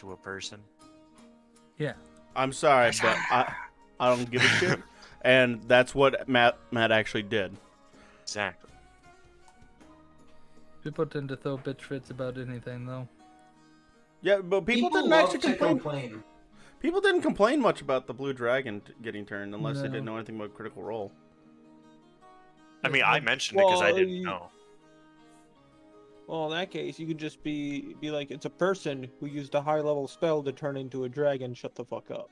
into a person. Yeah. I'm sorry, but I don't give a shit. And that's what Matt actually did. Exactly. People tend to throw bitch fits about anything, though. Yeah, but people didn't love actually to complain. People didn't complain much about the Blue Dragon getting turned unless they didn't No. know anything about Critical Role. I mean, I mentioned it because I Well, didn't know. Well, in that case, you could just be like, it's a person who used a high-level spell to turn into a dragon. Shut the fuck up.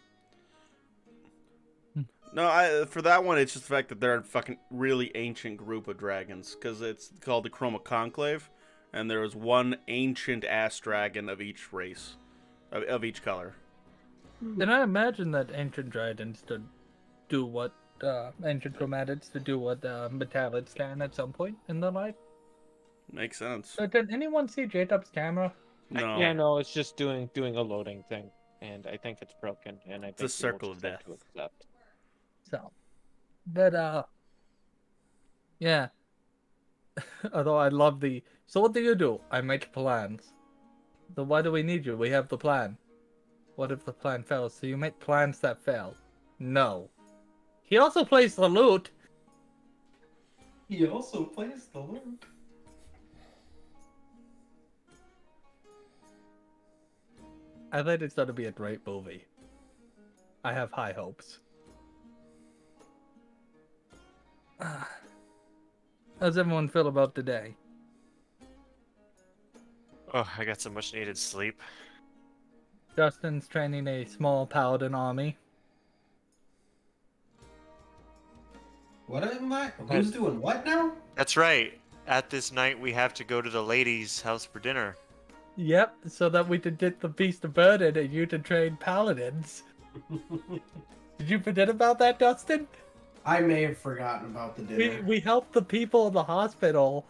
No, for that one, it's just the fact that they're a fucking really ancient group of dragons, because it's called the Chroma Conclave, and there was one ancient-ass dragon of each race, of each color. And I imagine that ancient dragons to do what ancient chromatids to do what metallics can at some point in their life. Makes sense. Did anyone see J-Dub's camera? No. Yeah, no, it's just doing a loading thing, and I think it's broken, and I think a circle of death. To accept. So, but yeah. Although I love the. So what do you do? I make plans. So why do we need you? We have the plan. What if the plan fails? So you make plans that fail. No. He also plays the lute. He also plays the lute. I think it's going to be a great movie. I have high hopes. How's everyone feel about today? Oh, I got some much needed sleep. Justin's training a small paladin army. What am I? Who's doing what now? That's right. At this night, we have to go to the ladies' house for dinner. Yep, so that we could get the Beast of Burden and you to train paladins. Did you forget about that, Dustin? I may have forgotten about the dinner. We helped the people in the hospital,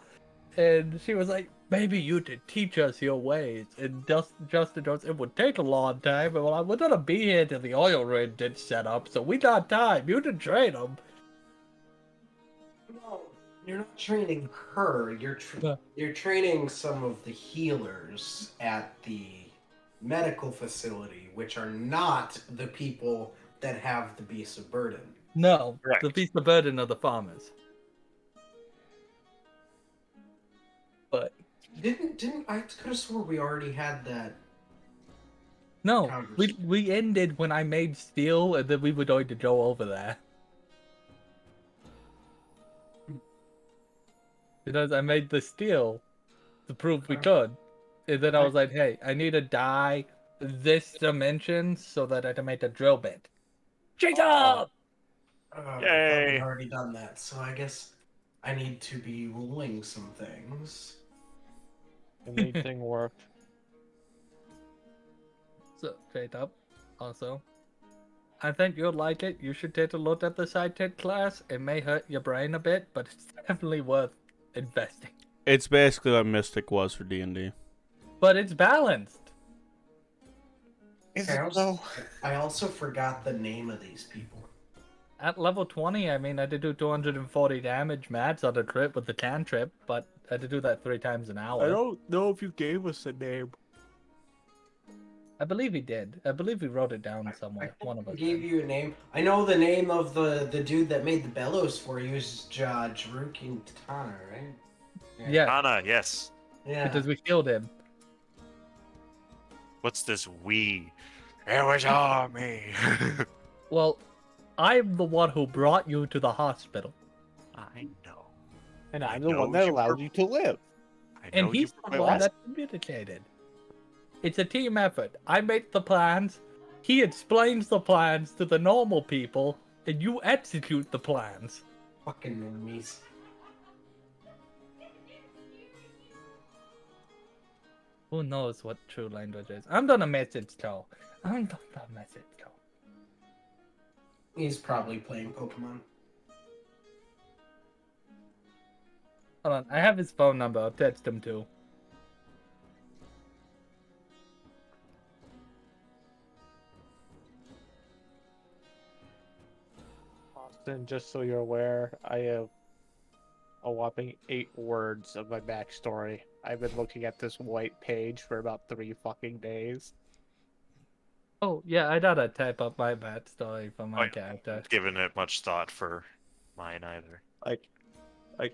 and she was like, maybe you could teach us your ways. And Justin goes, it would take a long time, but well, we're gonna be here till the oil rig gets set up, so we got time. You can train them. No, you're not training her. You're training some of the healers at the medical facility, which are not the people that have the Beast of Burden. No, Correct. the Beast of Burden are the farmers. But Didn't I could have swore we already had that. no, we ended when I made steel, and then we were going to go over there. Because I made the steel to prove we could. And then I was like, hey, I need to die this dimension so that I can make a drill bit. Jacob! I thought Yay! we'd already done that, so I guess I need to be ruling some things. The main thing worked. So, Jacob, also, I think you'll like it. You should take a look at the sci-tech class. It may hurt your brain a bit, but it's definitely worth investing. It's basically what Mystic was for D&D. But it's balanced. I also forgot the name of these people. At level 20, I mean, I did do 240 damage max on a crit with the cantrip, but I had to do that 3 times an hour. I don't know if you gave us a name. I believe he did. I believe we wrote it down somewhere. One of us gave did. you a name. I know the name of the dude that made the bellows for you is Jarukin Tana, right? Yeah, Anna, yes. Yeah. because we killed him. What's this we? It was all me. Well, I'm the one who brought you to the hospital. I know. And I I'm the know one that you allowed were- you to live. I know And he's you were the my one last- that communicated. It's a team effort. I make the plans, he explains the plans to the normal people, and you execute the plans. Fucking normies. Who knows what true language is? I'm gonna message Joe. I'm gonna message Joe. He's probably playing Pokemon. Hold on, I have his phone number. I'll text him too. Austin, just so you're aware, I have a whopping 8 words of my backstory. I've been looking at this white page for about 3 fucking days. Oh yeah, I gotta type up my backstory for my I character. haven't given it much thought for mine either. Like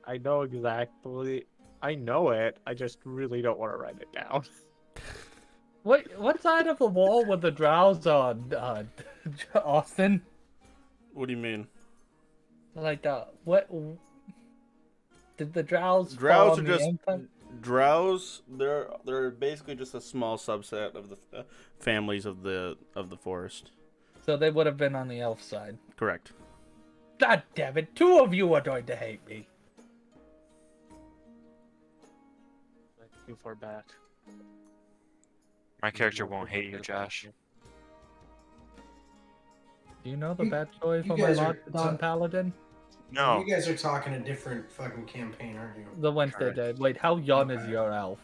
I know exactly. I know it. I just really don't want to write it down. What side of the wall were the drows on, Austin? What do you mean? Like, what did the drows fall Drows on are the just inside? drows. They're basically just a small subset of the families of the forest. So they would have been on the elf side. Correct. God damn it! 2 of you are going to hate me. Too far back. My character won't hate you, Josh. Do you know the backstory you for my guys are Lockdown Paladin? No, You guys are talking a different fucking campaign, aren't you? The Wednesday Correct. day. Wait, how young is Okay. your elf?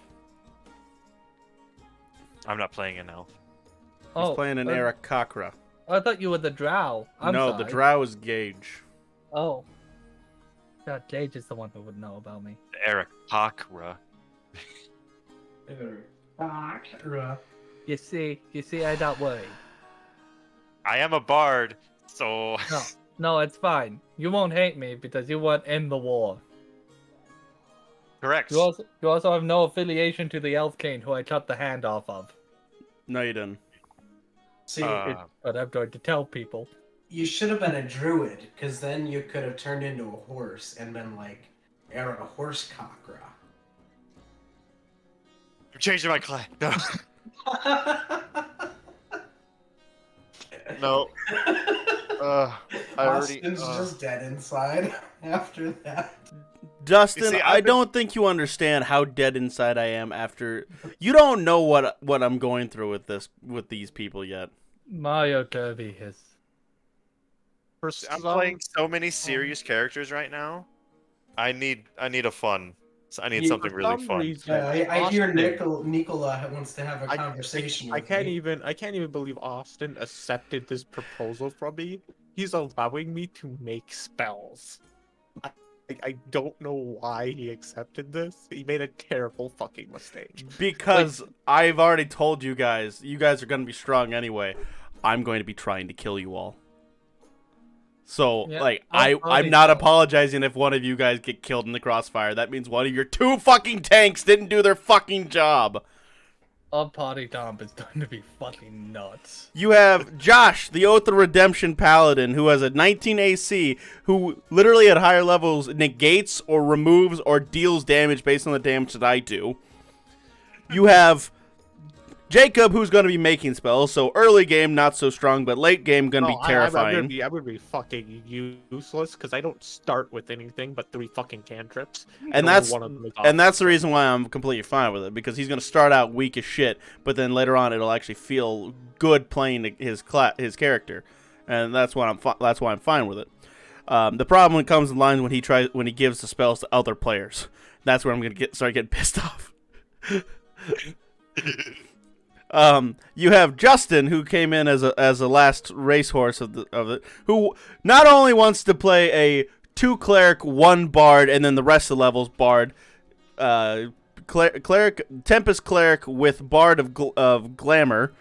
I'm not playing an elf. He's playing an Aarakocra. I thought you were the drow. I'm No, sorry. the drow is Gage. Oh. God, Gage is the one who would know about me. Eric Pakra. You see, I got worried. I am a bard, so No, it's fine. You won't hate me because you weren't in the war. correct. You also have no affiliation to the Elf King who I cut the hand off of. No, you didn't. See, But I'm going to tell people. you should have been a druid, because then you could have turned into a horse and been like, a horse cockra. I'm changing my class. No. No. I already. Austin's just dead inside after that. Dustin, You see, I I've been- don't think you understand how dead inside I am after. You don't know what I'm going through with these people yet. Mario Kirby is. I'm playing so many serious characters right now. I need a fun. I need something For really some fun. reason, I hear Austin- Nicola wants to have a conversation I with can't me. even believe Austin accepted this proposal from me. He's allowing me to make spells. I don't know why he accepted this. He made a terrible fucking mistake. Because I've already told you guys are going to be strong anyway. I'm going to be trying to kill you all. So, Yeah, I'm not apologizing if one of you guys get killed in the crossfire. That means one of your 2 fucking tanks didn't do their fucking job. Our party dump is going to be fucking nuts. You have Josh, the Oath of Redemption Paladin, who has a 19 AC, who literally at higher levels negates or removes or deals damage based on the damage that I do. You have Jacob, who's going to be making spells, so early game not so strong, but late game going to be terrifying. I would be fucking useless because I don't start with anything but 3 fucking cantrips. And Only that's one of them is that's the reason why I'm completely fine with it, because he's going to start out weak as shit, but then later on it'll actually feel good playing his character, and that's why I'm fine with it. The problem comes in line when he gives the spells to other players. That's where I'm going to start getting pissed off. You have Justin, who came in as a last racehorse of it, who not only wants to play a 2 cleric, 1 bard, and then the rest of the levels bard, cleric, Tempest cleric with bard of glamour,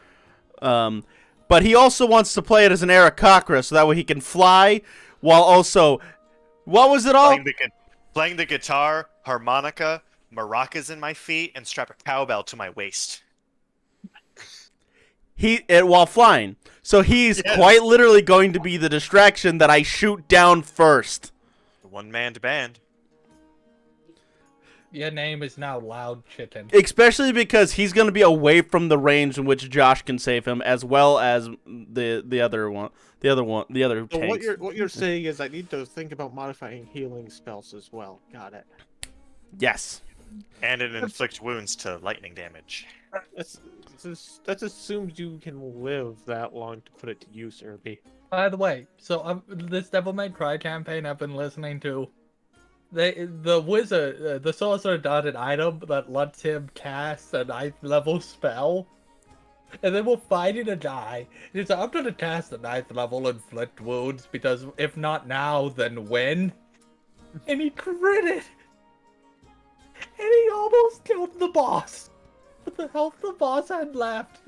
but he also wants to play it as an Aarakocra, so that way he can fly while also, what was it all? Playing the guitar, harmonica, maracas in my feet, and strap a cowbell to my waist. While flying. So he's quite literally going to be the distraction that I shoot down first. The one-man band. Your name is now Loud Chicken. Especially because he's going to be away from the range in which Josh can save him, as well as the other So tanks. what you're saying is I need to think about modifying healing spells as well. Got it. Yes. And it inflicts wounds to lightning damage. That's assumed you can live that long to put it to use, Irby. By the way, so this Devil May Cry campaign I've been listening to, the wizard, the sorcerer got an item that lets him cast a 9th level spell. And then we're fighting a guy. He's like, I'm gonna cast a 9th level inflict wounds because if not now, then when? And he critted! And he almost killed the boss! With the health the boss had left.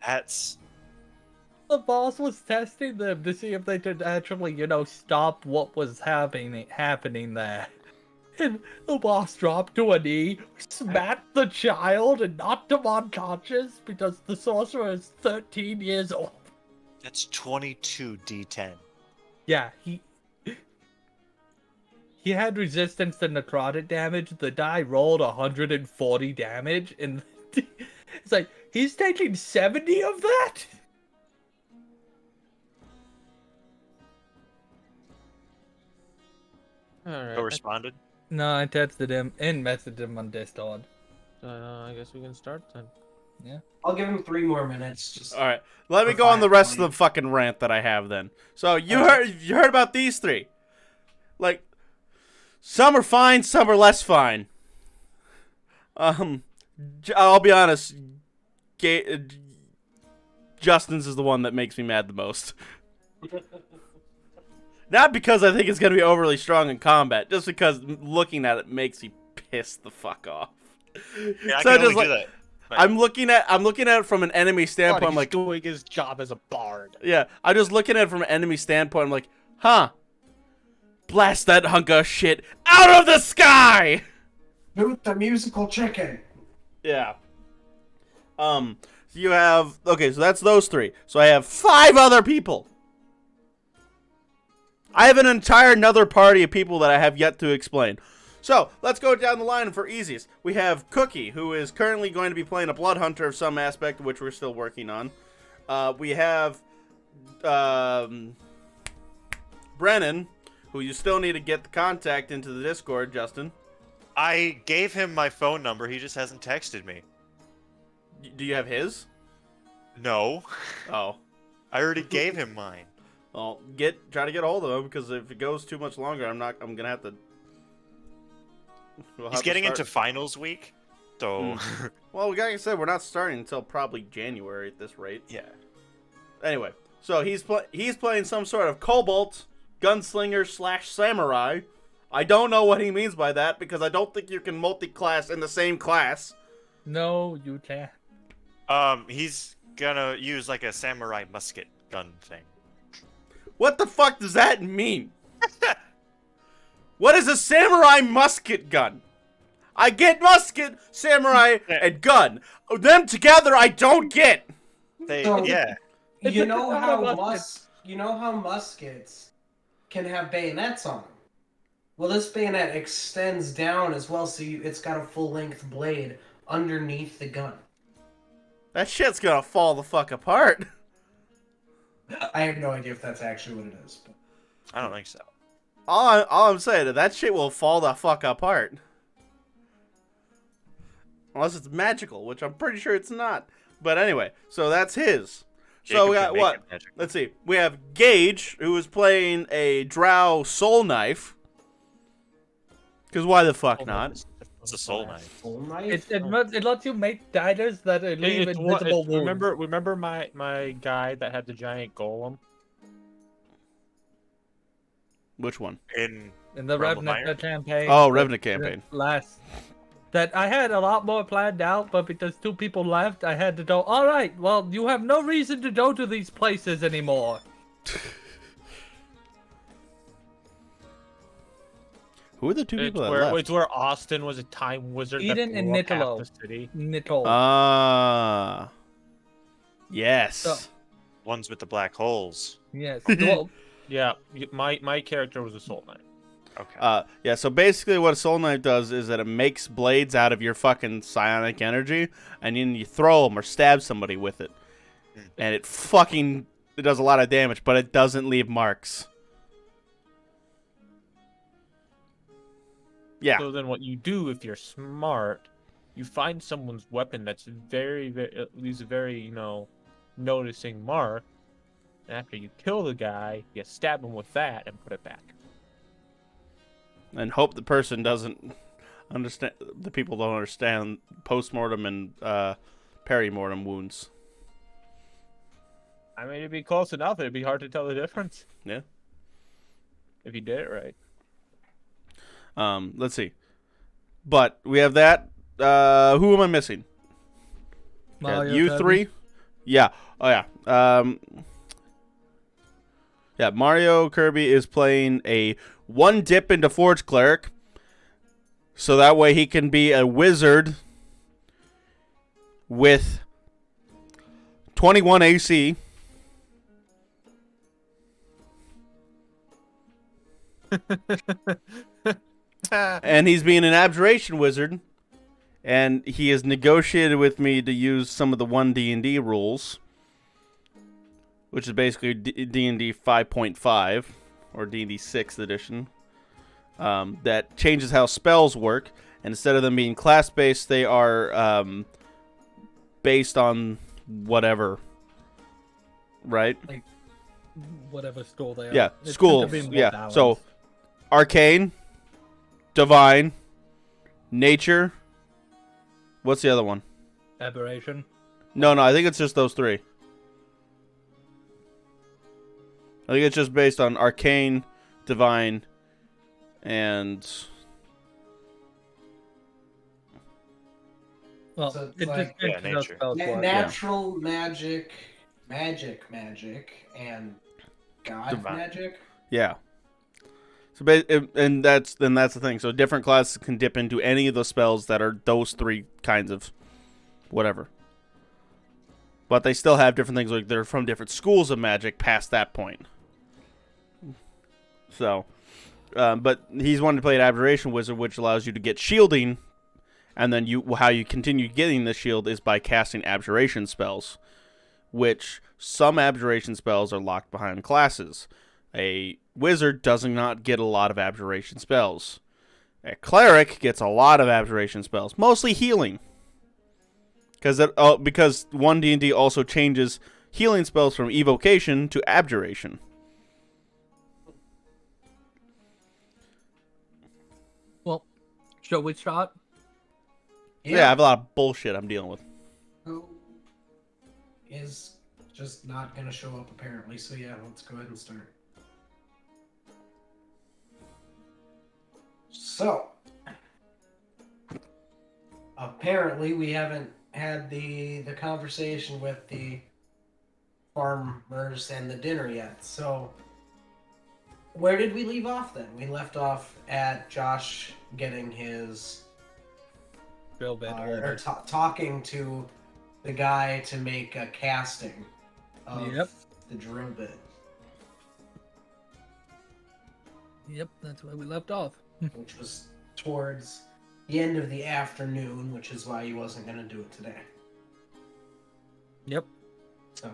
That's The boss was testing them to see if they could actually, stop what was happening there. And the boss dropped to a knee, smacked the child, and knocked him unconscious because the sorcerer is 13 years old. that's 22 D10. Yeah, he had resistance to necrotic damage. The die rolled 140 damage, and it's like, he's taking 70 of that? Alright. Who responded? No, I texted him and messaged him on Discord. I guess we can start then. I'll give him 3 more minutes. Just All right, let me For go on the rest of 5:20. the fucking rant that I have then. So you heard about these 3? Like, some are fine, some are less fine. I'll be honest. Justin's is the one that makes me mad the most. Not because I think it's gonna be overly strong in combat, just because looking at it makes me piss the fuck off. Yeah, I So can just only do like- that. I'm looking at it from an enemy standpoint. I'm He's like, doing his job as a bard. yeah, I'm just looking at it from an enemy standpoint. I'm like, huh? Blast that hunk of shit out of the sky! Boot the musical chicken. Yeah. You have, okay, so that's those 3. So I have 5 other people. I have an entire another party of people that I have yet to explain. So, let's go down the line for easiest. We have Cookie, who is currently going to be playing a blood hunter of some aspect, which we're still working on. We have Brennan, who you still need to get the contact into the Discord, Justin. I gave him my phone number. He just hasn't texted me. Do you have his? No. Oh. I already gave him mine. Well, try to get a hold of him, because if it goes too much longer, I'm gonna have to. He's getting into finals week, so Well, like I said, we're not starting until probably January at this rate. yeah. Anyway, so he's playing some sort of kobold gunslinger / samurai. I don't know what he means by that, because I don't think you can multi-class in the same class. No, you can't. He's gonna use like a samurai musket gun thing. What the fuck does that mean? What is a samurai musket gun? I get musket, samurai, and gun. Them together, I don't get. So- Yeah. You know how Musket. muskets can have bayonets on them. Well, this bayonet extends down as well, so it's got a full-length blade underneath the gun. That shit's gonna fall the fuck apart. I have no idea if that's actually what it is. But... I don't think so. All I'm saying is that shit will fall the fuck apart. Unless it's magical, which I'm pretty sure it's not. But anyway, so that's his. So we got what? Let's see. We have Gage, who is playing a drow soul knife. Because why the fuck not? It's a soul knife. Full knife? It lets you make diners that leave invisible wounds. Remember my guy that had the giant golem? Which one? In In the Realm of Revenant Iron? campaign. Oh, Revenant campaign. That I had a lot more planned out, but because 2 people left, I had to go, alright, well, you have no reason to go to these places anymore. Who are the 2 people that left? It's where Austin was a time wizard Eden that and blew up half Niccolo. the city. Nicole. Ah. Yes. So- ones with the black holes. yes. Well, Yeah, my character was a soul knight. Okay. Yeah, so basically what a soul knife does is that it makes blades out of your fucking psionic energy, and then you throw them or stab somebody with it. And it does a lot of damage, but it doesn't leave marks. Yeah. So then what you do, if you're smart, you find someone's weapon that's very, leaves a very, noticing mark. And after you kill the guy, you stab him with that and put it back. And hope the person doesn't understand, the people don't understand post-mortem and peri-mortem wounds. I mean, it'd be close enough. It'd be hard to tell the difference. Yeah. If you did it right. Let's see. But we have that. Who am I missing? Mario you Kirby. 3. Yeah. Oh yeah. Yeah. Mario Kirby is playing a one dip into Forge Cleric, so that way he can be a wizard with 21 AC. And he's being an abjuration wizard, and he has negotiated with me to use some of the 1D&D rules, which is basically D&D 5.5 or D&D 6th edition, that changes how spells work. And instead of them being class-based, they are based on whatever, right? Like whatever school they are. Yeah, It's school. meant to be more Yeah, balanced. so arcane, divine, nature. What's the other one? Aberration. No, I think it's just those three. I think it's just based on arcane, divine, and Well, So it's it like- just Yeah, makes those nature. spells work. Natural magic, magic, and god Divine. magic. yeah. So and that's the thing. So different classes can dip into any of the spells that are those three kinds of whatever. But they still have different things, like they're from different schools of magic past that point. So, but he's wanted to play an Abjuration Wizard, which allows you to get shielding, and then how you continue getting the shield is by casting Abjuration spells, which some Abjuration spells are locked behind classes. A Wizard does not get a lot of Abjuration spells. A Cleric gets a lot of Abjuration spells, mostly healing. Because 1D&D also changes healing spells from evocation to abjuration. Well, shall we start? Yeah, I have a lot of bullshit I'm dealing with. Who is just not gonna show up apparently? So yeah, let's go ahead and start. So apparently we haven't had the conversation with the farmers and the dinner yet. So where did we leave off then? We left off at Josh getting his Drill bit or talking to the guy to make a casting of Yep. the drill bit, Yep, that's where we left off. which was towards the end of the afternoon, which is why he wasn't going to do it today. Yep. So,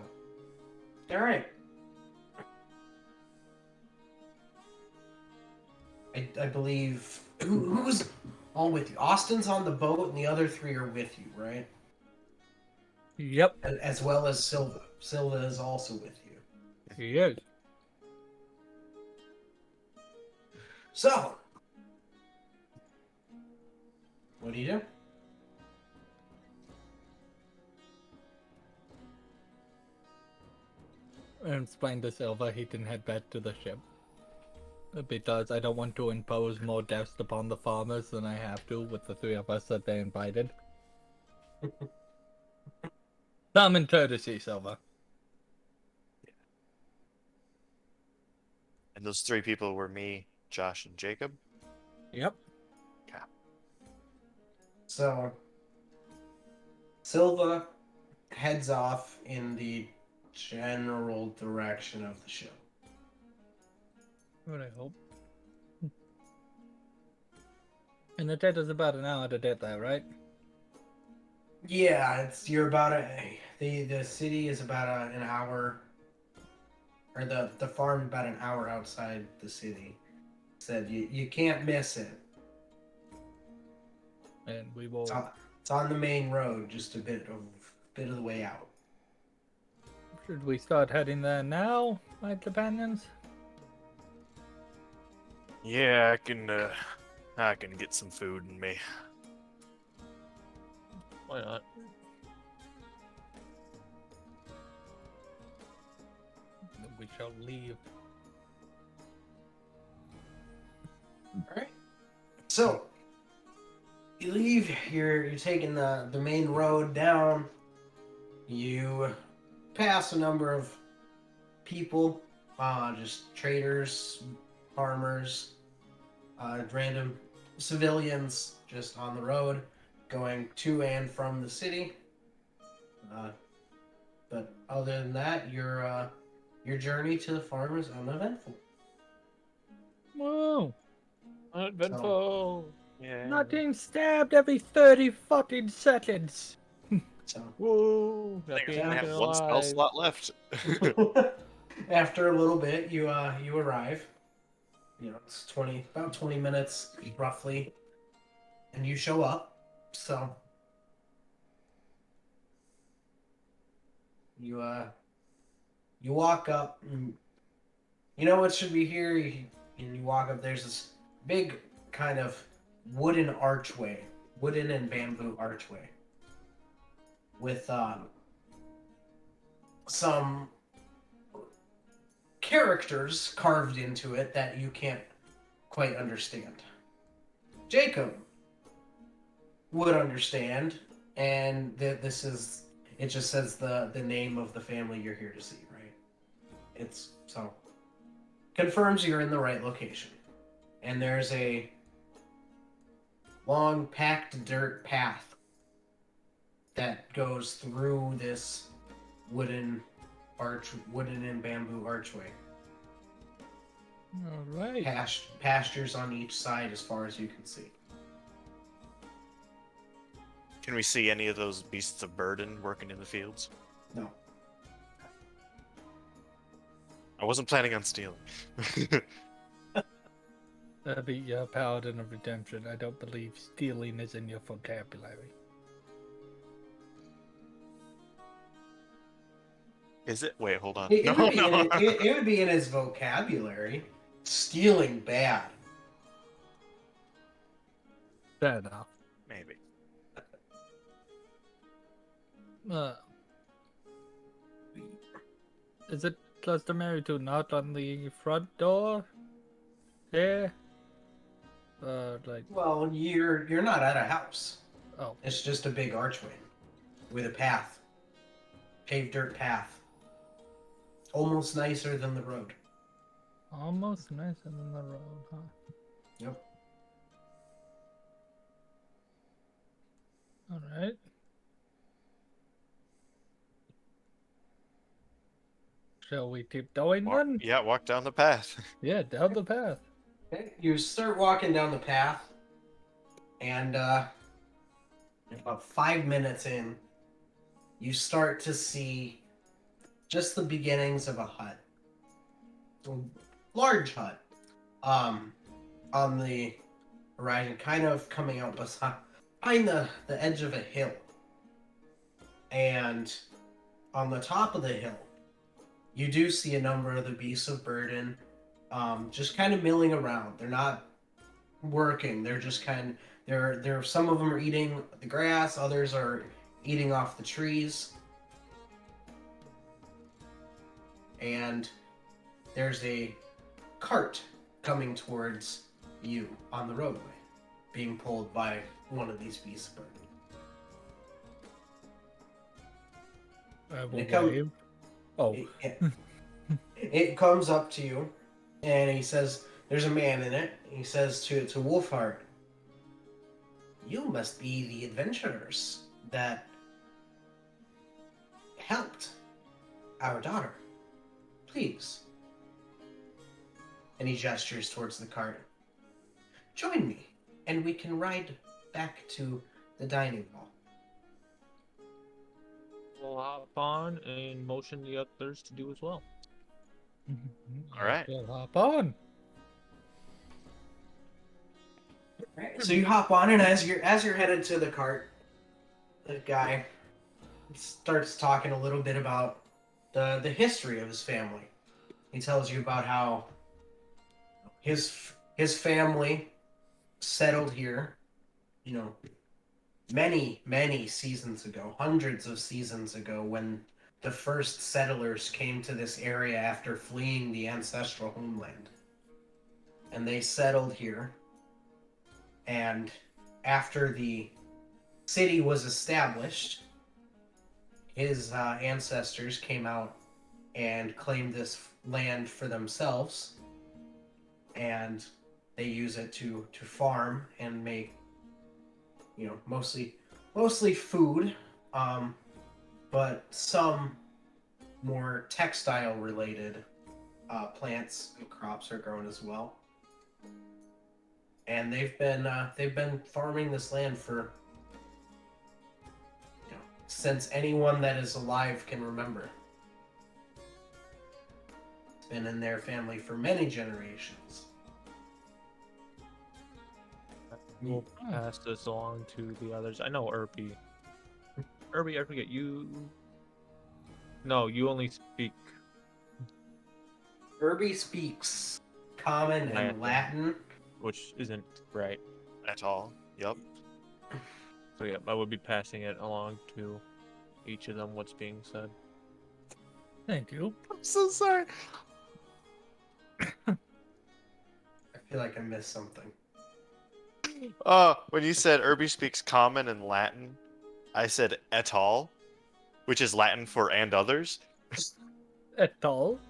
all right. I believe who's all with you? Austin's on the boat, and the other three are with you, right? Yep. As well as Silva. Silva is also with you. He is. So, what do you do? And explain to Silva he can head back to the ship. Because I don't want to impose more deaths upon the farmers than I have to with the three of us that they invited. Common courtesy, Silva. And those three people were me, Josh, and Jacob. Yep. So, Silva heads off in the general direction of the ship. What I hope. And it is about an hour to get there, right? Yeah, you're about the city is about an hour, or the farm about an hour outside the city. Said you can't miss it. And we will. It's on the main road, just a bit of the way out. Should we start heading there now, my companions? Yeah, I can get some food in me. Why not? We shall leave. Alright. So you leave, you're taking the main road down. You pass a number of people, just traders, farmers, random civilians just on the road going to and from the city. But other than that, your journey to the farm is uneventful. Whoa! Uneventful. Yeah. Not getting stabbed every 30 fucking seconds. So Whoa. I Not think I being only eaten have one spell alive. slot left. after a little bit, you arrive. You know, it's about 20 minutes roughly, and you show up. So you walk up. And you know what should be here? And you walk up. There's this big kind of wooden archway, wooden and bamboo archway, with some characters carved into it that you can't quite understand. Jacob would understand, and this is it. Just says the name of the family you're here to see, right? It's so confirms you're in the right location, and there's a long packed dirt path that goes through this wooden and bamboo archway. All right. Pastures on each side as far as you can see. Can we see any of those beasts of burden working in the fields? No. I wasn't planning on stealing. The Paladin of Redemption. I don't believe stealing is in your vocabulary. Is it? Wait, hold on. It would be No. it would be in his vocabulary. Stealing bad. Fair enough. Maybe. Is it customary to knock on the front door? There? Like, Well, you're not at a house. oh, It's just a big archway with a path, paved dirt path, almost nicer than the road. almost nicer than the road, huh? Yep. All right. Shall we keep going then? Yeah, walk down the path. Yeah, down the path. Okay. You start walking down the path, and about 5 minutes in, you start to see just the beginnings of a hut. A large hut. On the horizon, kind of coming out behind the edge of a hill. And on the top of the hill, you do see a number of the beasts of burden just kind of milling around. They're not working. They're just they're some of them are eating the grass, others are eating off the trees. And there's a cart coming towards you on the roadway, being pulled by one of these beasts of burden. I will It come- wave. Oh, It comes up to you, and he says, "There's a man in it." He says to Wolfheart, "You must be the adventurers that helped our daughter. Please." And he gestures towards the cart. "Join me, and we can ride back to the dining hall." We'll hop on and motion the others to do as well. All right. We'll hop on. Right. So you hop on, and as you're headed to the cart, the guy starts talking a little bit about the history of his family. He tells you about how his family settled here, you know, many seasons ago, hundreds of seasons ago, when the first settlers came to this area after fleeing the ancestral homeland. And they settled here. And after the city was established, his ancestors came out and claimed this land for themselves, and they use it to farm and make, mostly food, but some more textile related plants and crops are grown as well. And they've been farming this land for, since anyone that is alive can remember. It's been in their family for many generations. We'll pass this along to the others. I know Irby. Irby, I forget you. No, you only speak. Irby speaks Common and Latin, which isn't right at all. Yep. So yeah, I would be passing it along to each of them. What's being said? Thank you. I'm so sorry. I feel like I missed something. When you said Irby speaks Common and Latin, I said et al, which is Latin for and others. Et al.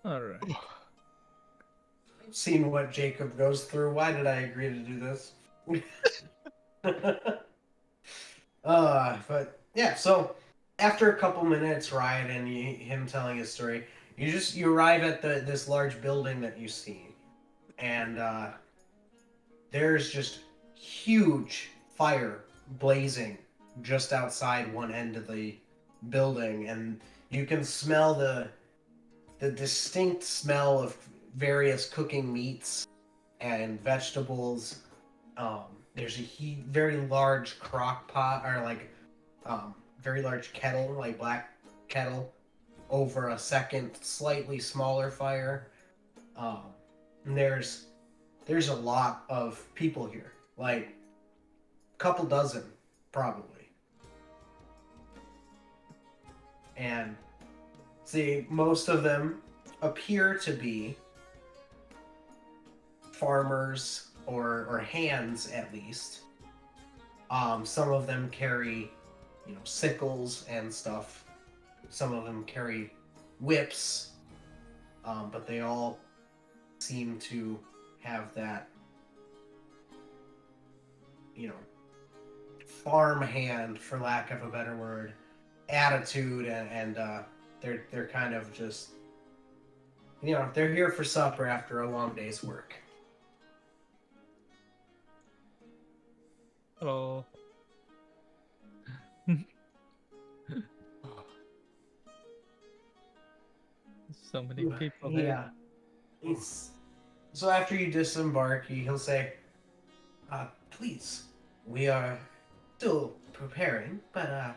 All right. I've seen what Jacob goes through. Why did I agree to do this? But yeah, so after a couple minutes ride and him telling his story, you arrive at this large building that you see, and there's just huge fire blazing just outside one end of the building, and you can smell the distinct smell of various cooking meats and vegetables. There's a very large crock pot, or like very large kettle, like black kettle, over a second slightly smaller fire. And there's a lot of people here, like a couple dozen probably. And see, most of them appear to be farmers or hands, at least. Some of them carry, sickles and stuff. Some of them carry whips, but they all seem to have that, farm hand, for lack of a better word, attitude, and they're kind of just, they're here for supper after a long day's work. Hello. So many people there. Yeah. So after you disembark, he'll say, please, we are still preparing, but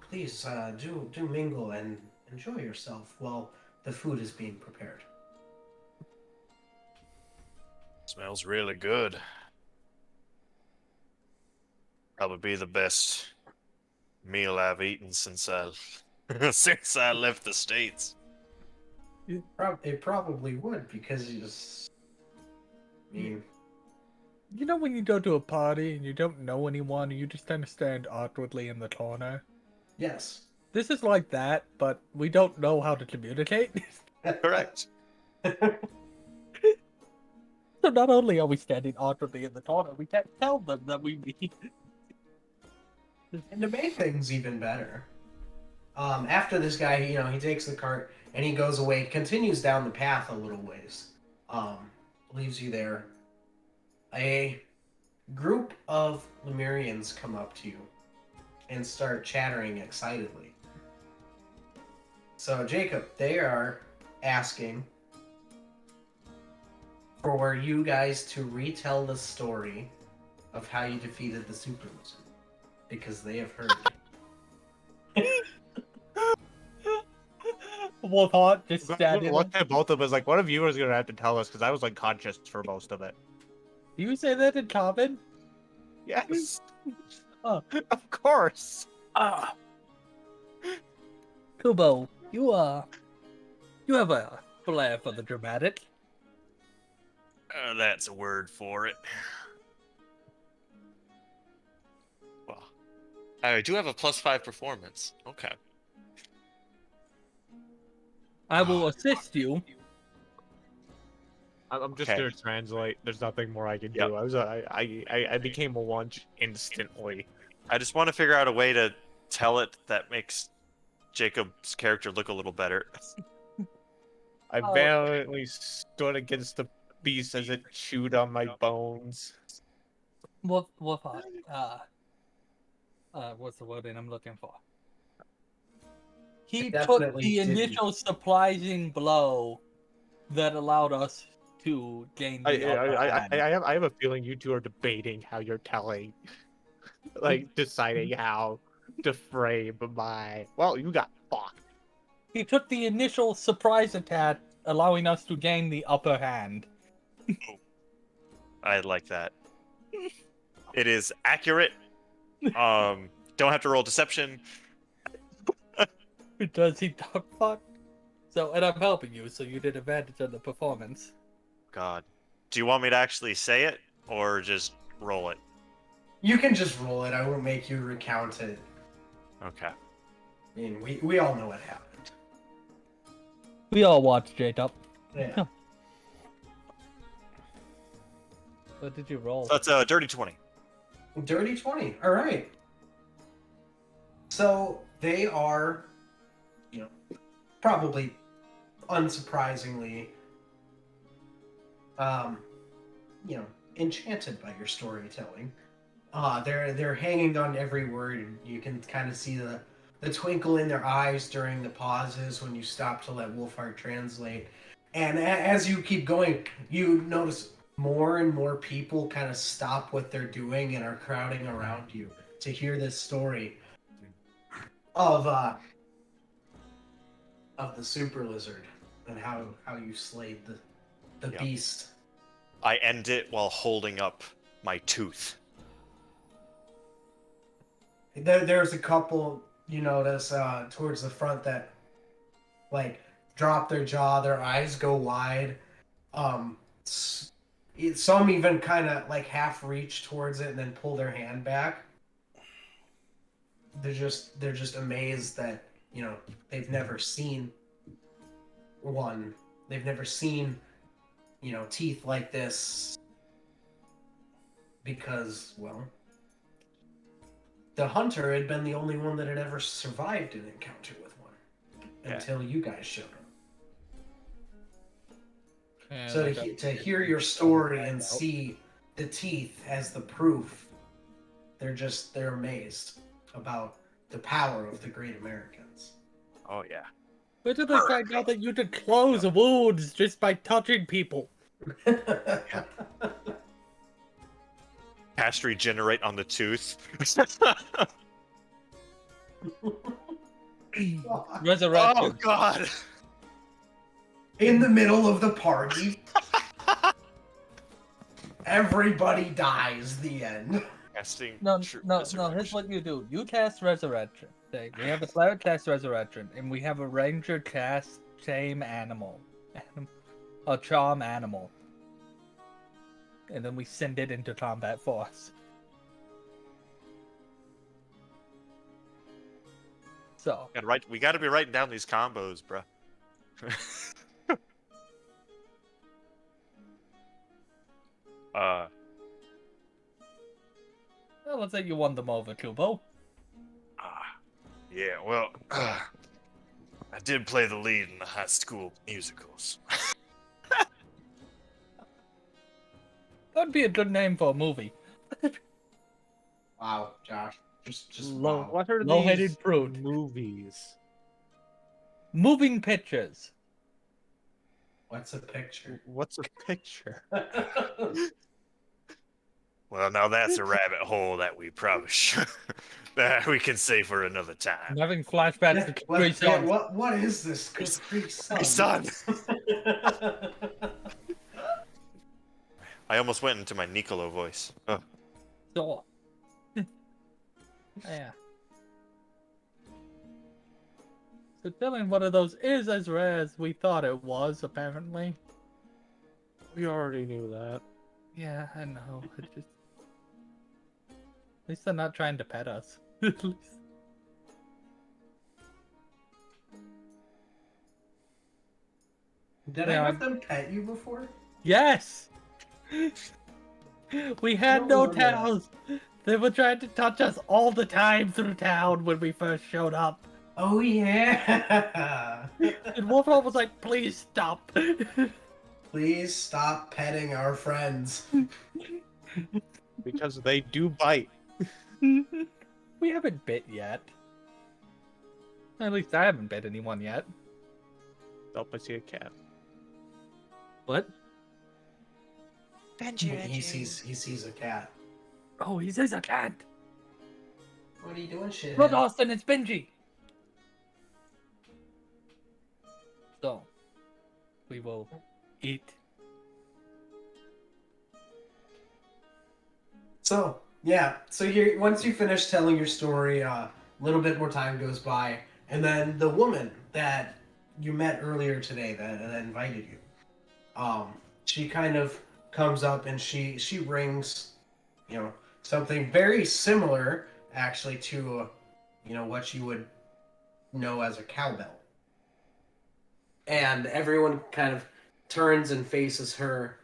please do mingle and enjoy yourself while the food is being prepared. Smells really good. Probably be the best meal I've eaten since I left the States. It probably would, because You know when you go to a party and you don't know anyone and you just kind of stand awkwardly in the corner? Yes. This is like that, but we don't know how to communicate. Correct. So not only are we standing awkwardly in the corner, we can't tell them that we meet. And to make things even better, after this guy, he takes the cart and he goes away, continues down the path a little ways, leaves you there. A group of Lemurians come up to you and start chattering excitedly. So, Jacob, they are asking for you guys to retell the story of how you defeated the Super Wizard, because they have heard it. Wolfhawk just standing. Look at both of us like, one of you is gonna have to tell us, because I was unconscious for most of it. Do you say that in common? Yes. Oh. Of course. Kubo, you have a flair for the dramatic. That's a word for it. Well, I do have a +5 performance. Okay. I will assist you. I'm just Okay. gonna translate. There's nothing more I can Yep. do. I became a lunch instantly. I just want to figure out a way to tell it that makes Jacob's character look a little better. I Oh. valiantly stood against the beast as it chewed on my bones. What what's the word I'm looking for? He took definitely the didn't. initial surprising blow that allowed us to gain the upper hand. I have a feeling you two are debating how you're telling, like deciding how to frame my. Well, you got fucked. He took the initial surprise attack, allowing us to gain the upper hand. I like that. It is accurate. Don't have to roll deception. Does he talk fuck? So, and I'm helping you, so you did advantage on the performance. God. Do you want me to actually say it or just roll it? You can just roll it. I won't make you recount it. Okay. I mean, we all know what happened. We all watched J-Top. Yeah. What did you roll? So that's a dirty 20. Dirty 20. All right. So they are, probably unsurprisingly, enchanted by your storytelling. They're hanging on every word, and you can kind of see the twinkle in their eyes during the pauses when you stop to let Wolfhard translate. And as you keep going, you notice more and more people kind of stop what they're doing and are crowding around you to hear this story of the super lizard and how you slayed the Yep. beast. I end it while holding up my tooth. There's a couple you notice towards the front that drop their jaw, their eyes go wide. Some even kind of half reach towards it and then pull their hand back. They're just amazed that they've never seen one. They've never seen teeth like this because the hunter had been the only one that had ever survived an encounter with one until you guys showed up. And So to hear your story and see the teeth as the proof, they're amazed about the power of the Great Americans. Oh, yeah. where did I find out that you could close wounds just by touching people? Cast regenerate on the tooth. Resurrection. Oh, God. In the middle of the party, everybody dies. The end. Casting No. resurrection. Here's what you do. You cast Resurrection. Okay, we have a cleric cast Resurrection, and we have a ranger cast Charm Animal. A Charm Animal. And then we send it into combat for us. So. We gotta be writing down these combos, bruh. Well, let's say you won them over, Kubo. Yeah, well, I did play the lead in the high school musicals. That'd be a good name for a movie. Wow, Josh. Just Low. wow. What are Low-headed these fruit. movies? Moving pictures. What's a picture? What's a picture? Well, now that's a rabbit hole that we probably should that we can save for another I'm time. having flashbacks to Capri Sun. What is this? Capri Sun. Son. I almost went into my Niccolo voice. Oh. So, yeah. So killing one of those is as rare as we thought it was, apparently. We already knew that. Yeah, I know. It just... At least they're not trying to pet us. At least. Did I have them pet you before? Yes! We had don't no remember that. tails! They were trying to touch us all the time through town when we first showed up. Oh yeah. And Wolfhard was like, please stop. Please stop petting our friends. Because they do bite. We haven't bit yet. At least I haven't bit anyone yet. Nope, I see a cat. What? He sees a cat. Oh, he says a cat! What are you doing, shit? Run, Austin, it's Benji! So, we will eat. So yeah, so you once you finish telling your story, a little bit more time goes by, and then the woman that you met earlier today that invited you, she kind of comes up and she rings, something very similar actually to, what you would know as a cowbell, and everyone kind of turns and faces her,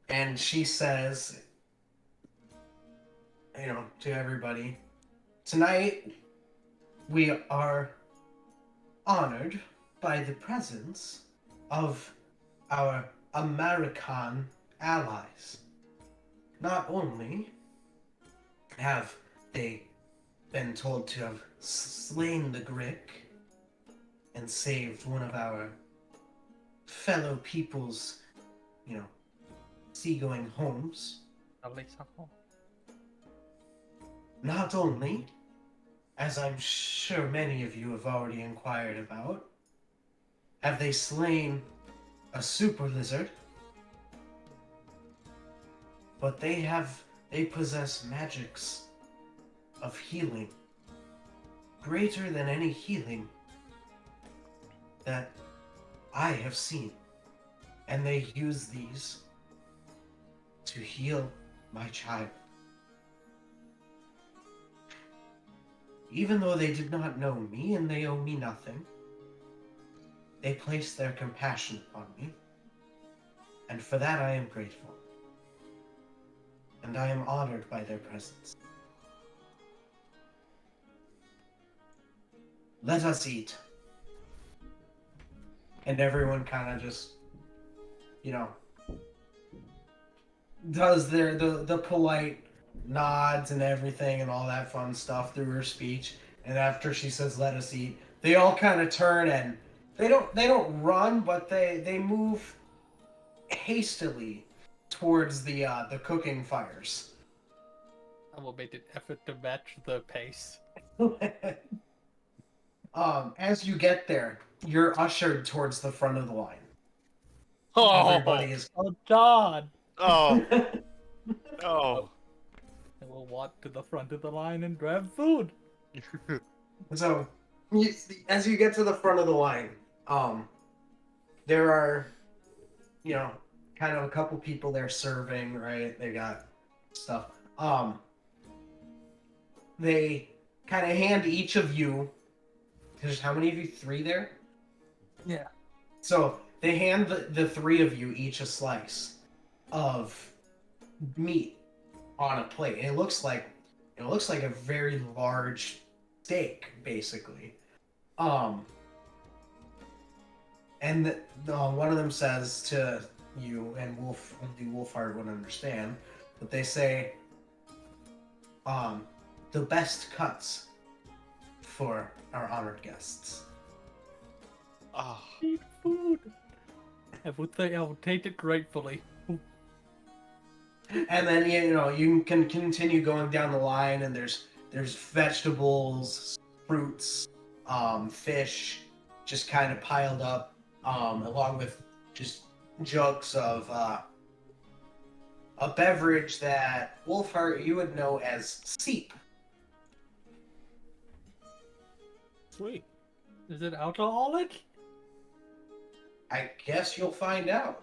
and she says, to everybody, tonight we are honored by the presence of our American allies. Not only have they been told to have slain the Grick and saved one of our fellow people's, seagoing homes, not only, as I'm sure many of you have already inquired about, have they slain a super lizard, but they possess magics of healing greater than any healing that I have seen. And they use these to heal my child. Even though they did not know me and they owe me nothing, they placed their compassion upon me, and for that I am grateful. And I am honored by their presence. Let us eat. And everyone kind of just, does the polite nods and everything and all that fun stuff through her speech. And after she says let us eat, they all kind of turn and they don't run, but they move hastily towards the cooking fires. I will make an effort to match the pace. As you get there, you're ushered towards the front of the line. Oh, Everybody is God! Oh. Oh. I will walk to the front of the line and grab food. So, as you get to the front of the line, there are, kind of a couple people there serving, right? They got stuff. They kind of hand each of you. There's how many of you? 3 there? Yeah. So they hand the 3 of you each a slice of meat on a plate. It looks like a very large steak, basically. And one of them says to you, and only Wolfhard would understand, but they say, the best cuts for our honored guests. Oh. Eat food. I would take it gratefully. And then you can continue going down the line, and there's vegetables, fruits, fish, just kind of piled up, along with just jugs of a beverage that Wolfhard you would know as seep. Sweet. Is it alcoholic? I guess you'll find out.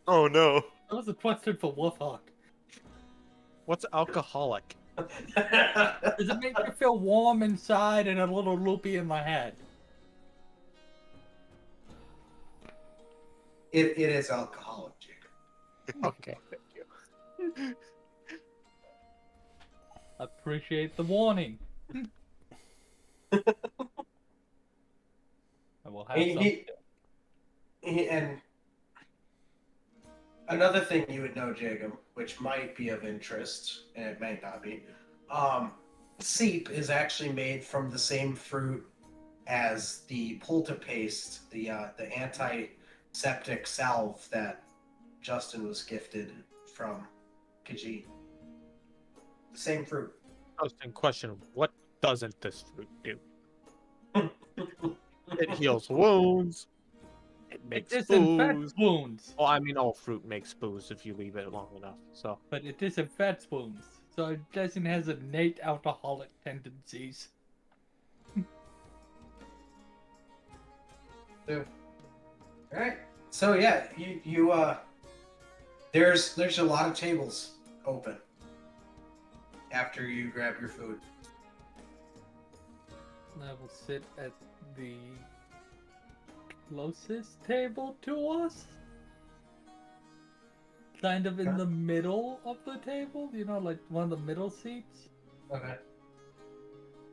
Oh no. That was a question for Wolfhawk. What's alcoholic? Does it make you feel warm inside and a little loopy in my head? It is alcoholic, Jacob. Okay, thank you. Appreciate the warning. I will have some. And another thing you would know, Jacob, which might be of interest, and it might not be, seep is actually made from the same fruit as the polterpaste, the antiseptic salve that Justin was gifted from Khajiit. Same fruit. Interesting question. What doesn't this fruit do? It heals wounds. It makes It booze. disinfects wounds. Well, I mean, all fruit makes booze if you leave it long enough. So But it disinfects wounds. So it doesn't has innate alcoholic tendencies. So, all right. So yeah, there's a lot of tables open after you grab your food. I will sit at the closest table to us. Kind of in the middle of the table, you know, like one of the middle seats. Okay.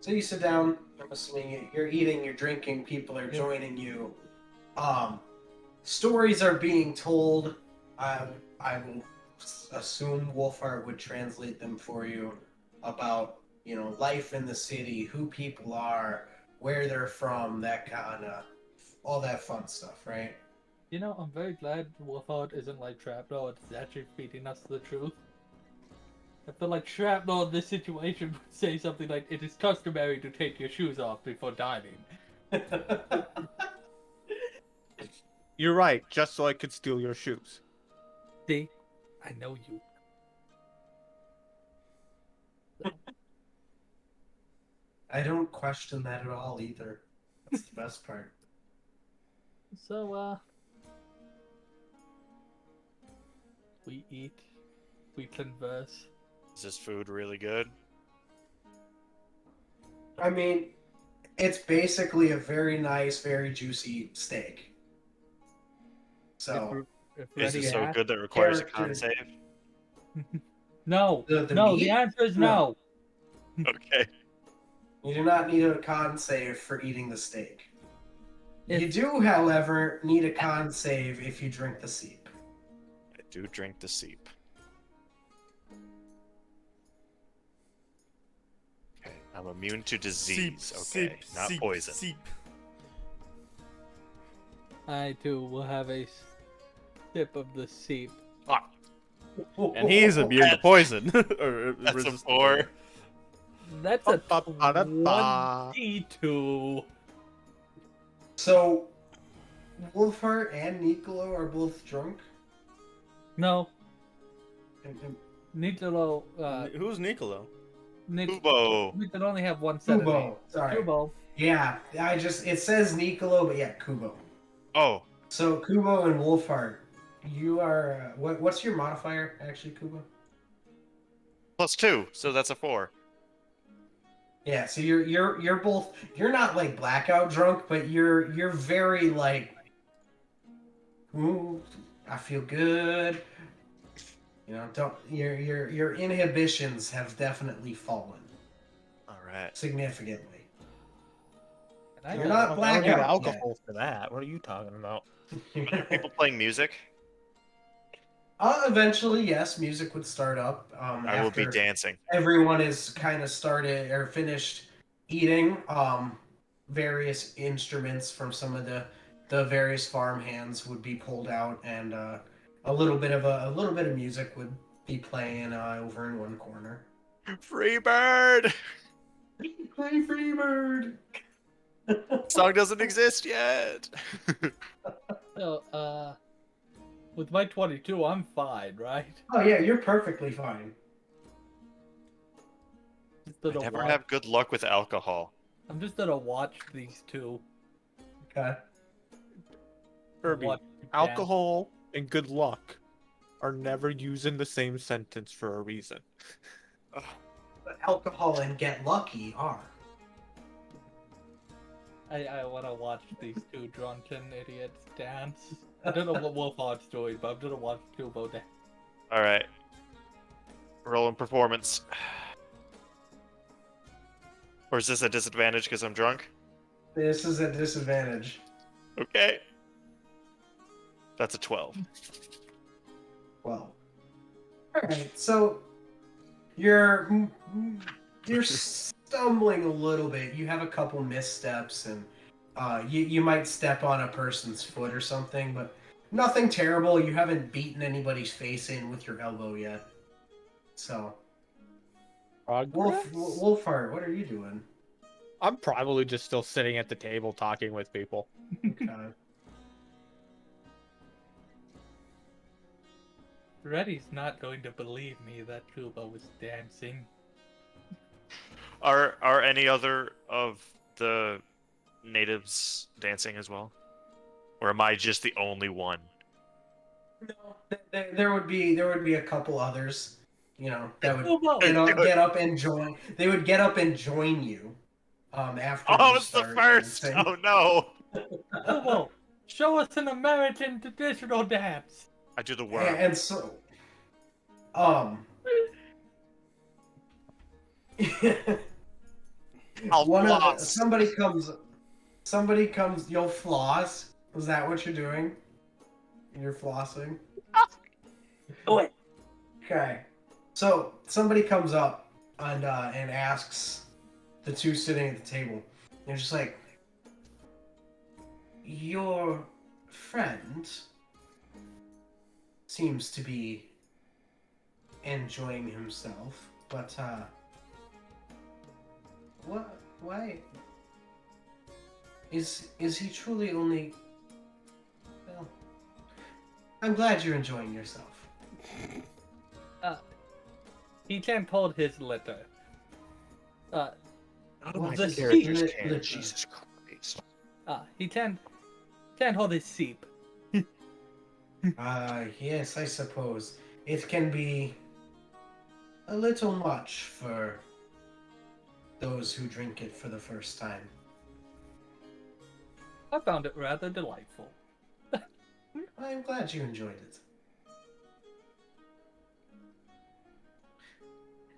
So you sit down. I'm assuming you're eating, you're drinking. People are joining you. Stories are being told. I will assume Wolfhard would translate them for you about life in the city, who people are, where they're from, that kind of all that fun stuff, right? You know, I'm very glad Wolfhard isn't like Shrapnel. It's actually feeding us the truth. I feel like Shrapnel in this situation would say something like, "It is customary to take your shoes off before dining." you're right. Just so I could steal your shoes. See, I know you. I don't question that at all either. That's the best part. So, we eat, we converse. Is this food really good? I mean, it's basically a very nice, very juicy steak. So, Is it so Ready good that it requires a con Character. save? No, The no, meat? the answer is No. no. Okay. You do not need a con save for eating the steak. You If- do, however, need a con save if you drink the seep. I do drink the seep. Okay. I'm immune to disease. Okay. Not poison. Seep. I too will have a sip of the seep. Ah, And he is immune to poison. Or that's a resistant to 4. poison. That's a Ba-ba-ba-da-ba. 22. So, Wolfhart and Nicolo are both drunk. No, And Nicolo. Who's Nicolo? Kubo. We can only have one set of Kubo. names. Sorry. Kubo. Yeah, it says Nicolo, but yeah, Kubo. Oh, So Kubo and Wolfhart, you are what's your modifier actually, Kubo? +2. So that's a 4. Yeah, so you're both, you're not like blackout drunk, but you're very like, ooh, I feel good. Don't your inhibitions have definitely fallen All right. significantly. And I You're got- not I don't blackout need yet. alcohol for that. What are you talking about? Are people playing music? Eventually, yes, music would start up. I will be After dancing. everyone is kind of started or finished eating. Various instruments from some of the various farm hands would be pulled out, and a little bit of music would be playing over in one corner. Freebird! Play Freebird. Song doesn't exist yet. So, with my 22, I'm fine, right? Oh yeah, you're perfectly fine. Just I gonna never watch- have good luck with alcohol. I'm just gonna watch these two. Okay. Irby, What? alcohol and good luck are never used in the same sentence for a reason. But alcohol and get lucky are. I want to watch these two drunken idiots dance. I don't know what Wolfhard's doing, but I'm gonna watch Kubo dance. All right. Rolling performance. Or is this a disadvantage because I'm drunk? This is a disadvantage. Okay. That's a 12. Well. Alright, so you're stumbling a little bit. You have a couple missteps, and you might step on a person's foot or something, but nothing terrible. You haven't beaten anybody's face in with your elbow yet. So, Wolfheart, what are you doing? I'm probably just still sitting at the table talking with people. Okay. Reddy's not going to believe me that Kubo was dancing. Are any other of the natives dancing as well? Or am I just the only one? No, there would be a couple others, that would Kubo! get up and join. They would get up and join you, after Oh, you it's the start first! dancing. Oh no! Kubo, show us an American traditional dance. I do the worm. And so, I'll one of floss. somebody comes. You'll floss. Is that what you're doing? You're flossing. Do it. Okay. So somebody comes up and asks the two sitting at the table. They're just like, your friend seems to be enjoying himself, but what? Why? Is he truly only? Well, I'm glad you're enjoying yourself. He can't hold his litter. Oh, my the characters characters can. can. Jesus Christ. He can't hold his sheep. Yes, I suppose it can be a little much for those who drink it for the first time. I found it rather delightful. I'm glad you enjoyed it.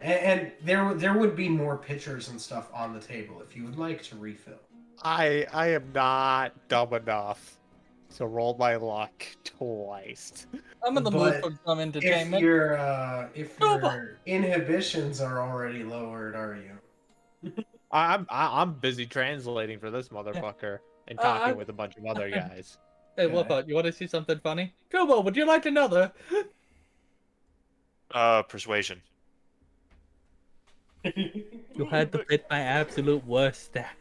And there would be more pitchers and stuff on the table if you would like to refill. I am not dumb enough to roll my luck twice. I'm in the mood for some entertainment. If your inhibitions are already lowered, are you? I'm busy translating for this motherfucker and talking with a bunch of other guys. Hey, Wolfhard, you want to see something funny? Kubo, would you like another? Persuasion. You had to fit my absolute worst stat.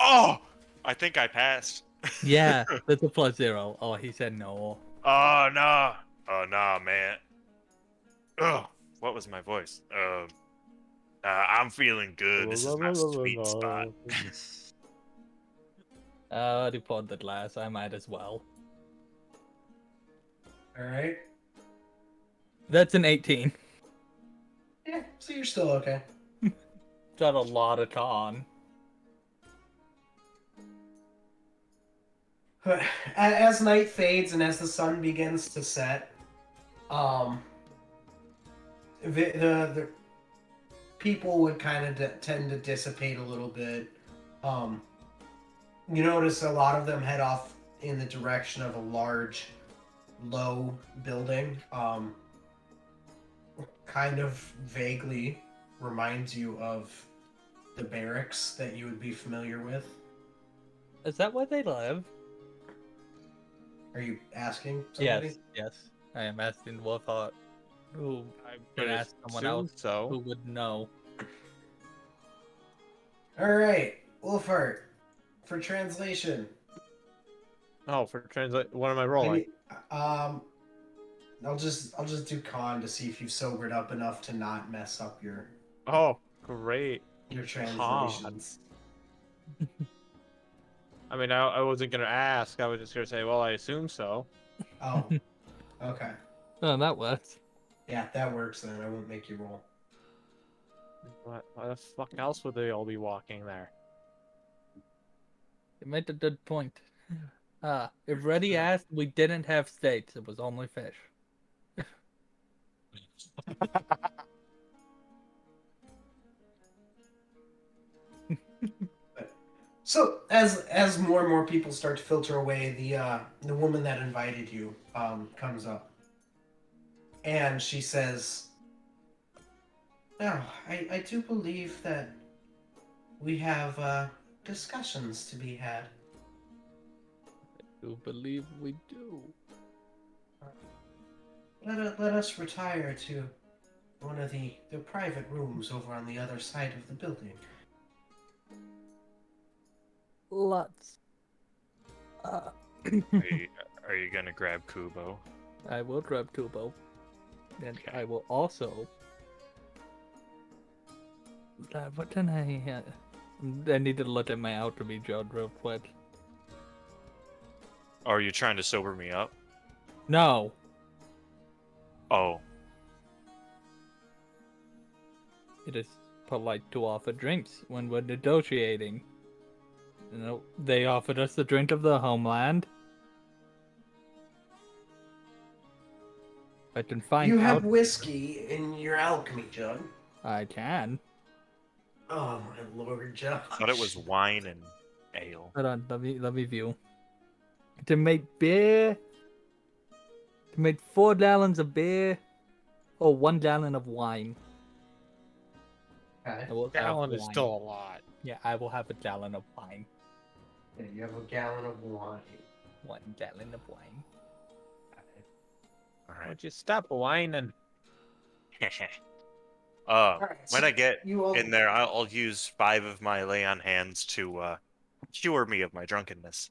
Oh! I think I passed. Yeah, that's a +0. Oh, he said no. Oh, no. Oh, no, man. Oh, what was my voice? I'm feeling good. This is my sweet spot. I already poured the glass. I might as well. Alright. That's an 18. Yeah, so you're still okay. Got a lot of con. As night fades and as the sun begins to set, the people would kind of tend to dissipate a little bit. You notice a lot of them head off in the direction of a large, low building. Kind of vaguely reminds you of the barracks that you would be familiar with. Is that where they live? Are you asking somebody? Yes. I am asking Wolfhard. Who I'm can gonna ask someone assume else so. who would know. Alright, Wolfhart, for translation. Oh, for translate, what am I rolling? I'll just do con to see if you've sobered up enough to not mess up your Oh, great. translations. I mean, I wasn't gonna ask. I was just gonna say, well, I assume so. Oh, okay. Oh, that works. Yeah, that works then. I won't make you roll. Why the fuck else would they all be walking there? You made a good point. If Reddy asked, we didn't have steaks. It was only fish. So as more and more people start to filter away, the woman that invited you comes up, and she says, "Now, I do believe that we have discussions to be had. You believe we do? Let us retire to one of the private rooms over on the other side of the building." Lots. Are you gonna grab Kubo? I will grab Kubo. And Okay. I will also... what can I... I need to look at my alchemy job real quick. Are you trying to sober me up? No! Oh, It is polite to offer drinks when we're negotiating. You know, they offered us the drink of the homeland. I can find You out. have whiskey in your alchemy jug. I can. Oh my lord, Josh. I thought it was wine and ale. Hold on, let me view. To make beer... To make 4 gallons of beer... Or 1 gallon of wine. Okay. I will have Gallon is wine. still a lot. Yeah, I will have a gallon of wine. Okay, you have a gallon of wine. 1 gallon of wine. All Why right. don't you stop whining? Alright, When so I get you all in there, I'll use 5 of my lay on hands to cure me of my drunkenness.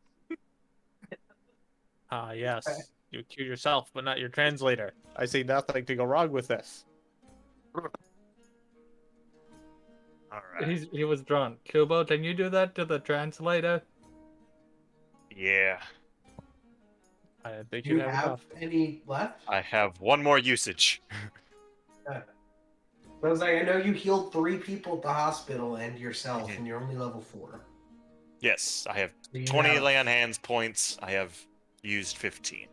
Ah, Okay. yes. You cue yourself, but not your translator. I see nothing to go wrong with this. All right. He was drunk. Kubo, can you do that to the translator? Yeah, I didn't think Do you'd you have have enough. any left? I have 1 more usage. I was like, I know you healed 3 people at the hospital and yourself, Mhm. and you're only level 4. Yes, I have So you 20 have- lay on hands points. I have used 15.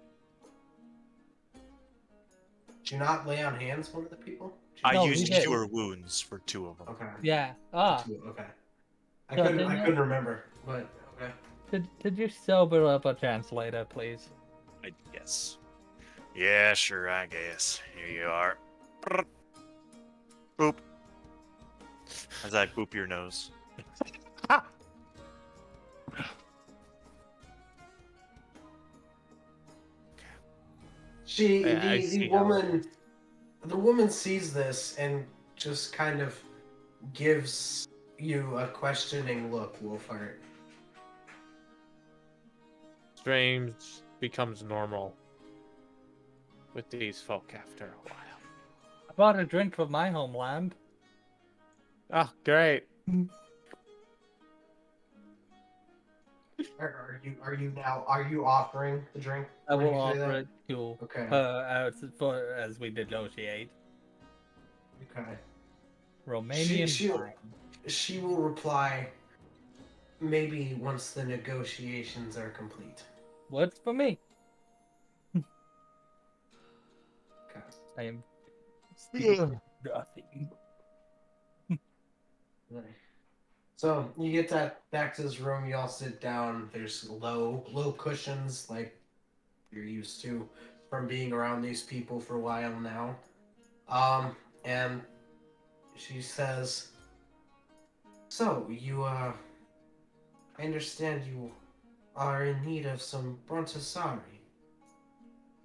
Did you not lay on hands one of the people? I No, used he did. cure wounds for 2 of them. Okay. Yeah. Ah, 2, okay. I So couldn't. then I you- couldn't remember, but okay. could you sober up a translator, please? I guess. Yeah, sure, I guess. Here you are. Boop. As I boop your nose. She, Yeah, I the see how it woman, the woman sees this and just kind of gives you a questioning look, Wolfheart. Strange becomes normal with these folk after a while. I bought a drink from my homeland. Oh, great. Are you offering the drink? I when will you say offer that? it to Okay. as we negotiate. Okay. Romanian She wine. she will reply. Maybe once the negotiations are complete. Works for me. Okay. I am speaking nothing. Right. So you get that back to this room. You all sit down. There's low cushions like you're used to from being around these people for a while now. And she says, "So I understand you are in need of some brontosauri."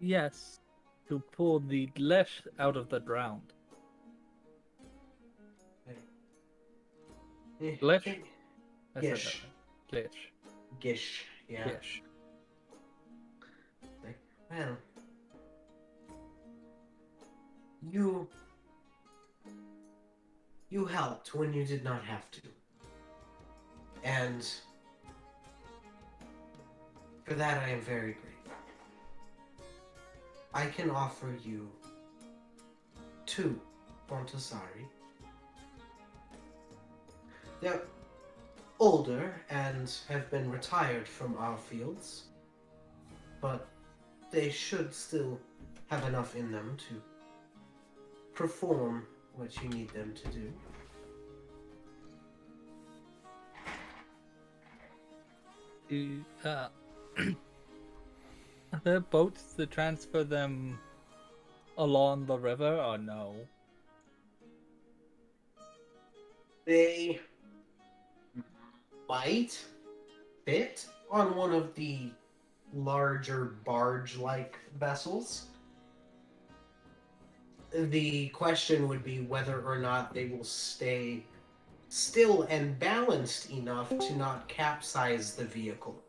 Yes, to pull the flesh out of the ground. Flesh? I said Gish. that. Flesh. Gish. Yeah. Gish. Well, you helped when you did not have to. And for that, I am very grateful. I can offer you 2 Pontasari. They're older and have been retired from our fields, but they should still have enough in them to perform what you need them to do. Are there boats to transfer them along the river or no? They might fit on one of the larger barge-like vessels. The question would be whether or not they will stay still and balanced enough to not capsize the vehicle.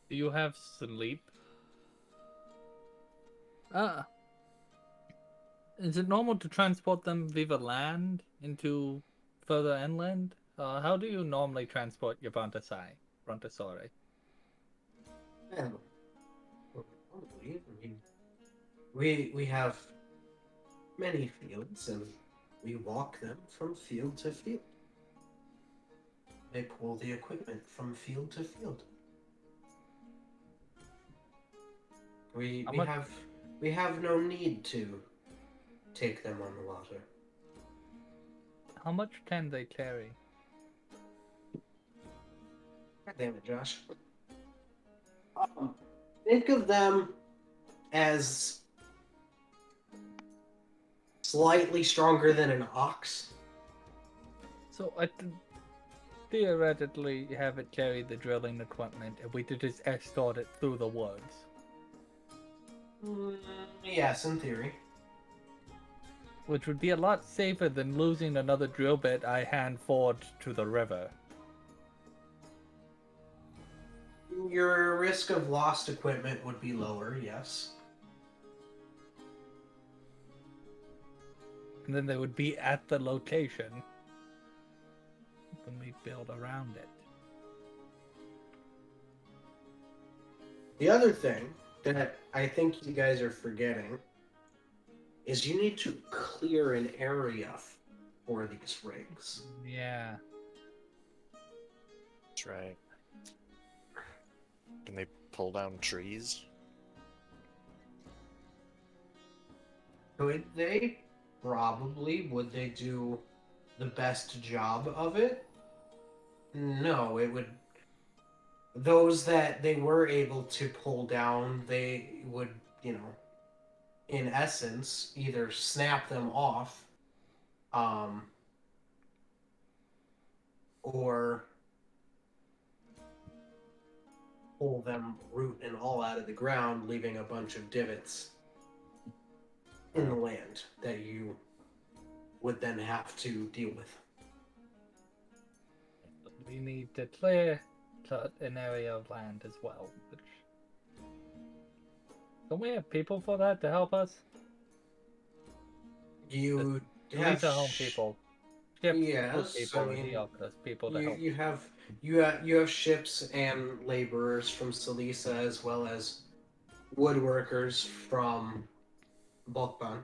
Do you have sleep? Is it normal to transport them via land into further inland? How do you normally transport your Brontosauri? Well, probably. I mean, we have many fields, and we walk them from field to field. They pull the equipment from field to field. We How much- have no need to take them on the water. How much can they carry? God damn it, Josh. Think of them as slightly stronger than an ox. So I theoretically have it carry the drilling equipment, and we could just escort it through the woods. Yes, in theory. Which would be a lot safer than losing another drill bit I hand forged to the river. Your risk of lost equipment would be lower, yes. And then they would be at the location when we build around it. The other thing that I think you guys are forgetting is you need to clear an area for these rigs. Yeah. That's right. Can they pull down trees? Could they? Probably. Would they do the best job of it? No, it would. Those that they were able to pull down, they would, in essence, either snap them off, or pull them root and all out of the ground, leaving a bunch of divots in the land that you would then have to deal with. We need to clear an area of land as well. Which... Don't we have people for that to help us? You At have least our home people. Ships Yes, people I and mean, the people to help. you have ships and laborers from Salisa as well as woodworkers from Bokban.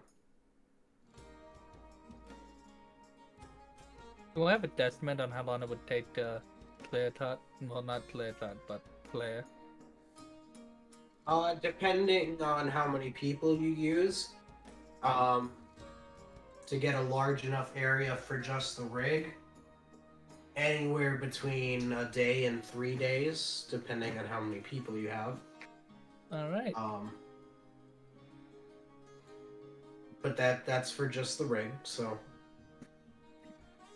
Do I have a estimate on how long it would take to clear Tut? Well, not clear Tut, but clear. Depending on how many people you use, to get a large enough area for just the rig, anywhere between a day and 3 days, depending on how many people you have. All right. But that's for just the rig, so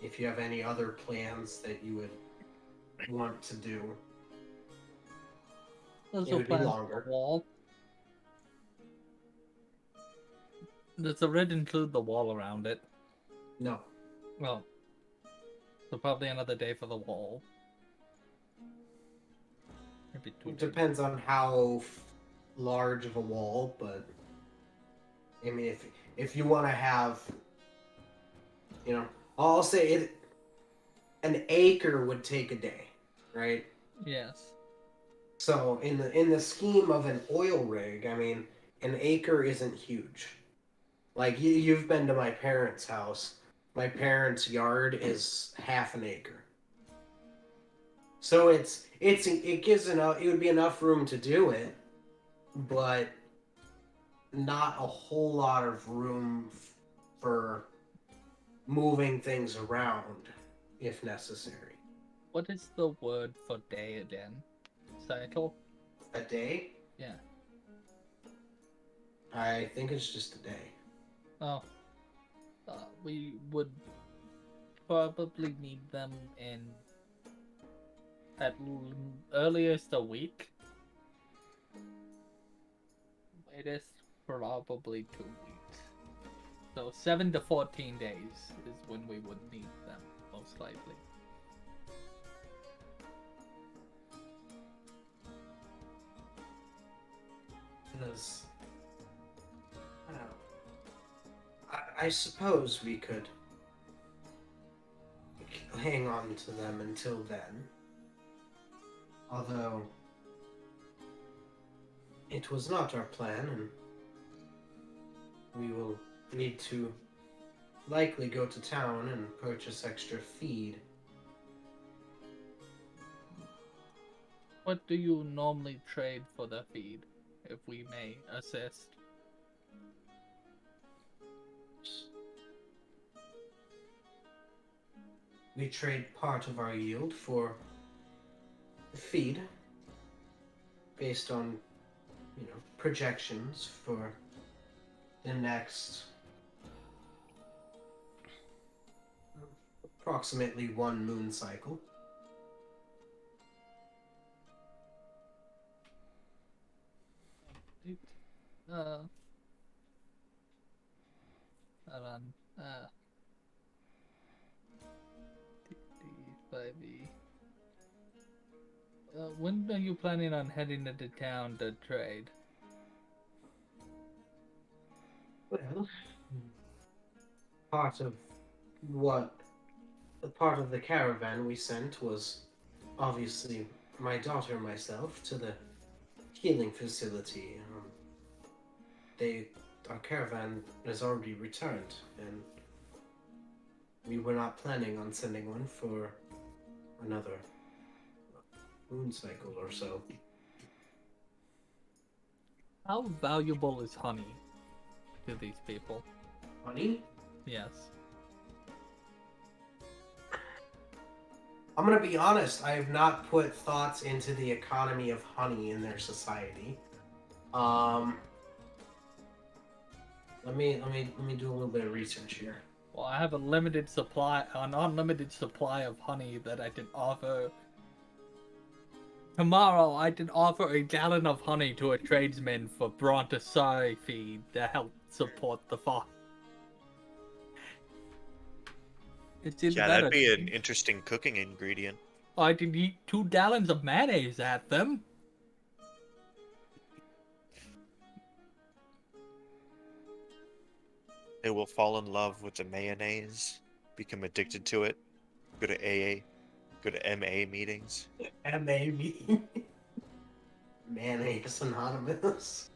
if you have any other plans that you would want to do, Those it are would be plans longer. for the wall. Does the red include the wall around it? No. Well, so probably another day for the wall. Maybe 2 It days. depends on how large of a wall, but I mean, if you want to have, I'll say it. an acre would take a day, right? Yes. So in the scheme of an oil rig, I mean, an acre isn't huge. Like you've been to my parents' house. My parents' yard is half an acre. So it gives enough. It would be enough room to do it, but not a whole lot of room for moving things around if necessary. What is the word for day again? Cycle? A day? Yeah. I think it's just a day. Oh. We would probably need them in earliest a week. Latest probably 2 weeks. So 7 to 14 days is when we would need them, most likely. Because I don't know. I suppose we could hang on to them until then. Although it was not our plan, and we will need to likely go to town and purchase extra feed. What do you normally trade for the feed, if we may assist? We trade part of our yield for feed based on, projections for the next approximately one moon cycle. Hold on. 5e. When are you planning on heading into town to trade? Well, part of what part of the caravan we sent was obviously my daughter and myself to the healing facility. Our caravan has already returned, and we were not planning on sending one for another moon cycle or so. How valuable is honey to these people? Honey? Yes. I'm gonna be honest, I have not put thoughts into the economy of honey in their society. Let me do a little bit of research here. Well, I have an unlimited supply of honey that I can offer. Tomorrow, I can offer a gallon of honey to a tradesman for Brontasari feed to help support the farm. It's either Yeah, that that'd or be an interesting cooking ingredient. I can eat 2 gallons of mayonnaise at them. They will fall in love with the mayonnaise, become addicted to it, go to AA, go to MA meetings. MAB. Mayonnaise Anonymous.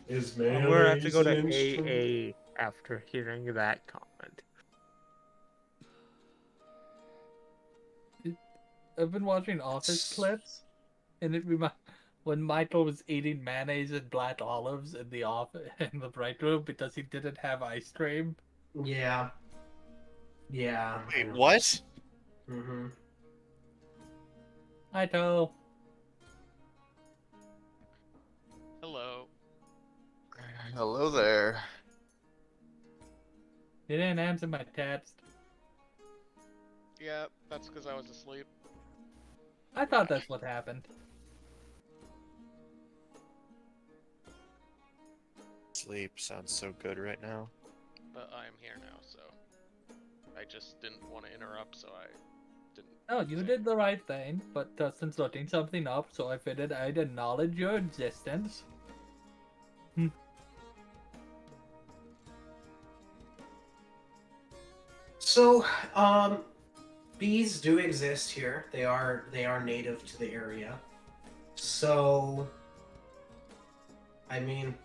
Is We're gonna have to mayonnaise go an to instrument? AA after hearing that comment. I've been watching Office clips, and it reminds when Michael was eating mayonnaise and black olives in the office in the break room because he didn't have ice cream. Yeah. Yeah. Wait, what? Mm-hmm. I know. Hello. Hello there. He didn't answer my text. Yeah, that's because I was asleep. I thought that's what happened. Sleep sounds so good right now. But I am here now, so I just didn't want to interrupt, so I didn't. No, you say did the right thing, but Dustin's looking something up, so I figured I'd acknowledge your existence. So, bees do exist here. They are native to the area. So, I mean,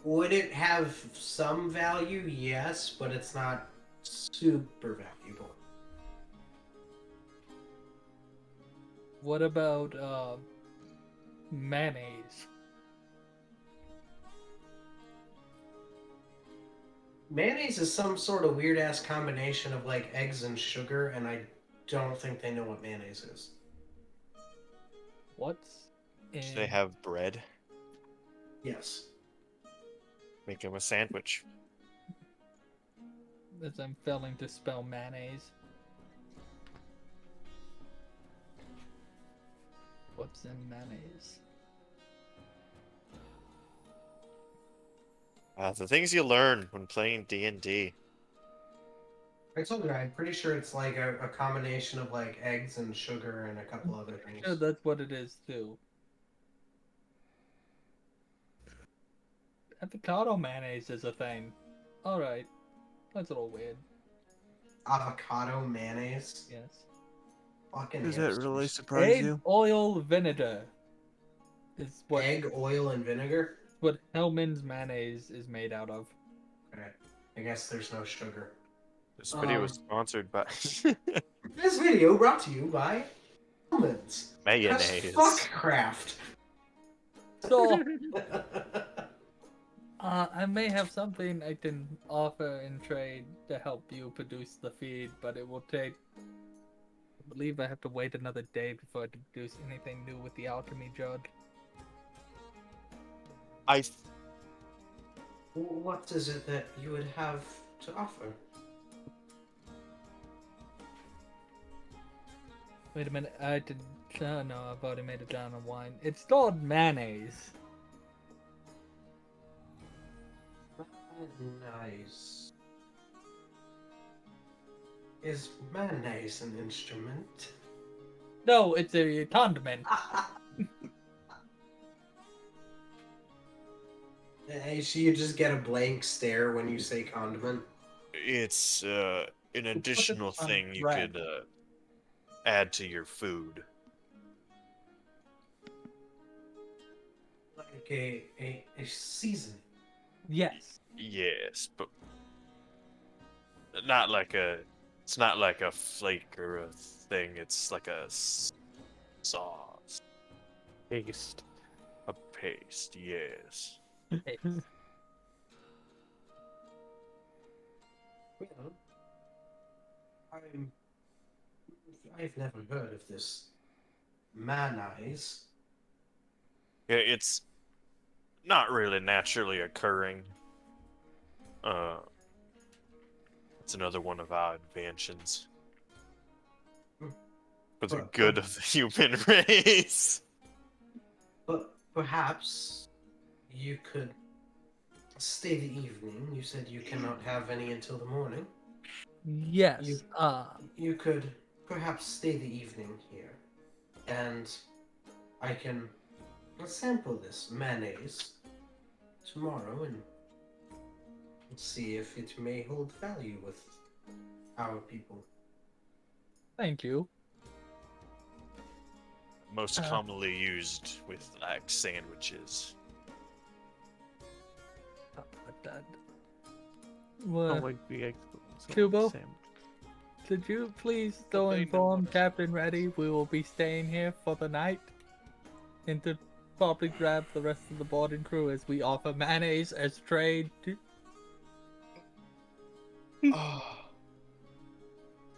would it have some value? Yes, but it's not super valuable. What about mayonnaise? Mayonnaise is some sort of weird ass combination of like eggs and sugar, and I don't think they know what mayonnaise is. What's Do in... they have bread? Yes. Make them a sandwich. As I'm failing to spell mayonnaise. What's in mayonnaise? The things you learn when playing D&D. I told you, I'm pretty sure it's like a combination of like eggs and sugar and a couple other things. Sure, that's what it is too. Avocado mayonnaise is a thing. Alright. That's a little weird. Avocado mayonnaise? Yes. Fucking Does that really hipsters. surprise Egg, you? oil, vinegar is what Egg, oil, and vinegar? Hellman's mayonnaise is made out of. Okay. I guess there's no sugar. This video is sponsored by This video brought to you by Hellmann's. mayonnaise. Fuckcraft. So, I may have something I can offer in trade to help you produce the feed, but it will take... I believe I have to wait another day before I can produce anything new with the alchemy jug. What is it that you would have to offer? Wait a minute, I did... Oh no, I've already made a gallon of wine. It's called mayonnaise. Nice. Is mayonnaise an instrument? No, it's a condiment. So you just get a blank stare when you say condiment? It's an additional on thing you bread. could add to your food. Like a seasoning. Yes. Yes, but not like a. It's not like a flake or a thing. It's like a sauce, Paste. a paste. Yes. Well, I've never heard of this mayonnaise. Yeah, it's not really naturally occurring. It's another one of our inventions for the good of the human race. But perhaps you could stay the evening. You said you cannot have any until the morning. Yes. You could perhaps stay the evening here, and I can sample this mayonnaise tomorrow and see if it may hold value with our people. Thank you. Most commonly used with like sandwiches. Well, like the egg. Kubo? Could you please go they know inform what- Captain Reddy we will be staying here for the night? And to probably grab the rest of the boarding crew as we offer mayonnaise as trade.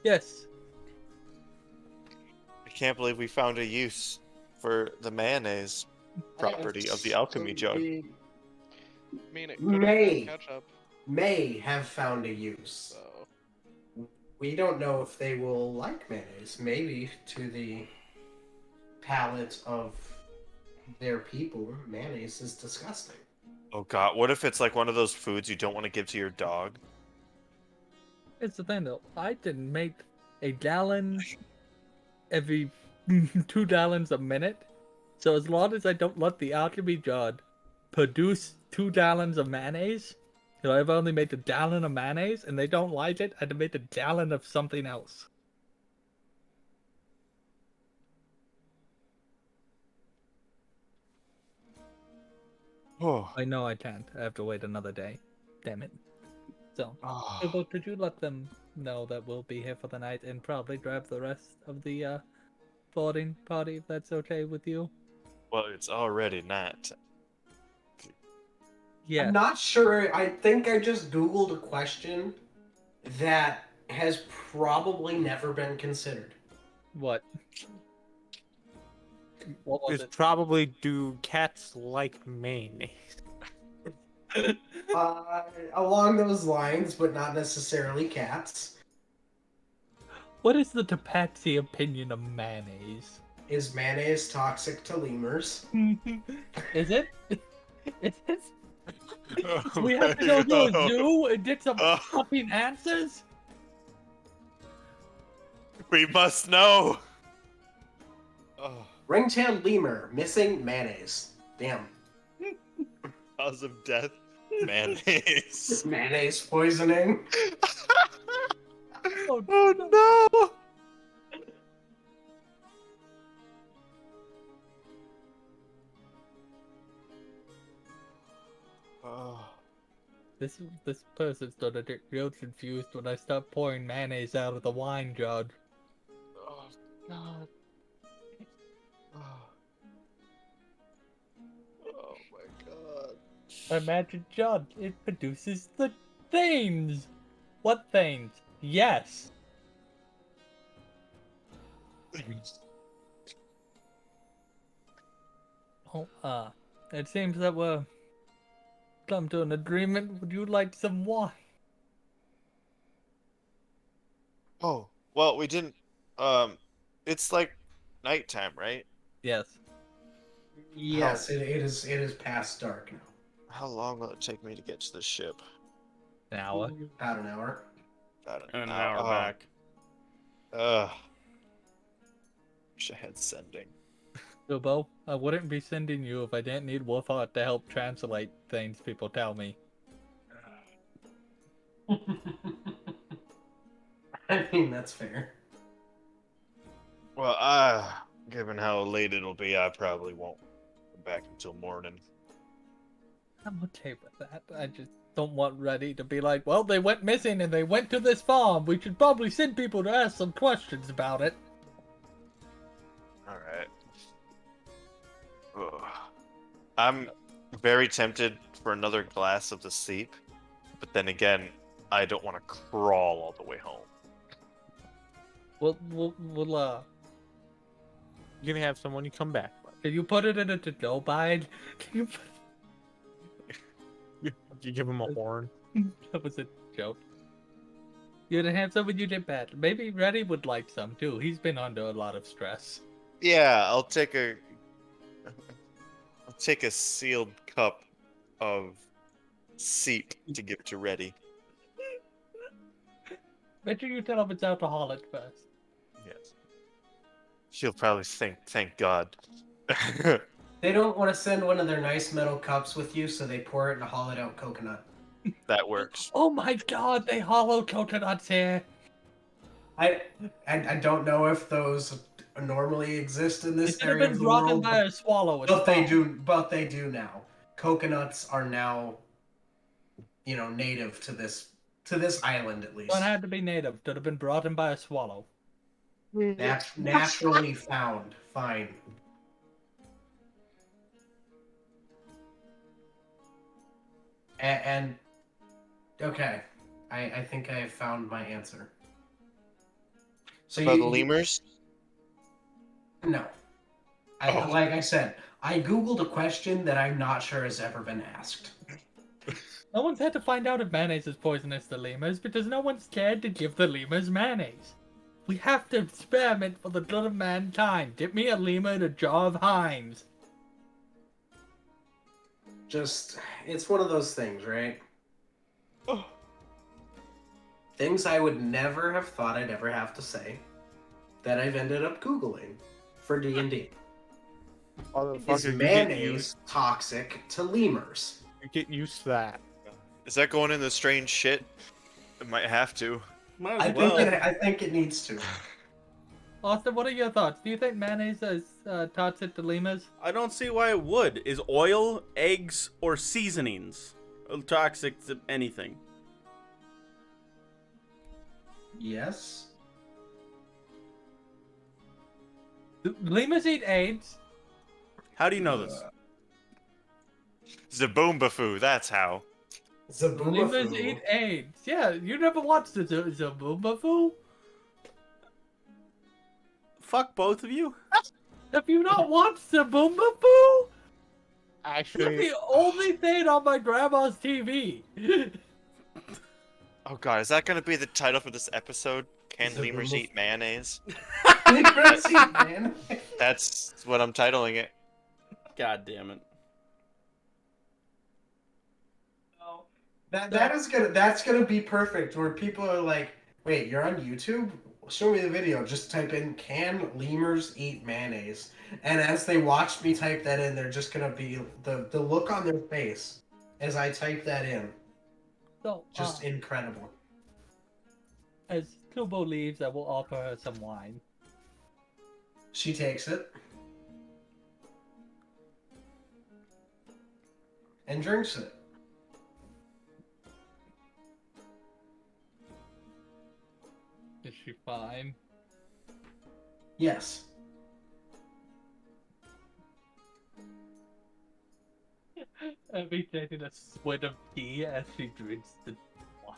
Yes. I can't believe we found a use for the mayonnaise property of the alchemy jug. I mean, it could May. have been ketchup. May have found a use. So We don't know if they will like mayonnaise. Maybe to the palate of their people, mayonnaise is disgusting. Oh god, what if it's like one of those foods you don't want to give to your dog? It's the thing though. I can make a gallon every 2 gallons a minute. So as long as I don't let the alchemy jug produce 2 gallons of mayonnaise, so I've only made a gallon of mayonnaise and they don't like it, I'd make a gallon of something else. Oh. I know I can't. I have to wait another day. Damn it. So, Oh. Bilbo, could you let them know that we'll be here for the night and probably grab the rest of the boarding party if that's okay with you? Well, it's already night. Yeah. I'm not sure. I think I just Googled a question that has probably never been considered. What? What was It's it? probably do cats like mayonnaise? Along those lines, but not necessarily cats. What is the Tapaxi opinion of mayonnaise? Is mayonnaise toxic to lemurs? Is it? Is it? Oh We have to my go to a God. zoo and get some Oh. fucking answers? We must know. Oh, Ring-tailed lemur missing mayonnaise. Damn. cause of death, mayonnaise. Mayonnaise poisoning. Oh, Oh no! Oh. This person's gonna get real confused when I start pouring mayonnaise out of the wine jug. Oh God. Oh. Oh my God. A magic jug. It produces the things. What things? Yes. Oh, it seems that we're come to an agreement. Would you like some wine? Oh, well, we didn't. It's like nighttime, right? Yes. Yes, it is past dark now. How long will it take me to get to the ship? An hour. About an hour. About And an hour. hour back. Wish I had sending. Bilbo, I wouldn't be sending you if I didn't need Wolfheart to help translate things people tell me. I mean, that's fair. Well, given how late it'll be, I probably won't come back until morning. I'm okay with that. I just don't want Reddy to be like, well, they went missing and they went to this farm. We should probably send people to ask some questions about it. Alright. I'm very tempted for another glass of the sleep, but then again, I don't want to crawl all the way home. We'll You're gonna have someone you come back. can you put it in a to-go bag? Can you put... You give him a horn. That was a joke. You're gonna have someone you did bad. Maybe Reddy would like some too. He's been under a lot of stress. Yeah, I'll take a sealed cup of seep to give to Reddy. Make sure you tell him it's alcoholic first. Yes. She'll probably think, thank God. They don't want to send one of their nice metal cups with you, so they pour it in a hollowed out coconut. That works. Oh my God! They hollow coconuts here. I don't know if those normally exist in They this should have area been of the brought in world, by a swallow. It's but they fine. do. But they do now. Coconuts are now, native to this island at least. Don't have to be native. Should have been brought in by a swallow. Naturally found. Fine. And okay, I think I have found my answer. So About the lemurs? No. Oh. Like I said, I googled a question that I'm not sure has ever been asked. No one's had to find out if mayonnaise is poisonous to lemurs because no one's scared to give the lemurs mayonnaise. We have to experiment for the good of mankind. Get me a lemur in a jar of Heinz. It's one of those things, right? Oh. Things I would never have thought I'd ever have to say that I've ended up Googling for D&D. Is mayonnaise toxic to lemurs? You get used to that. Is that going in the strange shit? It might have to. Might I as well. think it needs to. Austin, what are your thoughts? Do you think mayonnaise is toxic to lemurs? I don't see why it would. Is oil, eggs, or seasonings toxic to anything? Yes. Lemurs eat eggs. How do you know this? Zaboomba that's how. Lemurs Zaboomafoo. eat eggs. Yeah, you never watched the Zaboomafoo? Fuck both of you? Have you not watched Zaboomafoo? It's Actually, the only thing on my grandma's TV. Oh god, is that gonna be the title for this episode? Can Zaboomba- lemurs eat mayonnaise? Lemurs eat man. That's what I'm titling it. God damn it. That's gonna be perfect. Where people are like, "Wait, you're on YouTube? Show me the video." Just type in "Can lemurs eat mayonnaise?" And as they watch me type that in, they're just gonna be the look on their face as I type that in. So, Just incredible. as Kubo leaves, I will offer her some wine. She takes it and drinks it. Is she fine? Yes. Abby taking a sweat of tea as she drinks the wine.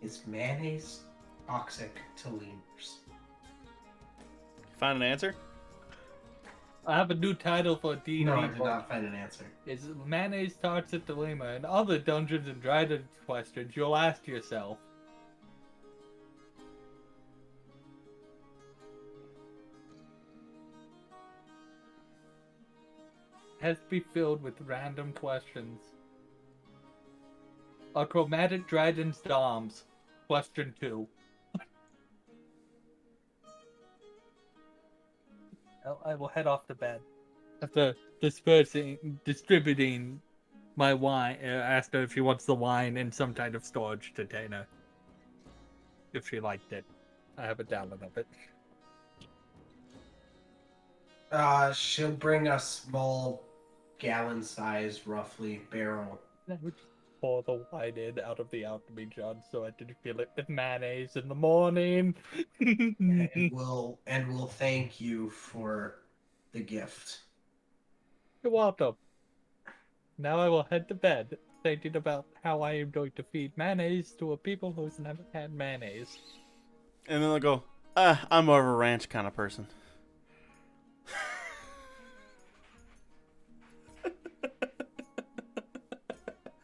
Is mayonnaise toxic to lemurs? Find an answer? I have a new title for D&D. No, I did not find an answer. Is mayonnaise toxic to lemur? And other Dungeons and Dragons questions you'll ask yourself. Has to be filled with random questions. Are chromatic dragons doms? Question 2. I will head off to bed. After distributing my wine, asked her if she wants the wine in some kind of storage container. If she liked it. I have a gallon of it. She'll bring a small gallon-sized, roughly, barrel. I would just pour the wine in out of the alchemy jug so I didn't fill it with mayonnaise in the morning. and we'll thank you for the gift. You're welcome. Now I will head to bed, thinking about how I am going to feed mayonnaise to a people who's never had mayonnaise. And then they'll go, I'm more of a ranch kind of person.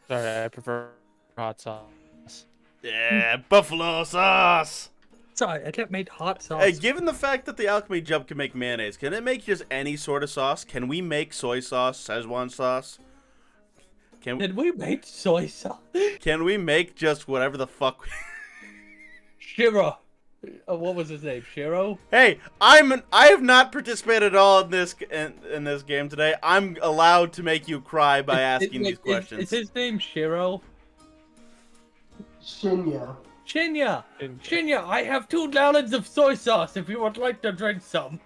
sorry, I prefer hot sauce. Yeah, buffalo sauce! Sorry, I kept made hot sauce. Hey, given the fact that the alchemy jug can make mayonnaise, can it make just any sort of sauce? Can we make soy sauce, Szechuan sauce? Did we make soy sauce? Can we make just whatever the fuck? Shiro. What was his name? Shiro? Hey, I have not participated at all in this game today. I'm allowed to make you cry by asking these questions. Is his name Shiro? Shinya. Shinya! Shinya, I have 2 gallons of soy sauce if you would like to drink some.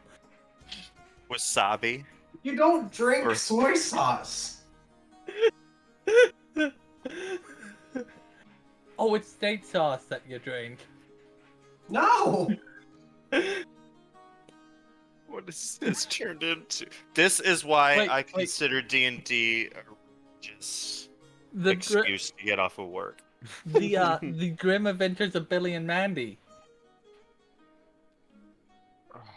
Wasabi. You don't drink Or- soy sauce. Oh, it's steak sauce that you drink. No. What is this turned into? This is why Wait, I wait. consider D&D a just The excuse to get off of work. the Grim Adventures of Billy and Mandy.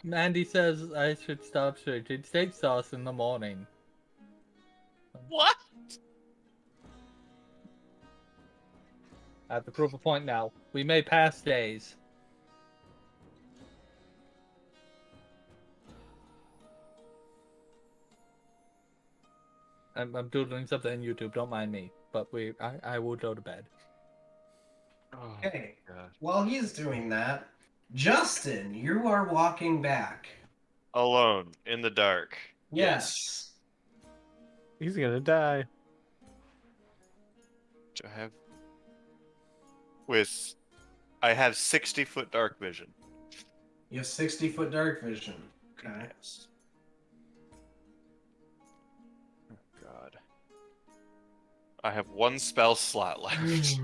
Mandy says I should stop drinking steak sauce in the morning. What? I have to prove a point now. We may pass days. I'm doing something on YouTube, don't mind me. But I will go to bed. Oh, Okay. God. While he's doing that, Justin, you are walking back. Alone in the dark. Yes. He's gonna die. Do I have with. I have 60-foot dark vision. You have 60-foot dark vision. Okay. Yes. Oh, God. I have one spell slot left.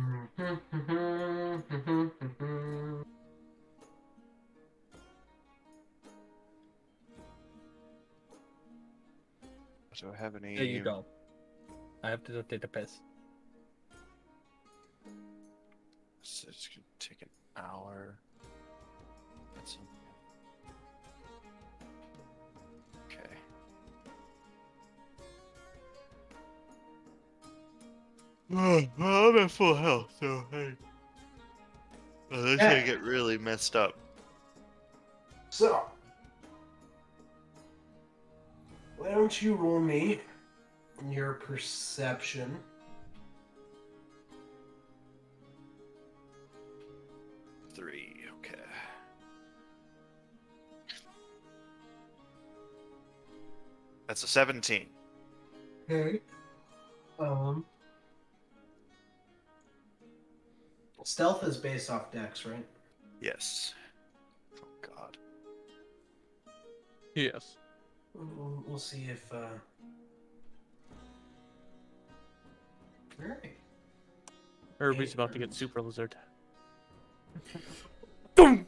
Do I have any? There you go. I have to take a piss. So it's gonna take an hour. That's okay. Well, I'm at full health, so hey. Unless I get really messed up. So, why don't you roll me your perception? Three, okay. That's a 17. Okay. Stealth is based off Dex, right? Yes. Oh God. Yes. We'll see if. Alright. Herbie's about to get super lizard. Boom!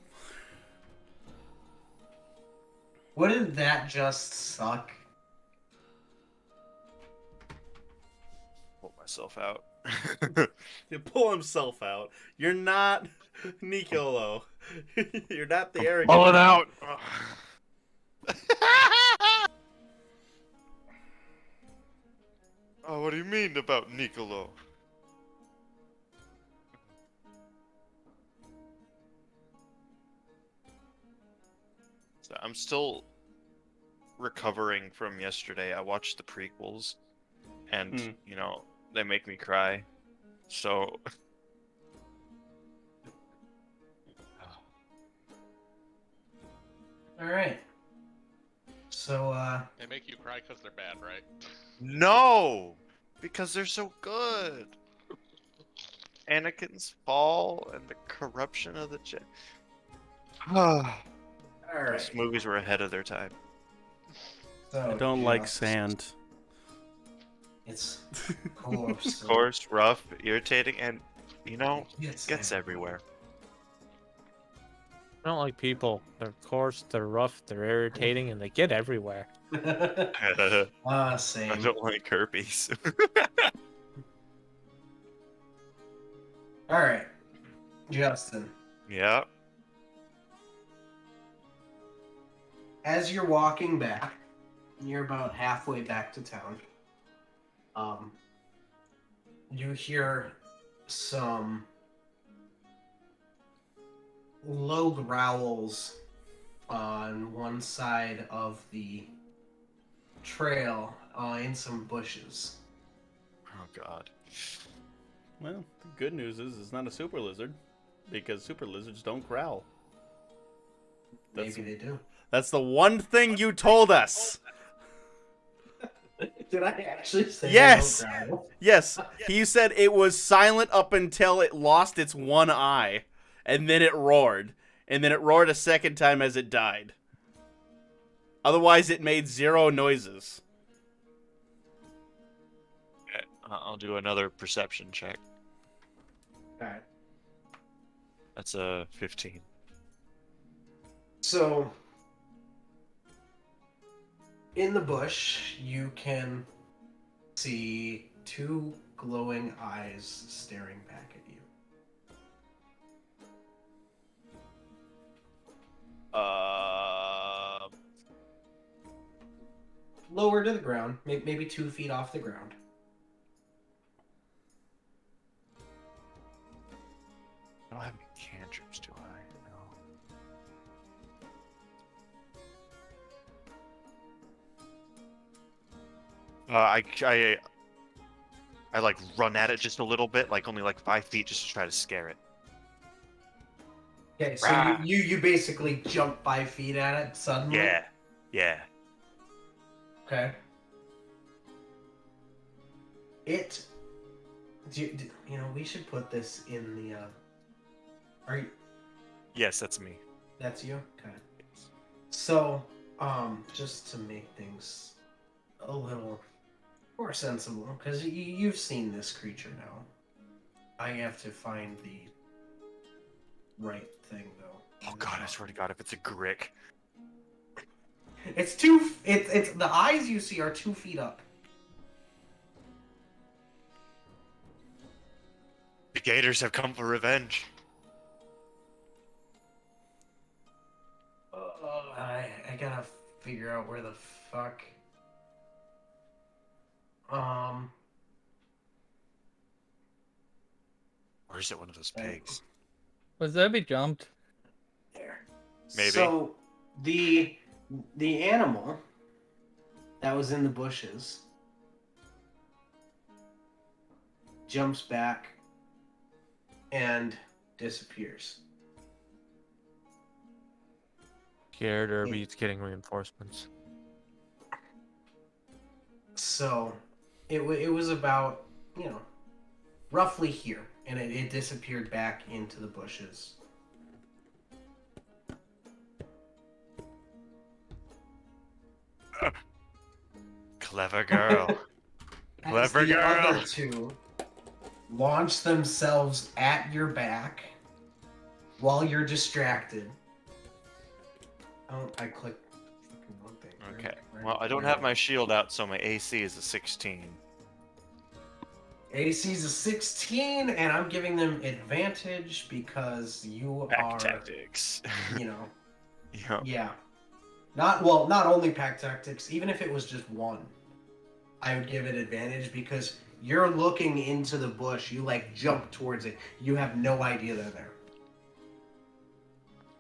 What did that just suck? Pull myself out. To pull himself out. You're not Nicolo. You're not the arrogant. Pull it out. Oh, what do you mean about Nicolo? So I'm still recovering from yesterday. I watched the prequels, and you know they make me cry. So Alright. So, They make you cry because they're bad, right? no, because they're so good. Anakin's fall and the corruption of the Jedi. Those alright. movies were ahead of their time. So, I don't like just- sand. It's coarse. Coarse, rough, irritating, and you know, It's gets everywhere. I don't like people. They're coarse, they're rough, they're irritating, and they get everywhere. I Same. don't like herpes. Alright. Justin. Yeah. As you're walking back, you're about halfway back to town. You hear some low growls on one side of the trail in some bushes. Oh God. Well, the good news is it's not a super lizard, because super lizards don't growl. Maybe they do. That's the one thing you told us. Did I actually say Yes! they don't growl? Yes, he said it was silent up until it lost its one eye, and then it roared. And then it roared a second time as it died. Otherwise, it made zero noises. Okay, I'll do another perception check. Alright. That's a 15. So, in the bush, you can see two glowing eyes staring back at you. Lower to the ground, maybe 2 feet off the ground. I don't have any cantrips, do I? No. I like run at it just a little bit, like only like 5 feet, just to try to scare it. Okay, so Rah. you basically jump 5 feet at it suddenly? Yeah, yeah. Okay. You know, we should put this in Are you? Yes, that's me. That's you. Okay. So, just to make things a little more sensible, because you've seen this creature now. I have to find the right thing, though. Oh god, I swear to god, if it's a Grick. It's two. It's the eyes you see are 2 feet up. The Gators have come for revenge. I gotta figure out where the fuck. Or is it one of those pigs? Was Zebby jumped? There. Maybe. So the animal that was in the bushes jumps back and disappears. Scared Irby's getting reinforcements. So it was about, roughly here, and it disappeared back into the bushes. Clever girl. As Clever the girl. other two launch themselves at your back while you're distracted. Oh, I clicked fucking one thing. Okay. Well, I don't have my shield out, so my AC is a 16. AC's a 16, and I'm giving them advantage because you Pack are, tactics. Yep. yeah. Not only pack tactics, even if it was just one, I would give it advantage because you're looking into the bush, you jump towards it, you have no idea they're there.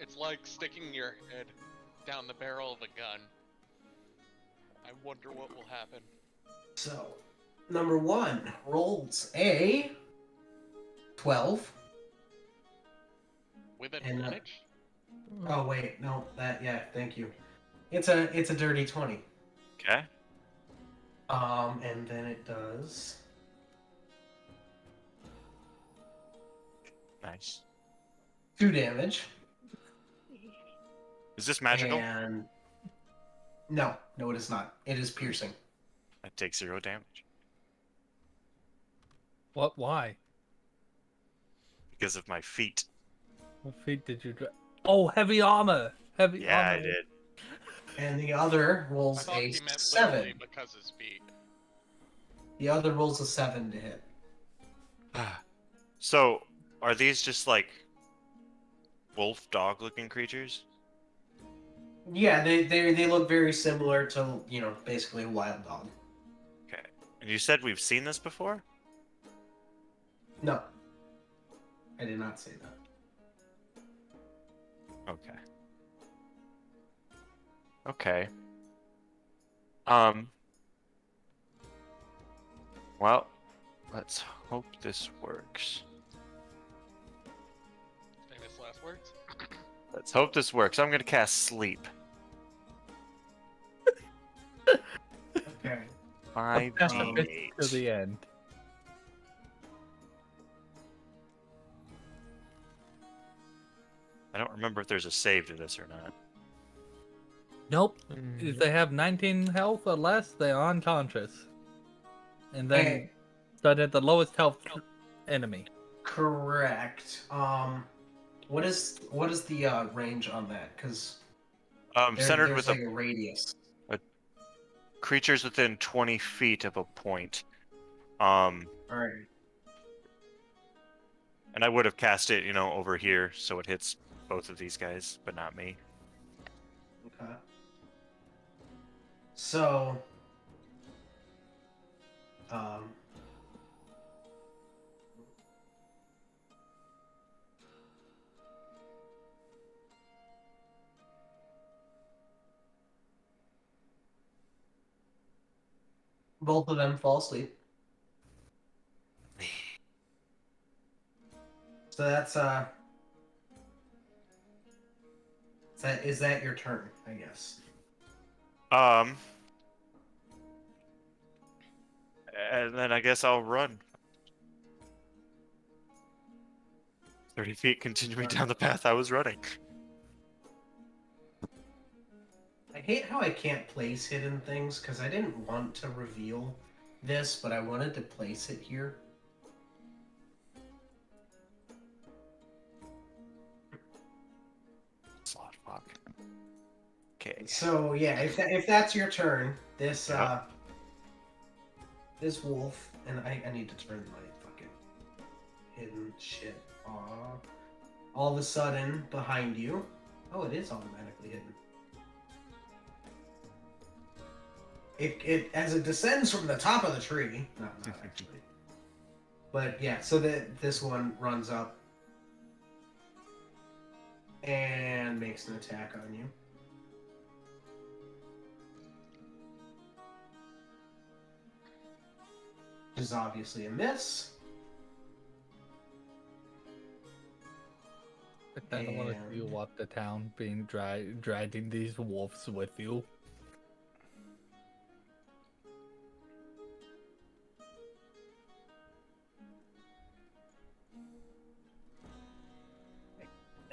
It's like sticking your head down the barrel of a gun. I wonder what will happen. So, number 1 rolls a 12. With And, advantage? oh wait, no, thank you. It's a dirty 20. Okay. And then it does Nice. 2 damage. Is this magical? And no, it is not. It is piercing. I take 0 damage. What? Why? Because of my feet. What feet did you drop? Oh, heavy armor. Heavy Yeah, armor. I did. And the other I rolls thought a he meant 7. literally because his feet. The other rolls a 7 to hit. So, are these just like wolf dog looking creatures? Yeah, they look very similar to, basically a wild dog. Okay. And you said we've seen this before? No. I did not say that. Okay. Okay. Well, let's hope this works. Famous last words? Let's hope this works. I'm gonna cast sleep. Okay. 5d8. To the end. I don't remember if there's a save to this or not. Nope. If they have 19 health or less, they are unconscious. And then Hey. start at the lowest health enemy. Correct. What is the range on that? Because Centered there's with a radius. creatures within 20 feet of a point. All right. And I would have cast it, over here, so it hits both of these guys, but not me. Okay. So, both of them fall asleep. So that's is that your turn, I guess. And then I guess I'll run. 30 feet, continuing down the path I was running. I hate how I can't place hidden things, because I didn't want to reveal this, but I wanted to place it here. Slot fuck. Okay. So yeah, if that's your turn, this Yep. this wolf, and I need to turn my fucking hidden shit off. All of a sudden, behind you, oh, it is automatically hidden. It as it descends from the top of the tree, not actually, but yeah. So that this one runs up and makes an attack on you. Which is obviously a miss. I don't want to see you walk the town being dragging these wolves with you.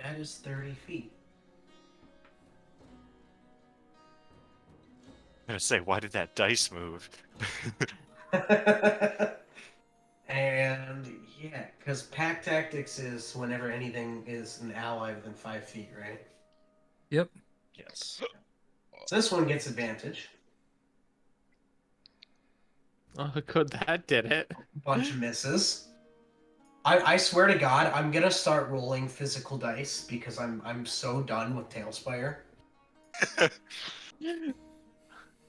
That is 30 feet. I'm gonna say, why did that dice move? And yeah, because pack tactics is whenever anything is an ally within 5 feet, right? Yep. Yes. So this one gets advantage. Oh, good, that did it. Bunch of misses. I swear to God, I'm gonna start rolling physical dice because I'm so done with Tailspire.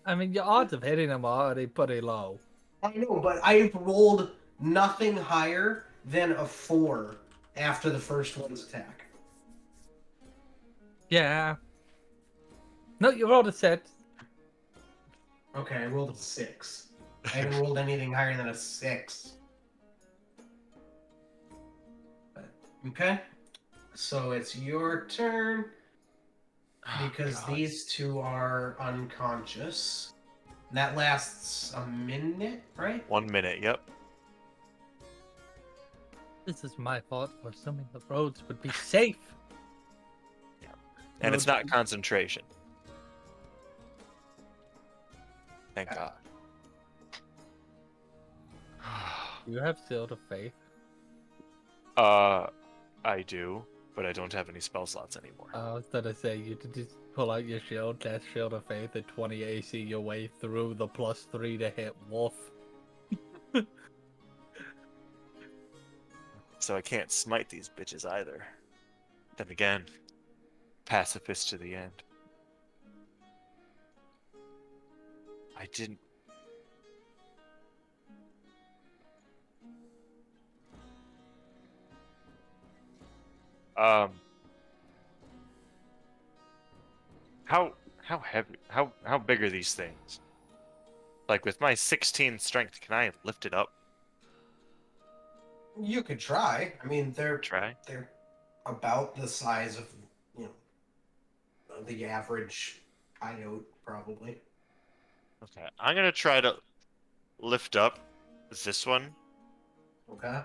I mean, your odds of hitting them are already pretty low. I know, but I've rolled nothing higher than a 4 after the first one's attack. Yeah. No, you rolled a 6. Okay, I rolled a 6. I haven't rolled anything higher than a 6. But, okay. So it's your turn. Because these two are unconscious. And that lasts a minute, right? 1 minute, yep. This is my fault for assuming the roads would be safe. And it's not concentration. Thank God. You have Shield of Faith. I do, but I don't have any spell slots anymore. I was gonna say, you could just pull out your shield, cast Shield of Faith at 20 AC your way through the +3 to hit wolf. So I can't smite these bitches either. Then again, pacifist to the end. I didn't... How heavy, how big are these things? Like with my 16 strength, can I lift it up? You could try. I mean, they're Try. about the size of, you know, the average coyote, probably. Okay, I'm gonna try to lift up this one. Okay.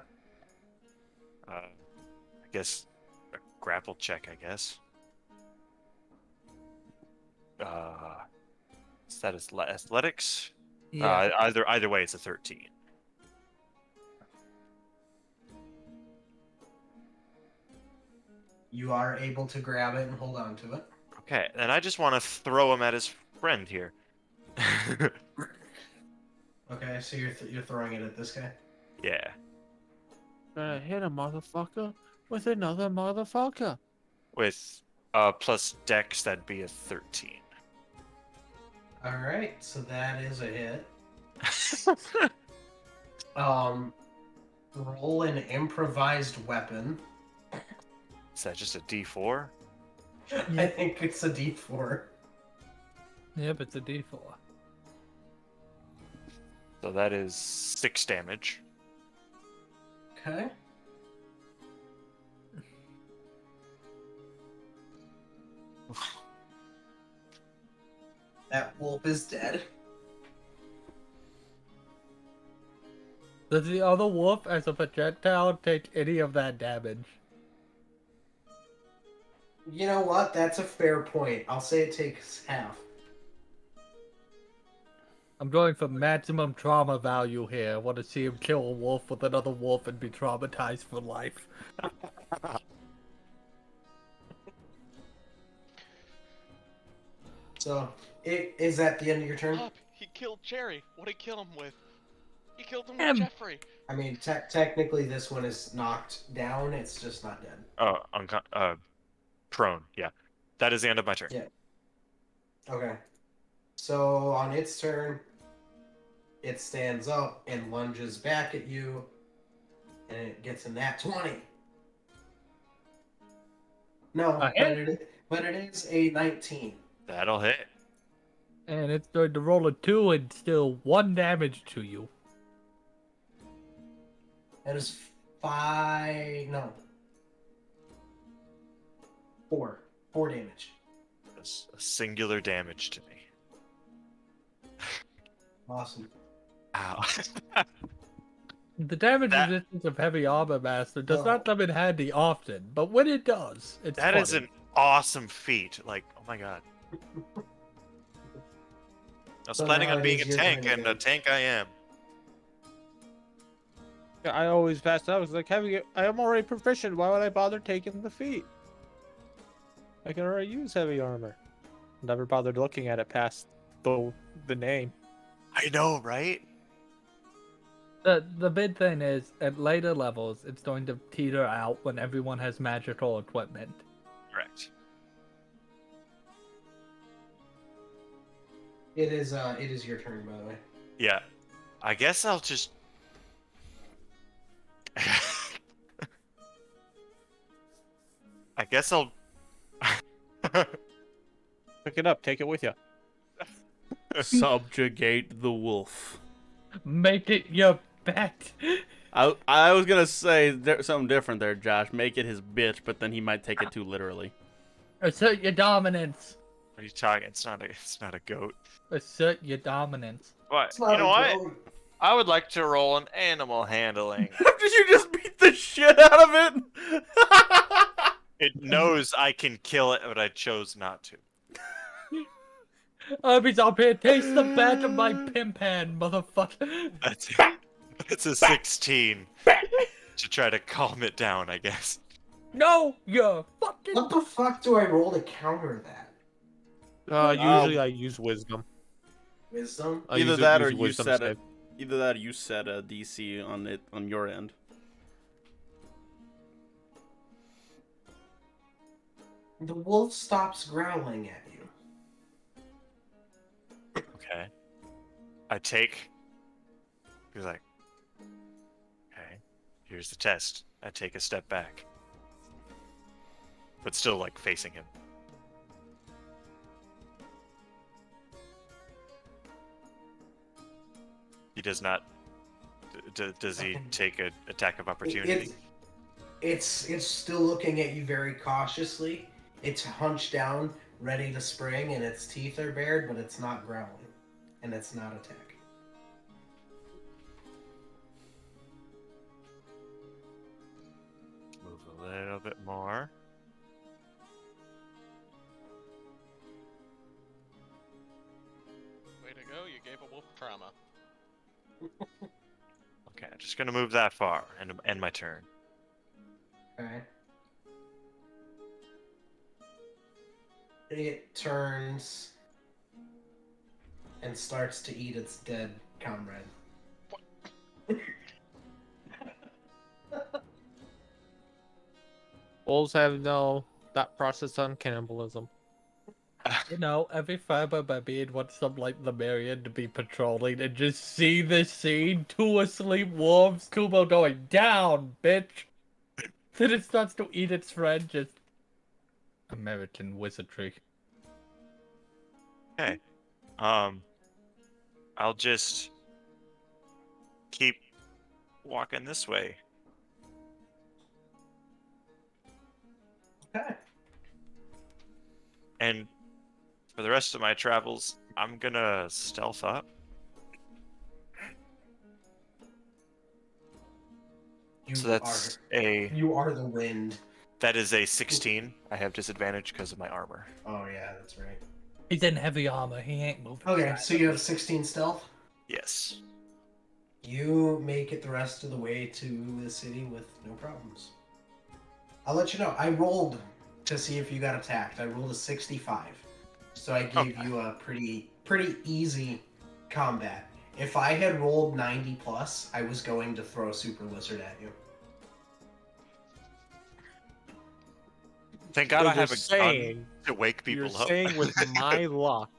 I guess a grapple check, I guess. Is that athletics? Yeah. Either way, it's a 13. You are able to grab it and hold on to it. Okay, and I just want to throw him at his friend here. Okay, so you're throwing it at this guy? Yeah. Gonna hit a motherfucker with another motherfucker. With plus dex, that'd be a 13. Alright, so that is a hit. Roll an improvised weapon. Is that just a D4? I think it's a D4. Yep, it's a D4. So that is 6 damage. Okay. That wolf is dead. Does the other wolf as a projectile take any of that damage? You know what? That's a fair point. I'll say it takes half. I'm going for maximum trauma value here. I want to see him kill a wolf with another wolf and be traumatized for life. So, is that the end of your turn? Up! He killed Jerry. What'd he kill him with? He killed him with Him. Jeffrey. I mean, technically this one is knocked down. It's just not dead. Oh, prone. Yeah, that is the end of my turn. Yeah. Okay. So on its turn, it stands up and lunges back at you, and it gets a nat 20. No, but it is a 19. That'll hit. And it's going to roll a 2 and still 1 damage to you. That is 5. No. 4. 4 damage. That's a singular damage to me. Awesome. Ow. The damage That- resistance of Heavy Armor Master does not come in handy often, but when it does, it's That funny. is an awesome feat. Like, oh my god. I was So planning now on it being a is your tank, turn and a again. tank I am. Yeah, I always passed out. I was like, I am already proficient. Why would I bother taking the feat? I can already use heavy armor. Never bothered looking at it past the name. I know, right? The big thing is, at later levels, it's going to teeter out when everyone has magical equipment. Correct. It is your turn, by the way. Yeah. I guess I'll just... I guess I'll... Pick it up. Take it with you. Subjugate the wolf. Make it your bet. I was gonna say something different there, Josh. Make it his bitch, but then he might take it too literally. Assert your dominance. What are you talking? It's not a goat. Assert your dominance. What? It's not You know a what? goat. I would like to roll an animal handling. After you just beat the shit out of it. It knows I can kill it, but I chose not to. Arby's up here. Taste the back of my pimp hand, motherfucker. That's a 16 to try to calm it down, I guess. No, you fucking. What the fuck do I roll to counter that? Usually I use wisdom. Wisdom? I Either use that or use you wisdom set save. it. Either that or you set a DC on it on your end. The wolf stops growling at you. Okay. I take. He's like, okay, here's the test. I take a step back, but still like facing him. He does not. Does he take an attack of opportunity? It's still looking at you very cautiously. It's hunched down, ready to spring, and its teeth are bared, but it's not growling, and it's not attack. Move a little bit more. Way to go, you gave a wolf trauma. Okay, I'm just gonna move that far and end my turn. Okay. It turns and starts to eat its dead comrade. Wolves have no thought process on cannibalism. You know, every fiber of my being wants some like the Marion to be patrolling and just see this scene. 2 asleep wolves, Kubo going down, bitch. Then it starts to eat its friend. Just American wizardry. Okay. I'll just keep walking this way. Okay. And for the rest of my travels, I'm gonna stealth up. So that's You are the wind. That is a 16. I have disadvantage because of my armor. Oh yeah, that's right. He's in heavy armor. He ain't moving. Okay, so you have 16 stealth. Yes. You make it the rest of the way to the city with no problems. I'll let you know. I rolled to see if you got attacked. I rolled a 65. So I gave you a pretty easy combat. If I had rolled 90 plus, I was going to throw Super Lizard at you. Thank God So I have you're a saying- gun to wake people You're up. saying with my luck,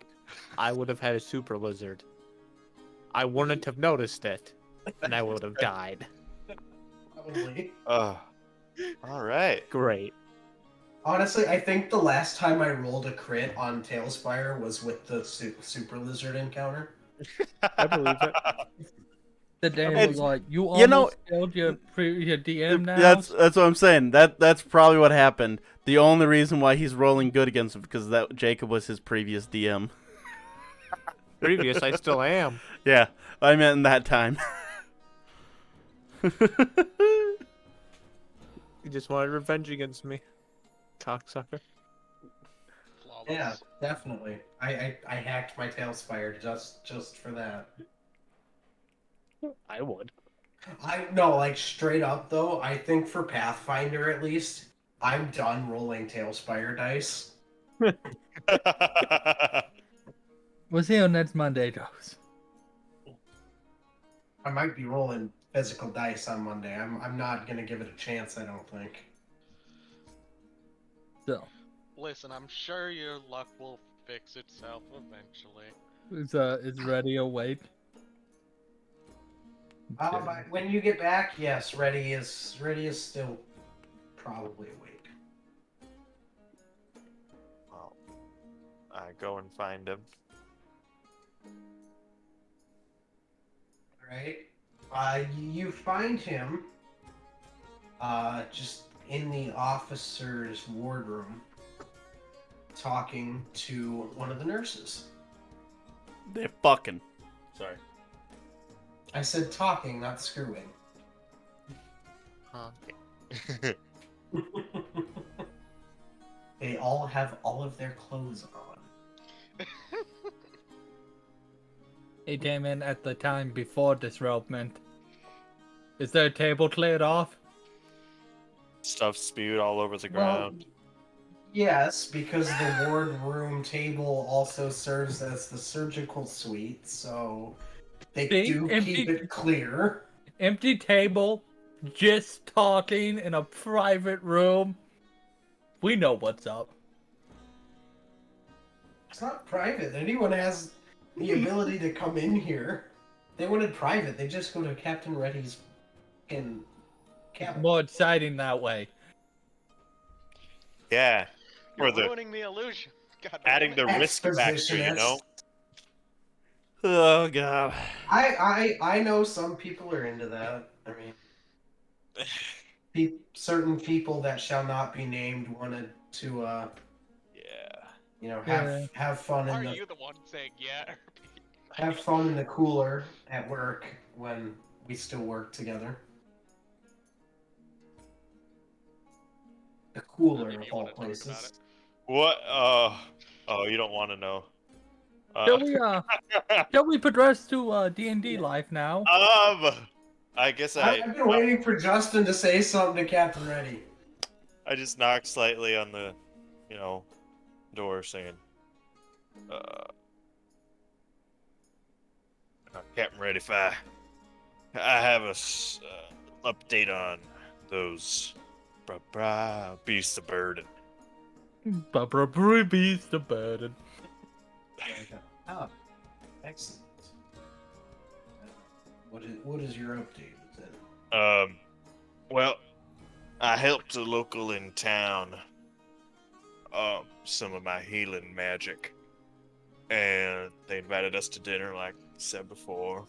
I would have had a super lizard. I wouldn't have noticed it, and I would have died. Probably. All right. Great. Honestly, I think the last time I rolled a crit on Tailspire was with the Super Lizard encounter. I believe it. The DM It's- was like, you you know- almost killed your DM now? That's what I'm saying. That's probably what happened. The only reason why he's rolling good against him because that Jacob was his previous DM. Previous, I still am. Yeah, I meant in that time. You just wanted revenge against me, cocksucker. Flawless. Yeah, definitely. I hacked my Tailspire just for that. I would. Like straight up though, I think for Pathfinder at least, I'm done rolling Tailspire dice. We'll see you next Monday, Joes. I might be rolling physical dice on Monday. I'm not gonna give it a chance, I don't think. So, Listen, I'm sure your luck will fix itself eventually. is ready awake? When you get back, yes, Reddy is still probably awake. Well, I go and find him. Alright. You find him just in the officer's wardroom talking to one of the nurses. They're fucking. Sorry. I said talking, not screwing. Okay. They all have all of their clothes on. He came in at the time before disrobement. Is there a table cleared off? Stuff spewed all over the Well, ground. yes, because the ward room table also serves as the surgical suite, so they See? do Empty- keep it clear. Empty table, just talking in a private room. We know what's up. It's not private. Anyone has the ability to come in here. If they wanted private, they just go to Captain Reddy's in cabin. More exciting that way. Yeah. You're Or the ruining the illusion. God adding the damn it. risk factor, you know? Oh god. I know some people are into that. I mean, certain people that shall not be named wanted to, Yeah. have fun Are in the you the one saying yeah? have fun in the cooler at work when we still work together. The cooler Maybe of you all wanna talk about places. it. What? Oh, you don't want to know. Shall we progress to D&D life now? I guess I've been waiting for Justin to say something to Captain Reddy. I just knocked slightly on the, door saying, Captain Ready Fi, I have a update on those beasts of burden. Beast of burden. Oh, excellent. What is your update? Well, I helped a local in town, some of my healing magic, and they invited us to dinner, like I said before.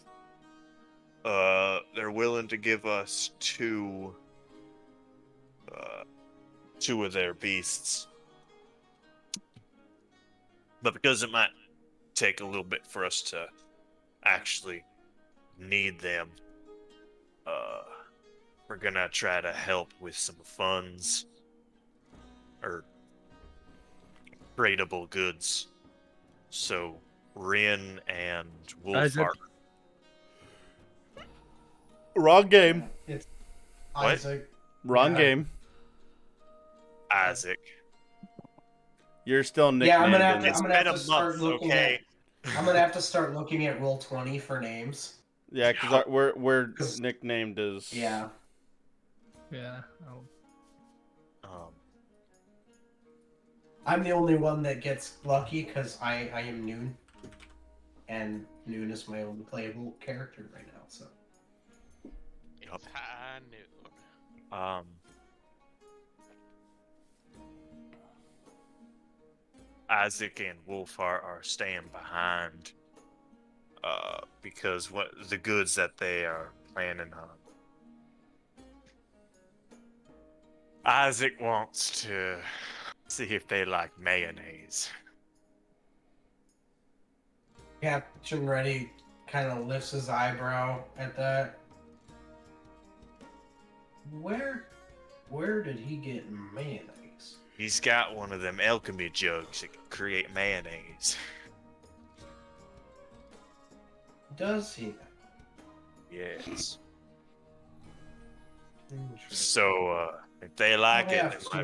They're willing to give us two of their beasts, but because it might take a little bit for us to actually need them, we're gonna try to help with some funds or tradable goods. So Rin and Isaac. Wolfhart. Wrong game. It's What? Isaac. Wrong Yeah. game. Isaac. You're still nicknamed. Yeah, I'm gonna have to. It's I'm gonna have been to a start month, looking okay? at. I'm gonna have to start looking at Roll20 for names. Yeah, because we're 'Cause- nicknamed as. Yeah. Yeah. Oh. I'm the only one that gets lucky because I am Noon, and Noon is my only playable character right now. So Yup. I knew. Isaac and Wolfhart are staying behind because what the goods that they are planning on. Isaac wants to see if they like mayonnaise. Captain Ready kind of lifts his eyebrow at that. Where did he get mayonnaise? He's got one of them alchemy jugs that can create mayonnaise. Does he? Yes. Interesting. So, if they like I'll it, have they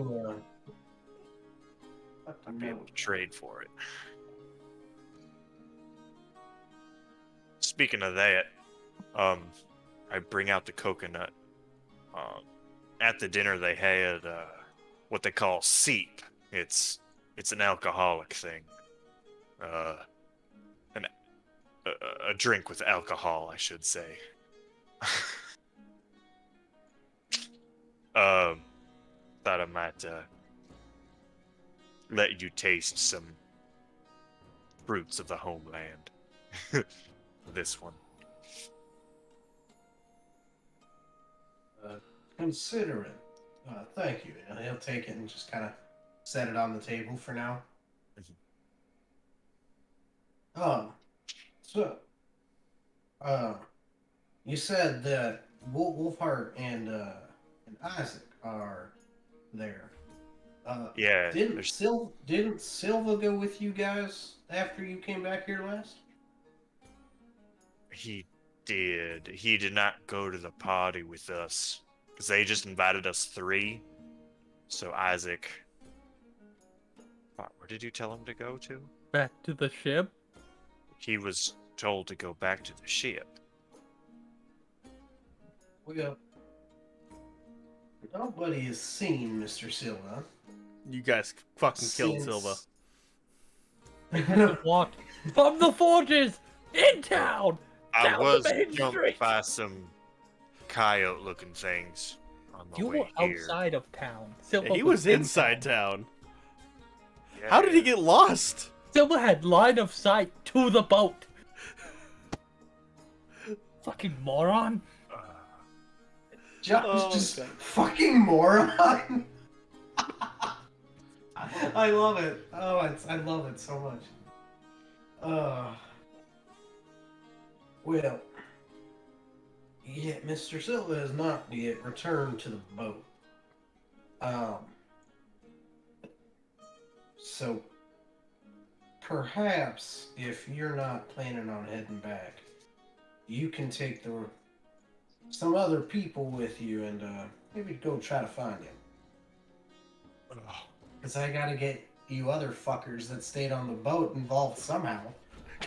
might be able to trade for it. Speaking of that, I bring out the coconut. At the dinner they had what they call seep. It's an alcoholic thing. A drink with alcohol, I should say. Thought I might let you taste some fruits of the homeland. This one. Consider it. Thank you. And he'll take it and just kind of set it on the table for now. You said that Wolfhart and Isaac are there. Yeah, Didn't Silva go with you guys after you came back here last? he did. He did not go to the party with us because they just invited us three. So Isaac, where did you tell him to go to? Back to the ship. He was told to go back to the ship. Well, nobody has seen Mr. Silva. You guys fucking killed Silva. What? From the forges in town. I Down was the main jumped street. by some coyote-looking things on the You way were here. outside of town. Silva He was inside town. Yeah. How did he get lost? Silva had line of sight to the boat. Fucking moron. Just fucking moron. I love it. Oh, I love it so much. Well, yet Mr. Silva has not yet returned to the boat. So perhaps if you're not planning on heading back, you can take some other people with you and maybe go try to find him. Because I gotta get you other fuckers that stayed on the boat involved somehow.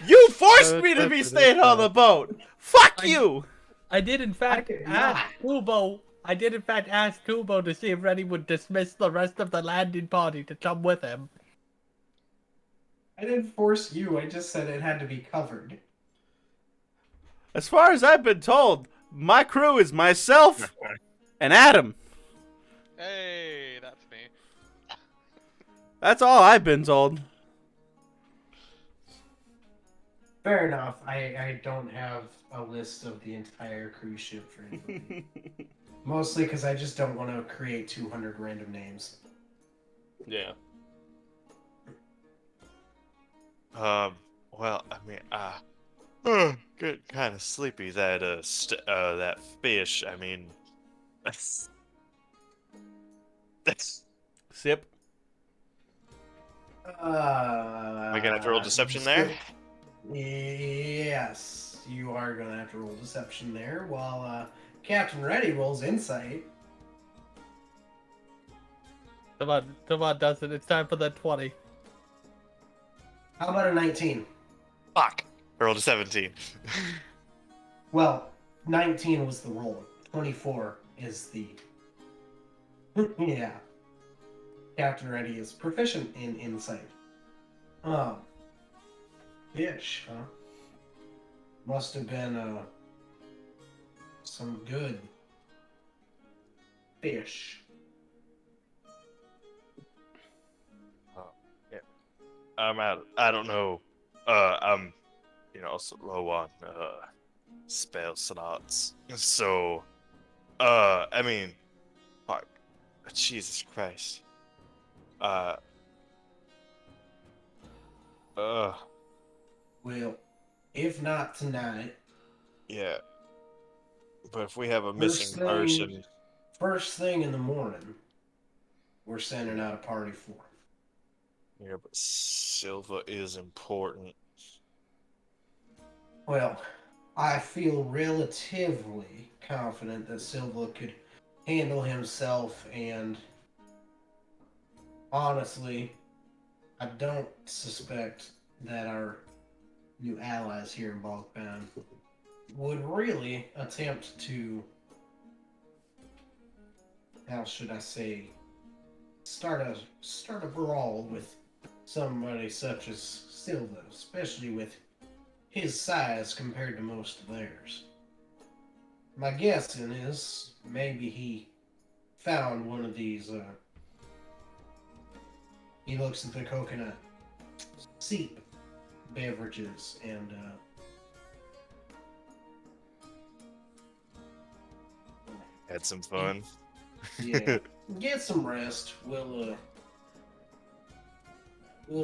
You forced me to be staying on the boat. Fuck you. I did in fact did ask Kubo. I did in fact ask Kubo to see if Reddy would dismiss the rest of the landing party to come with him. I didn't force you, I just said it had to be covered. As far as I've been told, my crew is myself and Adam. Hey, that's me. That's all I've been told. Fair enough. I don't have a list of the entire cruise ship for anybody. Mostly because I just don't want to create 200 random names. Yeah. Well, I mean, get kind of sleepy. That fish. I mean, that's Sip. Am I gonna have to roll deception there? Yes, you are gonna have to roll deception there, while Captain Ready rolls insight. Come on, Dustin. It's time for that 20. How about a 19? Fuck. I rolled a 17. Well, 19 was the roll. 24 is the. Yeah. Captain Ready is proficient in insight. Fish, huh? Must have been some good fish. Yeah. I'm out. I don't know. I'm, also low on spell slots. So, I mean, fuck. Jesus Christ. Uh. Well, if not tonight, Yeah. But if we have a first missing thing, person, first thing in the morning, we're sending out a party for him. yeah, but Silva is important. Well, I feel relatively confident that Silva could handle himself, and honestly, I don't suspect that our new allies here in Balkban would really attempt to, how should I say, start a brawl with somebody such as Silva, especially with his size compared to most of theirs. My guessing is maybe he found one of these. He looks at the coconut seep beverages and Had some fun. yeah, get some rest. We'll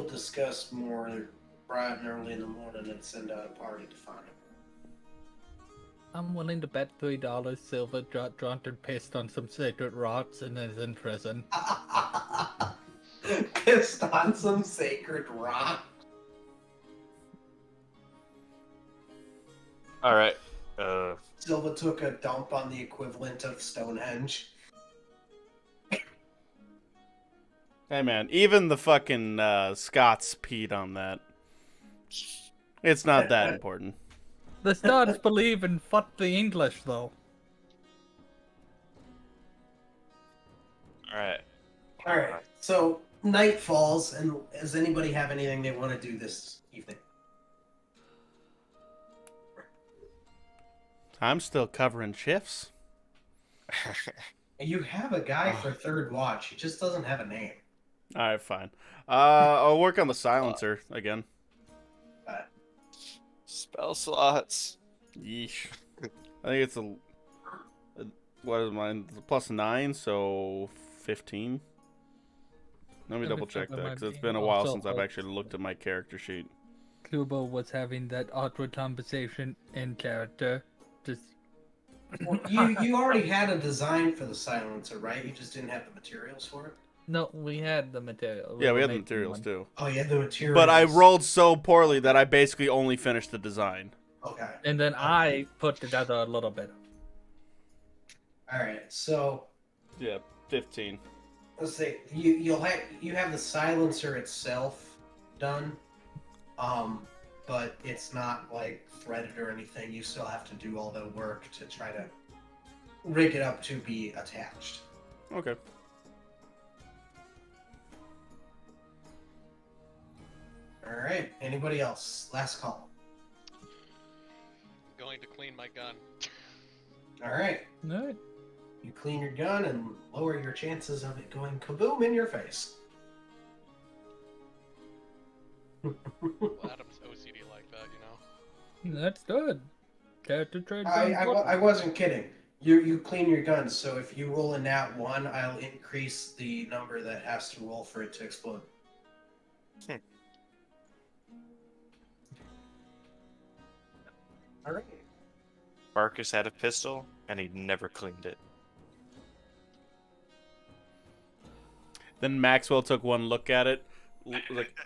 discuss more bright and early in the morning and send out a party to find him. I'm willing to bet $3 Silver got drunk and pissed on some sacred rocks and is in prison. Pissed on some sacred rock. All right. Silva took a dump on the equivalent of Stonehenge. Hey man, even the fucking Scots peed on that. It's not that important. The Scots believe in fuck the English, though. All right. All right. So night falls, and does anybody have anything they want to do this evening? I'm still covering shifts. You have a guy for third watch. He just doesn't have a name. All right, fine. I'll work on the silencer again. Spell slots. Yeesh. I think it's a what is mine? It's a +9, so 15. Let me double check that because it's been a while since I've actually looked at my character sheet. Kubo was having that awkward conversation in character. Just Well, you already had a design for the silencer, right? You just didn't have the materials for it. no, we had the material. Yeah, we were had the making materials one. too. Oh, you had the materials. But I rolled so poorly that I basically only finished the design. Okay. And then I put together a little bit. All right. So Yeah, 15. let's see. You have the silencer itself done, but it's not like threaded or anything. You still have to do all the work to try to rig it up to be attached. Okay. All right. Anybody else? Last call. Going to clean my gun. All right. All right. You clean your gun and lower your chances of it going kaboom in your face. Well, Adam's OCD like that, you know. That's good. Character trait. I wasn't kidding. You clean your gun, so if you roll a nat 1, I'll increase the number that has to roll for it to explode. All right. Marcus had a pistol, and he never cleaned it. Then Maxwell took one look at it, like,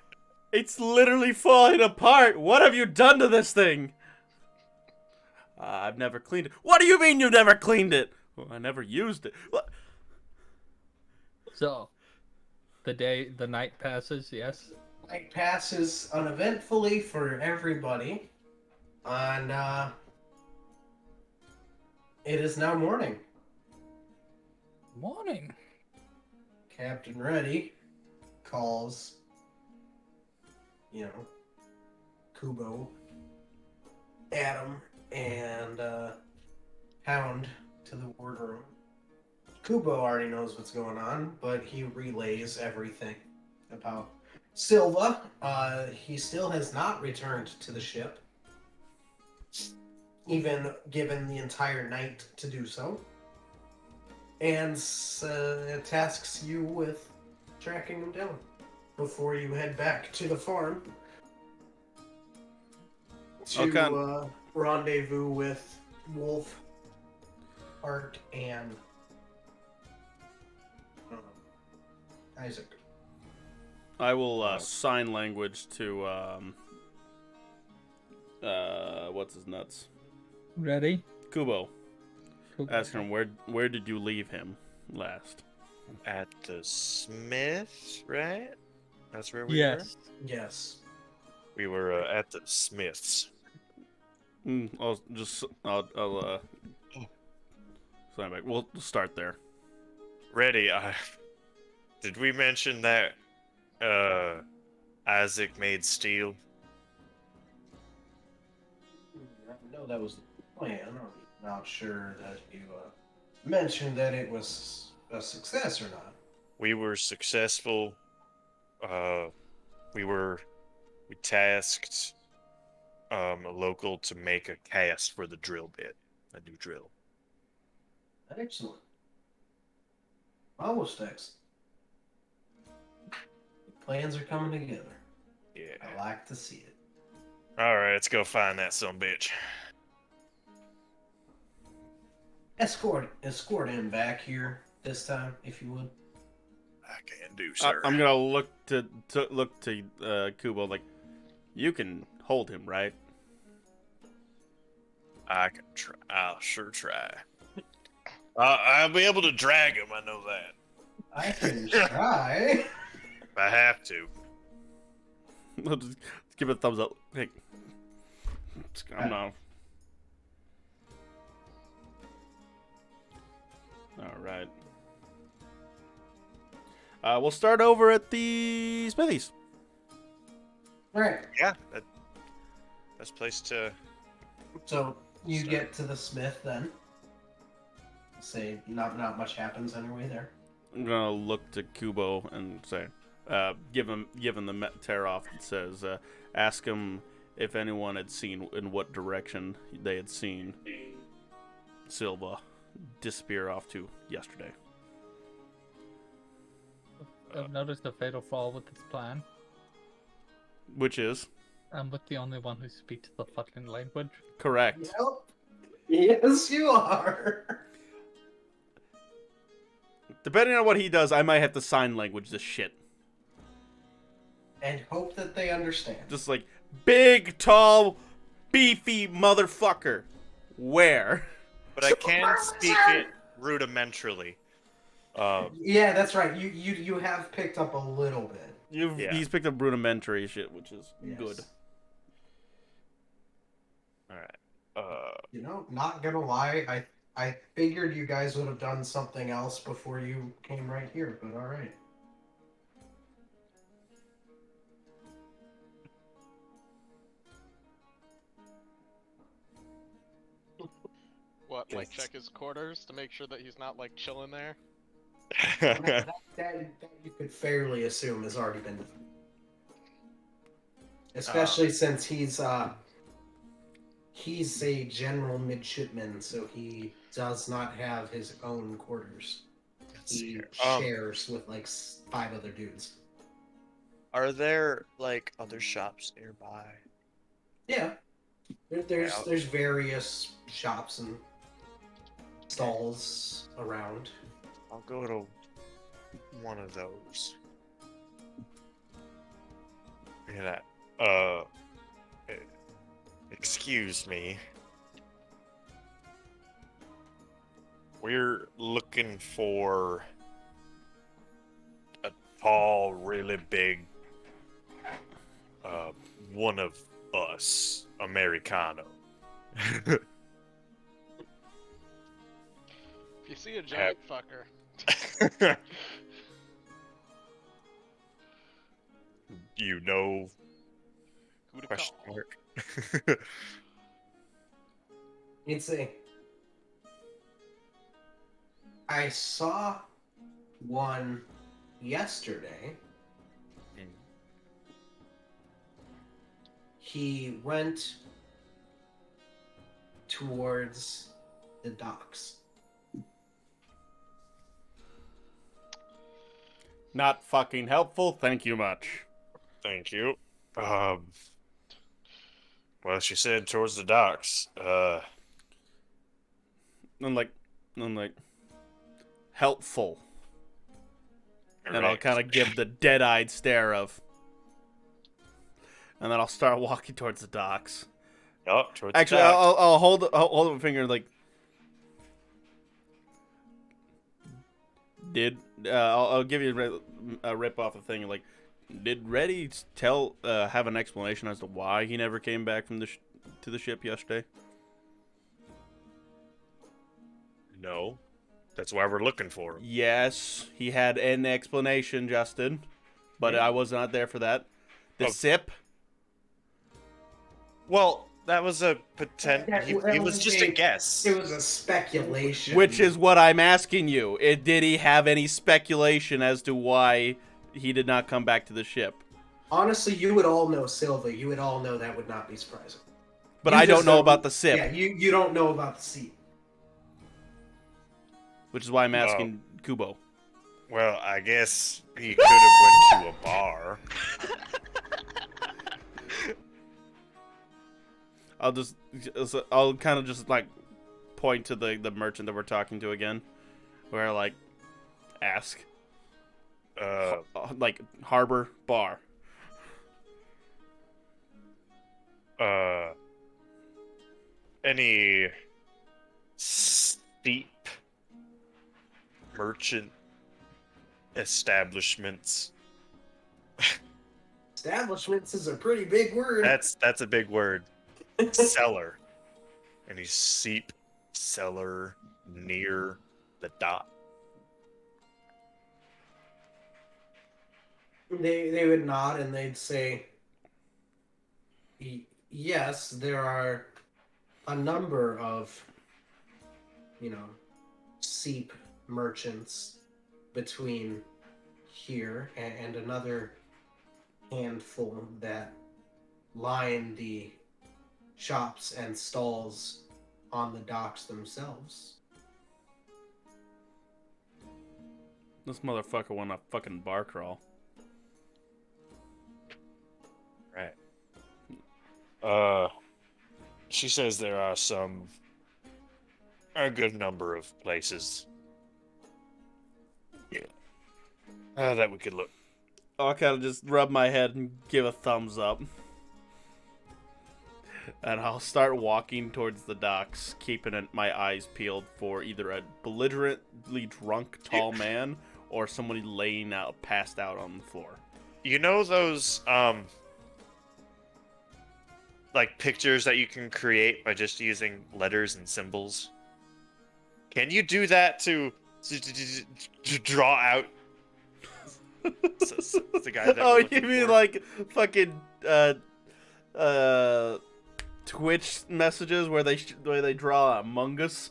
it's literally falling apart. What have you done to this thing? I've never cleaned it. What do you mean you've never cleaned it? Well, I never used it. What? So, the night passes, yes? Night passes uneventfully for everybody, and it is now morning. Morning. Captain Reddy calls, Kubo, Adam, and Hound to the wardroom. Kubo already knows what's going on, but he relays everything about Silva. He still has not returned to the ship, even given the entire night to do so, and tasks you with tracking him down before you head back to the farm to rendezvous with Wolf, Art, and Isaac. I will sign language to what's his nuts? Ready? Kubo. Ask him where did you leave him last? At the Smith, right? That's where we Yes. Yes. were. We were at the Smiths. I'll sign back. We'll start there. Ready? Did we mention that Isaac made steel? I know that was the plan. I'm not sure that you mentioned that it was a success or not. We were successful. We tasked a local to make a cast for the drill bit, a new drill. Excellent. Almost excellent. The plans are coming together. Yeah. I like to see it. All right, let's go find that bitch. Escort him back here this time, if you would. I can do, sir. I'm gonna look to Kubo like, you can hold him, right? I can try. I'll sure try. I'll be able to drag him. I know that. I can try. If I have to. I'll just give it a thumbs up. Hey, I'm not. All right. We'll start over at the Smithies. Right. Yeah, best place to. So you get to the Smith then. Say not much happens on your way there. I'm gonna look to Kubo and say, give him the tear off that says, ask him if anyone had seen in what direction they had seen Silva disappear off to yesterday. I've noticed a fatal flaw with this plan. Which is I'm with the only one who speaks the fucking language. correct. Yep. Yes, you are. Depending on what he does, I might have to sign language this shit. And hope that they understand. Just like, big, tall, beefy motherfucker. Where? But I can speak it rudimentarily. Yeah, that's right. You have picked up a little bit. Yeah. He's picked up rudimentary shit, which is Yes. good. All right. Not gonna lie, I figured you guys would have done something else before you came right here, but all right. What, like Yes. check his quarters to make sure that he's not like chilling there? That you could fairly assume has already been done. Especially since he's a general midshipman, so he does not have his own quarters. He shares with like 5 other dudes. Are there like other shops nearby? Yeah. There's various shops and stalls around. I'll go to one of those. Yeah. Uh, excuse me. We're looking for a tall, really big, one of us, Americano. If you see a giant fucker, You know? who to Question call? mark. You'd say, I saw one yesterday. Mm. He went towards the docks. Not fucking helpful. Thank you much. Thank you. Well, she said towards the docks. I'm like, helpful. And I'll right. kind of give the dead-eyed stare of, and then I'll start walking towards the docks. Oh, towards Actually, the docks. I'll hold up my finger like. I'll give you a rip off the thing like, did Reddy have an explanation as to why he never came back from to the ship yesterday? No. That's why we're looking for him. Yes, he had an explanation, Justin, but I was not there for that. The sip. Well, that was a potential. It was just a guess. It was a speculation. Which is what I'm asking you. Did he have any speculation as to why he did not come back to the ship? Honestly, you would all know Silva. You would all know that would not be surprising. But You I don't just know about the sip. Yeah, you don't know about the seat. Which is why I'm asking Kubo. Well, I guess he could have went to a bar. I'll kind of just like point to the merchant that we're talking to again, where like ask, like harbor bar. Any steep merchant establishments? Establishments is a pretty big word. That's a big word. Cellar. Any seep cellar near the dock? They would nod and they'd say, yes, there are a number of, seep merchants between here and another handful that line the shops and stalls on the docks themselves. This motherfucker won a fucking bar crawl. Right. She says there are a good number of places. Yeah. That we could look. I'll kind of just rub my head and give a thumbs up. And I'll start walking towards the docks, keeping my eyes peeled for either a belligerently drunk tall man or somebody laying out, passed out on the floor. You know those, like pictures that you can create by just using letters and symbols? Can you do that to draw out the guy that Oh, we're you looking mean for? like fucking Twitch messages where they draw Among Us?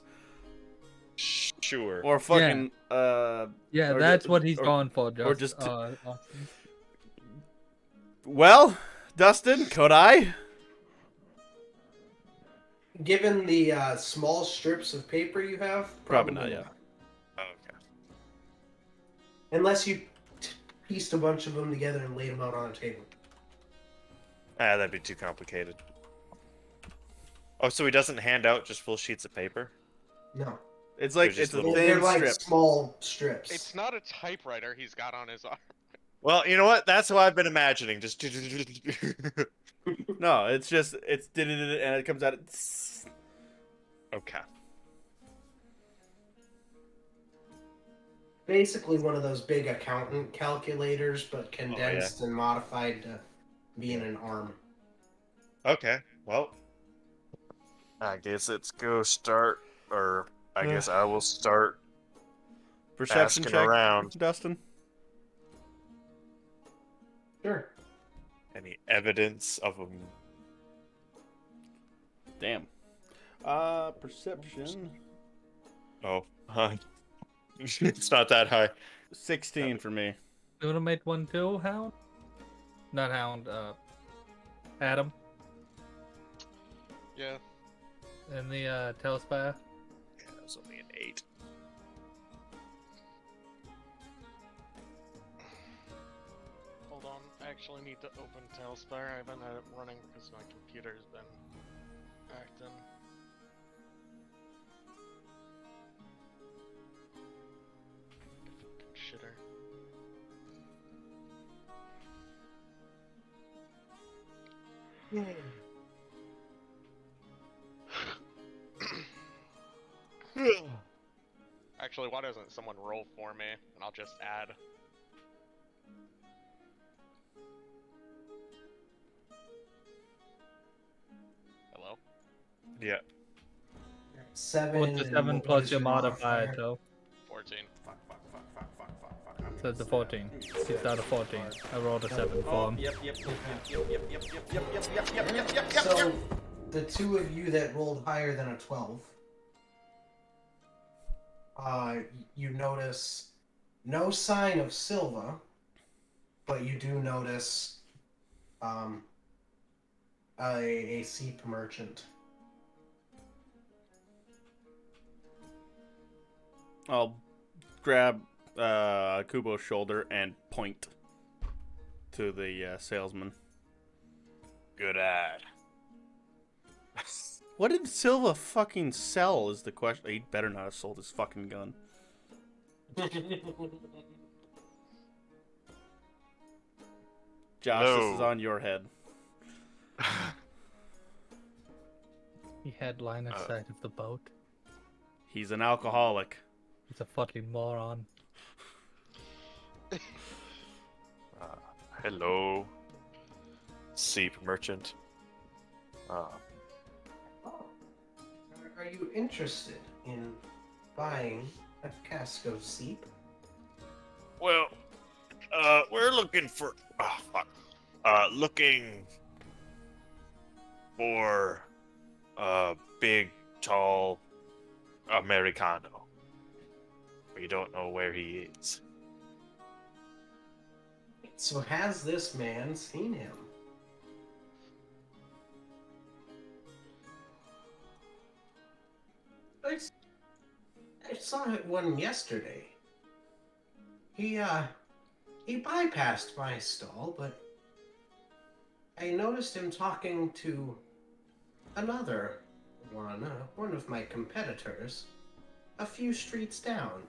Sure. Or fucking Yeah, or that's ju- what he's or- going for. or just Austin. Well, Dustin, could I? Given the small strips of paper you have, Probably not, yeah. Okay. Unless you pieced a bunch of them together and laid them out on a table. That'd be too complicated. Oh, so he doesn't hand out just full sheets of paper? No. It's like They're just it's a little- They're thin like strip. small strips. It's not a typewriter he's got on his arm. Well, you know what? That's what I've been imagining. Just No, it's just it's and it comes out. okay. Basically, one of those big accountant calculators, but yeah. condensed and modified to be in Yeah. an arm. Okay. Well, I guess it's go start, or I guess I will start Perception asking check, around. Dustin. Sure. Any evidence of them? Damn. Perception. Oh, it's not that high. 16 for me. You wanna make one too, Hound? Not Hound, Adam. Yeah. In the Telespire. Yeah, it was only an 8. Hold on. I actually need to open Tailspire. I haven't had it running because my computer's been acting. Shitter. Actually, why doesn't someone roll for me and I'll just add? Hello? Yeah. 7. What's the and 7 what plus is your modifier, Toe? 14. Fuck. So it's a 14. 6 out of 14. I rolled a 7 for him. Yep. So, the two of you that rolled higher than a 12, you notice no sign of Silva, but you do notice a seep merchant. I'll grab Kubo's shoulder and point to the salesman. Good ad. What did Silva fucking sell is the question. He better not have sold his fucking gun. Josh, this is No. on your head. He had line of sight of the boat. He's an alcoholic. He's a fucking moron. Hello, Seep merchant. Oh. Are you interested in buying a cask of seep? Well, we're looking for. Oh fuck. Looking for a big, tall Americano. We don't know where he is. So has this man seen him? I saw one yesterday. He bypassed my stall, but I noticed him talking to another one of my competitors, a few streets down.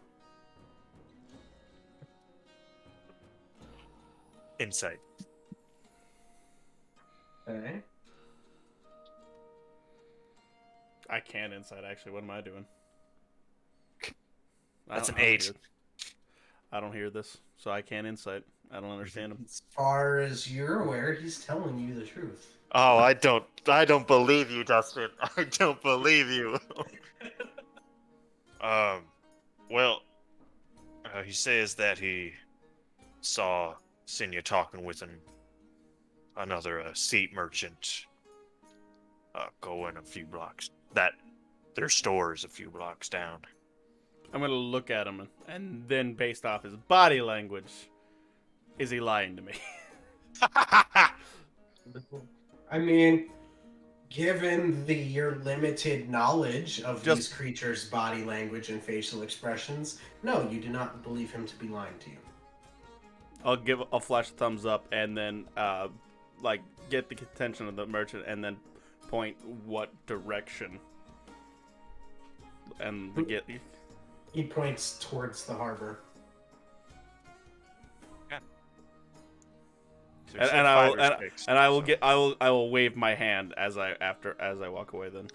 Insight. Okay. I can't insight, actually. What am I doing? That's an I don't 8. hear- I don't hear this, so I can't insight. I don't understand him. As far as you're aware, he's telling you the truth. Oh, I don't believe you, Dustin. I don't believe you. Well, he says that he saw Sinya talking with another seat merchant going a few blocks. That their store is a few blocks down. I'm gonna look at him, and then based off his body language, is he lying to me? I mean, given your limited knowledge of these creatures' body language and facial expressions, no, you do not believe him to be lying to you. I'll flash a thumbs up, and then get the attention of the merchant, and then point what direction, and get. He points towards the harbor. So And, you said and I five will or and, six, and I will so- get I will wave my hand as I walk away. Then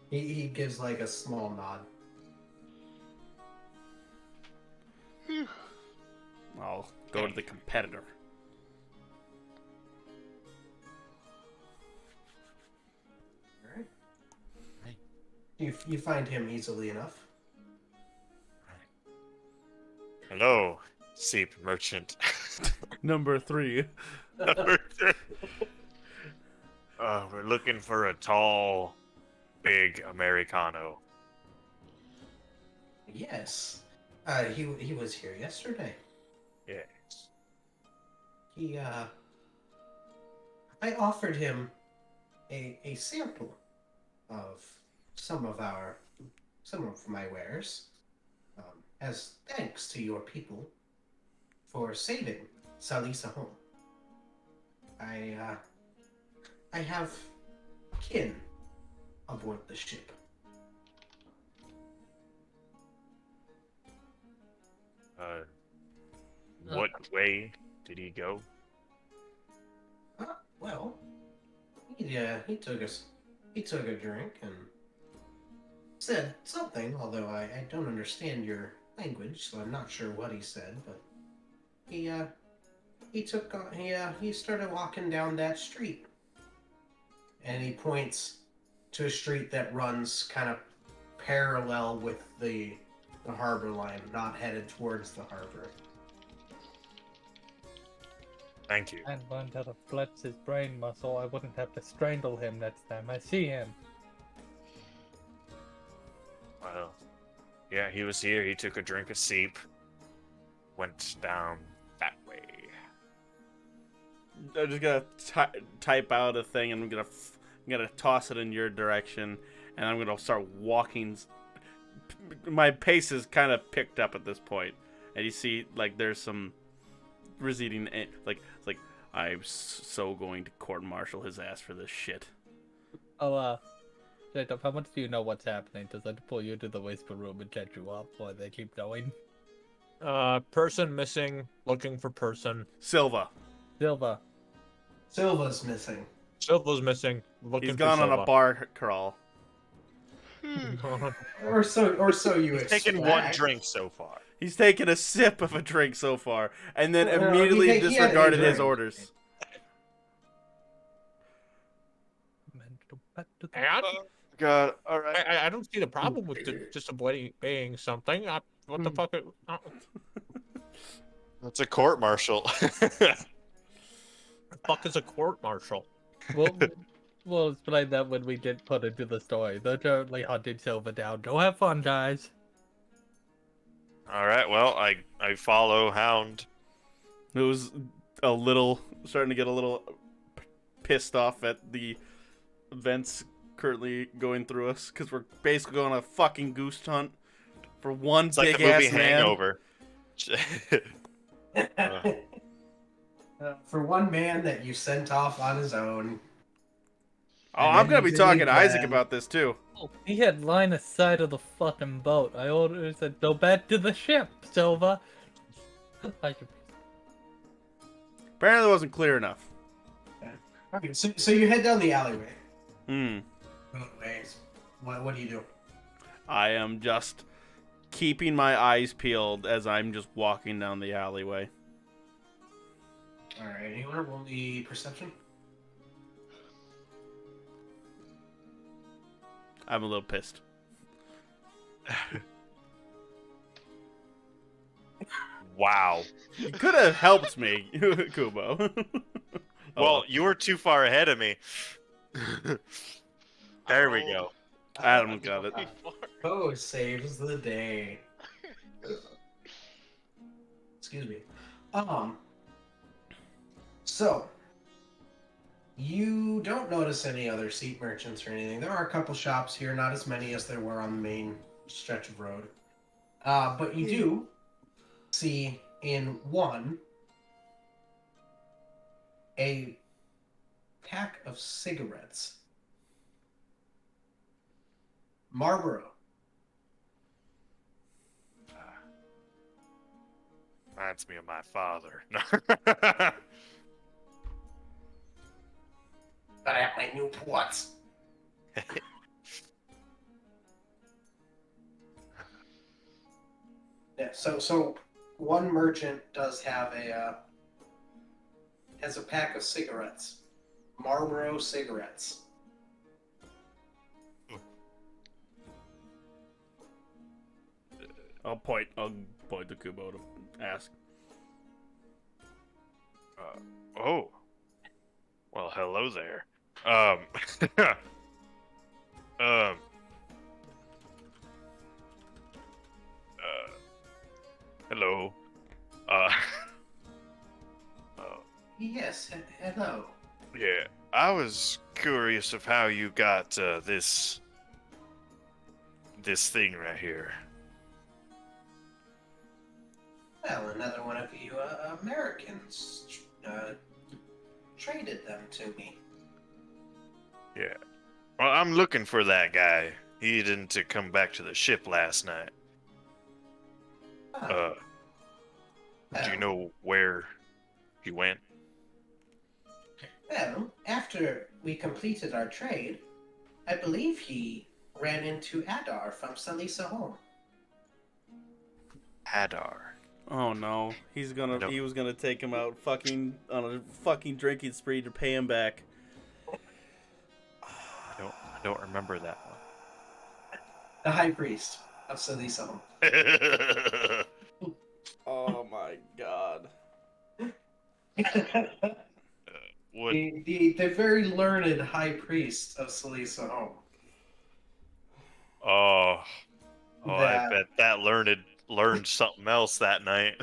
He gives like a small nod. I'll go to the competitor. All right. You find him easily enough. Hello, Seep Merchant. Number 3. We're looking for a tall, big Americano. Yes. He was here yesterday. Yes. I offered him a sample of some of my wares, as thanks to your people for saving Salisa home. I have kin aboard the ship. What way did he go? Well, he took a drink and said something, although I don't understand your language, so I'm not sure what he said, but he started walking down that street. And he points to a street that runs kind of parallel with the harbor line, not headed towards the harbor. Thank you. And learned how to flex his brain muscle. I wouldn't have to strangle him next time I see him. Well, yeah, he was here. He took a drink of Seep. Went down that way. I'm just gonna type out a thing, and I'm gonna toss it in your direction, and I'm gonna start walking. My pace is kind of picked up at this point, and you see like there's some receding. Like I'm so going to court-martial his ass for this shit. Oh, Jacob, how much do you know what's happening? Does that pull you to the whisper room and set you up while they keep going? Person missing, looking for person. Silva. Silva. Silva's missing. Silva's missing, looking He's for gone on Silva. a bar crawl. Or so you He's expect. taken one drink so far. He's taken a sip of a drink so far, and then Well, immediately he had a disregarded his drink. orders. And God, all right. I don't see the problem with just obeying something. What the fuck? That's a court martial. The fuck is a court martial? We'll explain that when we get put into the story. They're totally hunting Silva down. Go have fun, guys. All right. Well, I follow Hound. It was starting to get a little pissed off at the events currently going through us, because we're basically going on a fucking goose hunt for one It's like big the movie ass man. Hangover. For one man that you sent off on his own. Oh, And I'm then gonna be you talking didn't to Isaac plan. about this too. Oh, he had line of sight of the fucking boat. I ordered said, go back to the ship, Silva. I could... Apparently, it wasn't clear enough. Okay, so you head down the alleyway. Hmm. What do you do? I am just keeping my eyes peeled as I'm just walking down the alleyway. Alright, anyone roll the perception? I'm a little pissed. Wow. You could have helped me, Kubo. Well, you were too far ahead of me. There we go. Adam got it. Oh, saves the day. Excuse me. So you don't notice any other seat merchants or anything. There are a couple shops here, not as many as there were on the main stretch of road. But you do see in one a pack of cigarettes. Marlboro. Reminds me of my father. I have my new ports. Yeah, so one merchant does have has a pack of cigarettes, Marlboro cigarettes. I'll point to Kubo to ask. Oh. Well, hello there. Um. Hello. Uh. Yes, hello. Yeah. I was curious of how you got this thing right here. Well, another one of you Americans traded them to me. Yeah. Well, I'm looking for that guy. He didn't come back to the ship last night. Oh, Do you well, know where he went? Well, after we completed our trade, I believe he ran into Adar from Salisa Home. Hadar. Oh no, he was gonna take him out on a fucking drinking spree to pay him back. I don't remember that The High Priest of Salisa Home. one. Oh my god. What? the very learned High Priest of Salisa Home. Oh, I That bet that learned something else that night.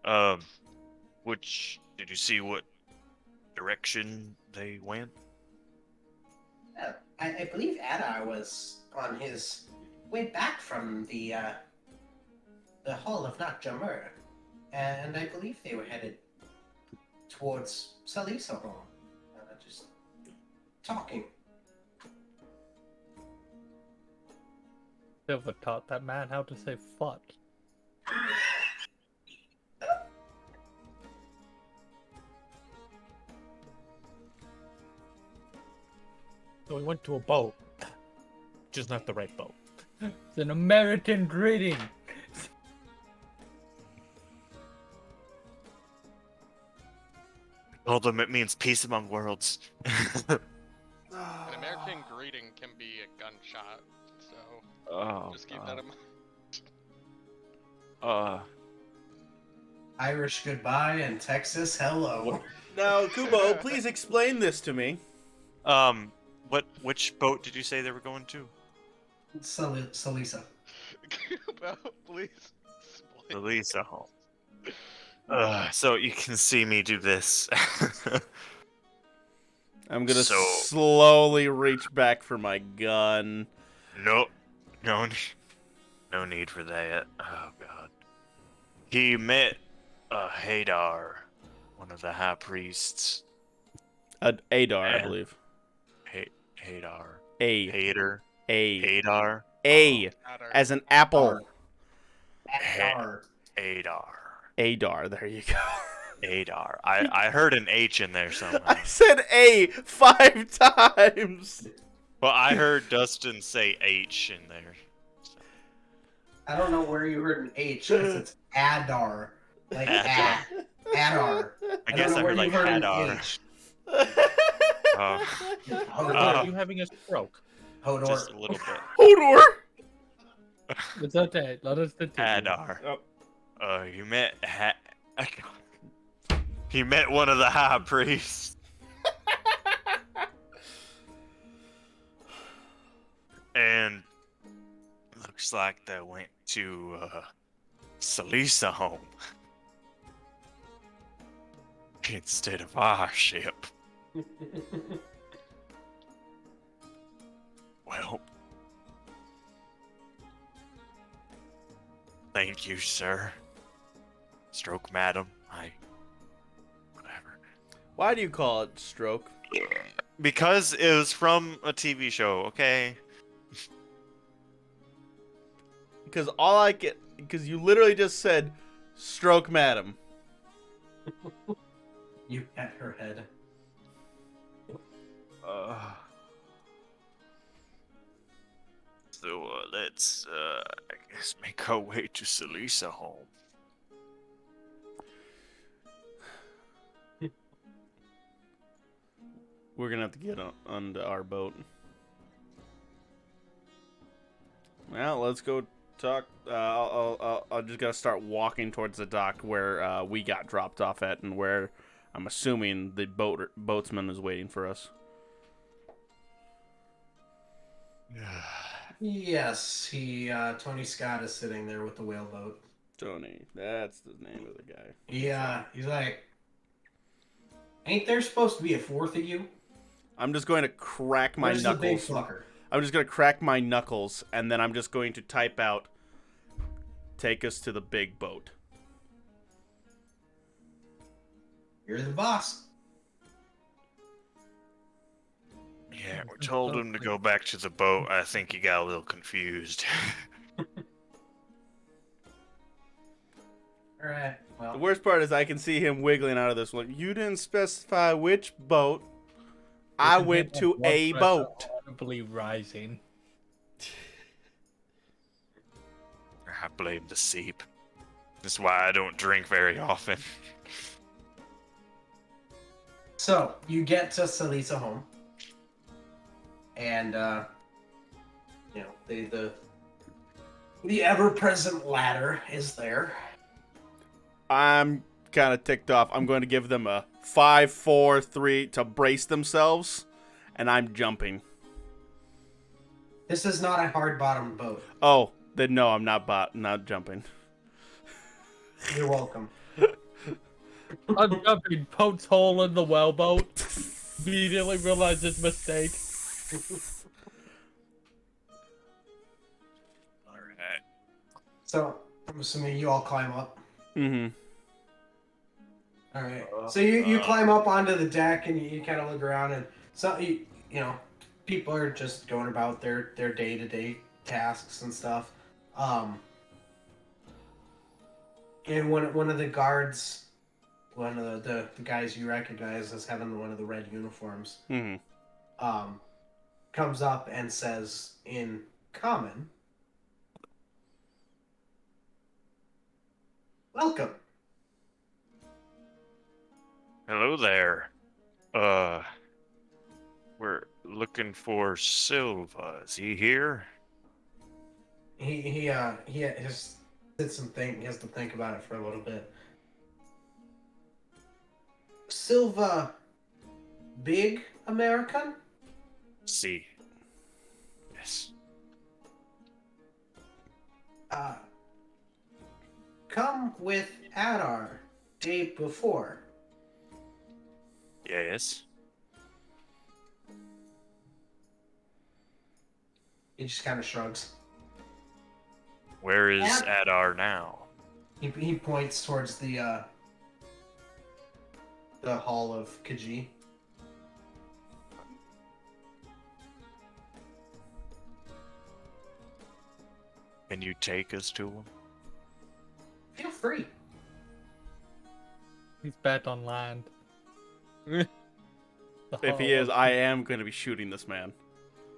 um, which did you see what direction they went? I believe Adar was on his way back from the Hall of Nakjamur, and I believe they were headed towards Salisa Home. Just talking. Silver taught that man how to say fuck. So we went to a boat. Just not the right boat. It's an American greeting. Told them it means peace among worlds. An American greeting can be a gunshot, so Oh, just keep that in mind. Irish goodbye and Texas hello. Now, Kubo, please explain this to me. Which boat did you say they were going to? Salisa. Well, please. The Lisa home. So you can see me do this. I'm gonna So- slowly reach back for my gun. Nope. No need for that. Oh god. He met Hadar, one of the high priests. Adar, I And- believe. Hadar. A. Hader. A. Hadar. A. Adar. As an apple. Adar. Adar. Adar, there you go. Adar. I heard an H in there somehow. I said A 5 times. Well, I heard Dustin say H in there. I don't know where you heard an H because it's Adar. Like Adar. Adar. I don't guess know I where heard you like an Hadar. H. Are Uh, you having a stroke? Hodor. Just a little bit. Hodor. It's okay. Let us continue. Hadar. Oh. You met he met one of the high priests. And looks like they went to Salisa home instead of our ship. Well, thank you, sir. Stroke, madam. Whatever. Why do you call it stroke? Because it was from a TV show, okay? because all I get, because you literally just said, "Stroke, madam." You pet her head. So let's, I guess, make our way to Salisa home. We're gonna have to get onto our boat. Well, let's go talk. I'll just gotta start walking towards the dock where we got dropped off at, and where I'm assuming the boatsman is waiting for us. Yes, Tony Scott is sitting there with the whaleboat. Tony, that's the name of the guy. Yeah, he's like, ain't there supposed to be a fourth of you? I'm just going to crack my Where's the big knuckles. fucker? I'm just going to crack my knuckles, and then I'm just going to type out, "Take us to the big boat." You're the boss. Yeah, we told him to go back to the boat. I think he got a little confused. All right. The Well, worst part is I can see him wiggling out of this one. You didn't specify which boat. I went to a boat. Audibly rising. I blame the seep. That's why I don't drink very often. so you get to Salisa home, and the ever-present ladder is there. I'm kind of ticked off. I'm going to give them a 5, 4, 3 to brace themselves, and I'm jumping. This is not a hard-bottomed boat. Oh, then no, I'm not jumping. You're welcome. I'm jumping, pokes hole in the whaleboat. Immediately realizes mistake. Alright. So I'm assuming you all climb up. Mm-hmm. All right. So you climb up onto the deck and you kind of look around, and so you know people are just going about their day-to-day tasks and stuff. And one of the guards, one of the guys you recognize as having one of the red uniforms, Mm-hmm. comes up and says in common, "Welcome." Hello there. We're looking for Silva. Is he here? He has sits and think. He has to think about it for a little bit. Silva, big American? See. Yes. Come with Adar day before. Yes. He just kind of shrugs. Where is Yeah. Adar now? He points towards the hall of Khaji. Can you take us to him? Feel free. He's back on land. If he is, I am going to be shooting this man.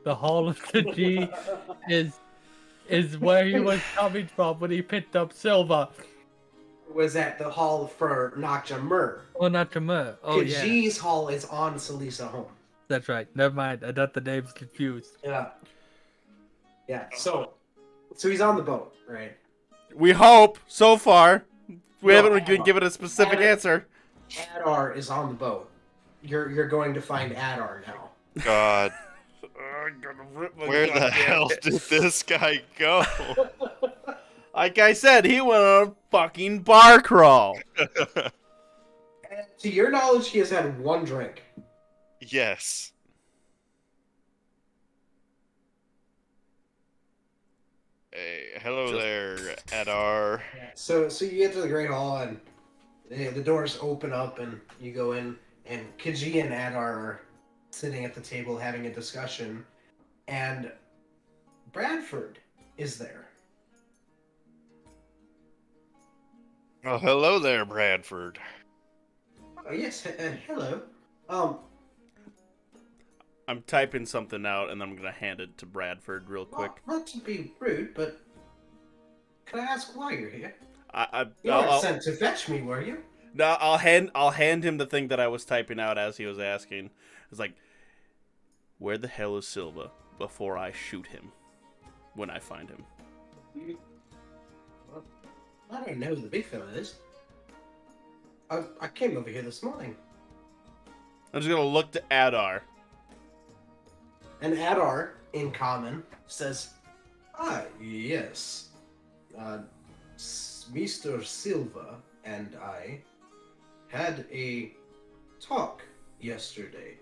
The Hall of the G is where he was coming from when he picked up Silva. Was at the hall for Nakjamur. Oh, not Jamur. Oh, yeah. Khaji's hall is on Salisa home. That's right. Never mind. I got the names confused. Yeah. Yeah. So he's on the boat, right? We hope, so far. We No, haven't been given a specific Adar. answer. Adar is on the boat. You're going to find Adar now. God, I'm gonna rip my where the goddamn hell head. did this guy go? Like I said, he went on a fucking bar crawl. To your knowledge, he has had one drink. Yes. Hey, hello Just- there, Adar. So you get to the Great Hall, and the doors open up, and you go in, and Khaji and Adar are sitting at the table having a discussion, and Bradford is there. Oh, hello there, Bradford. Oh, yes, hello. Um, I'm typing something out, and then I'm gonna hand it to Bradford real quick. not to be rude, but can I ask why you're here? I, You weren't sent to fetch me, were you? No, I'll hand him the thing that I was typing out as he was asking. It's like, where the hell is Silva before I shoot him when I find him? Well, I don't know who the big fella is. I came over here this morning. I'm just gonna look to Adar. And Adar, in common, says, "Ah, yes. Mr. Silva and I had a talk yesterday.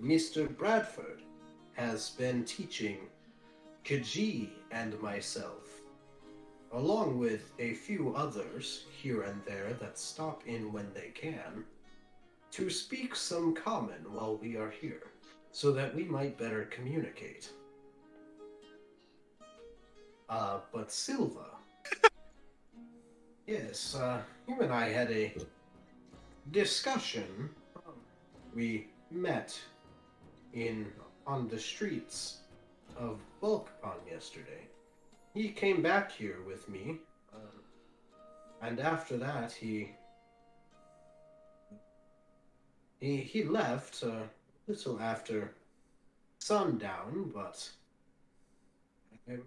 Mr. Bradford has been teaching Kaji and myself, along with a few others here and there that stop in when they can, to speak some common while we are here, so that we might better communicate. But Silva, yes, you and I had a discussion. We met on the streets of Bulkpon yesterday. He came back here with me, and after that he left a little after sundown, but I'm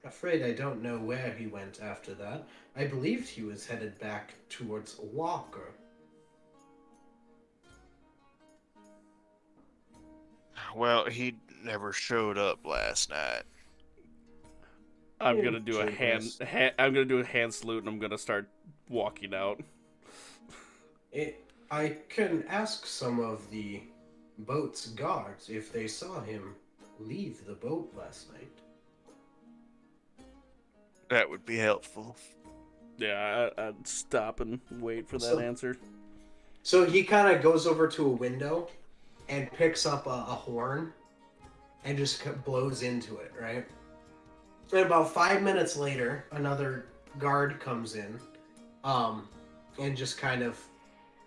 afraid I don't know where he went after that. I believed he was headed back towards Walker. Well, he never showed up last night. I'm gonna do a I'm gonna do a hand salute, and I'm gonna start walking out. I can ask some of the boat's guards if they saw him leave the boat last night. That would be helpful. Yeah, I'd stop and wait for that So- answer. So he kind of goes over to a window and picks up a horn and just blows into it, right? And about 5 minutes later, another guard comes in, and just kind of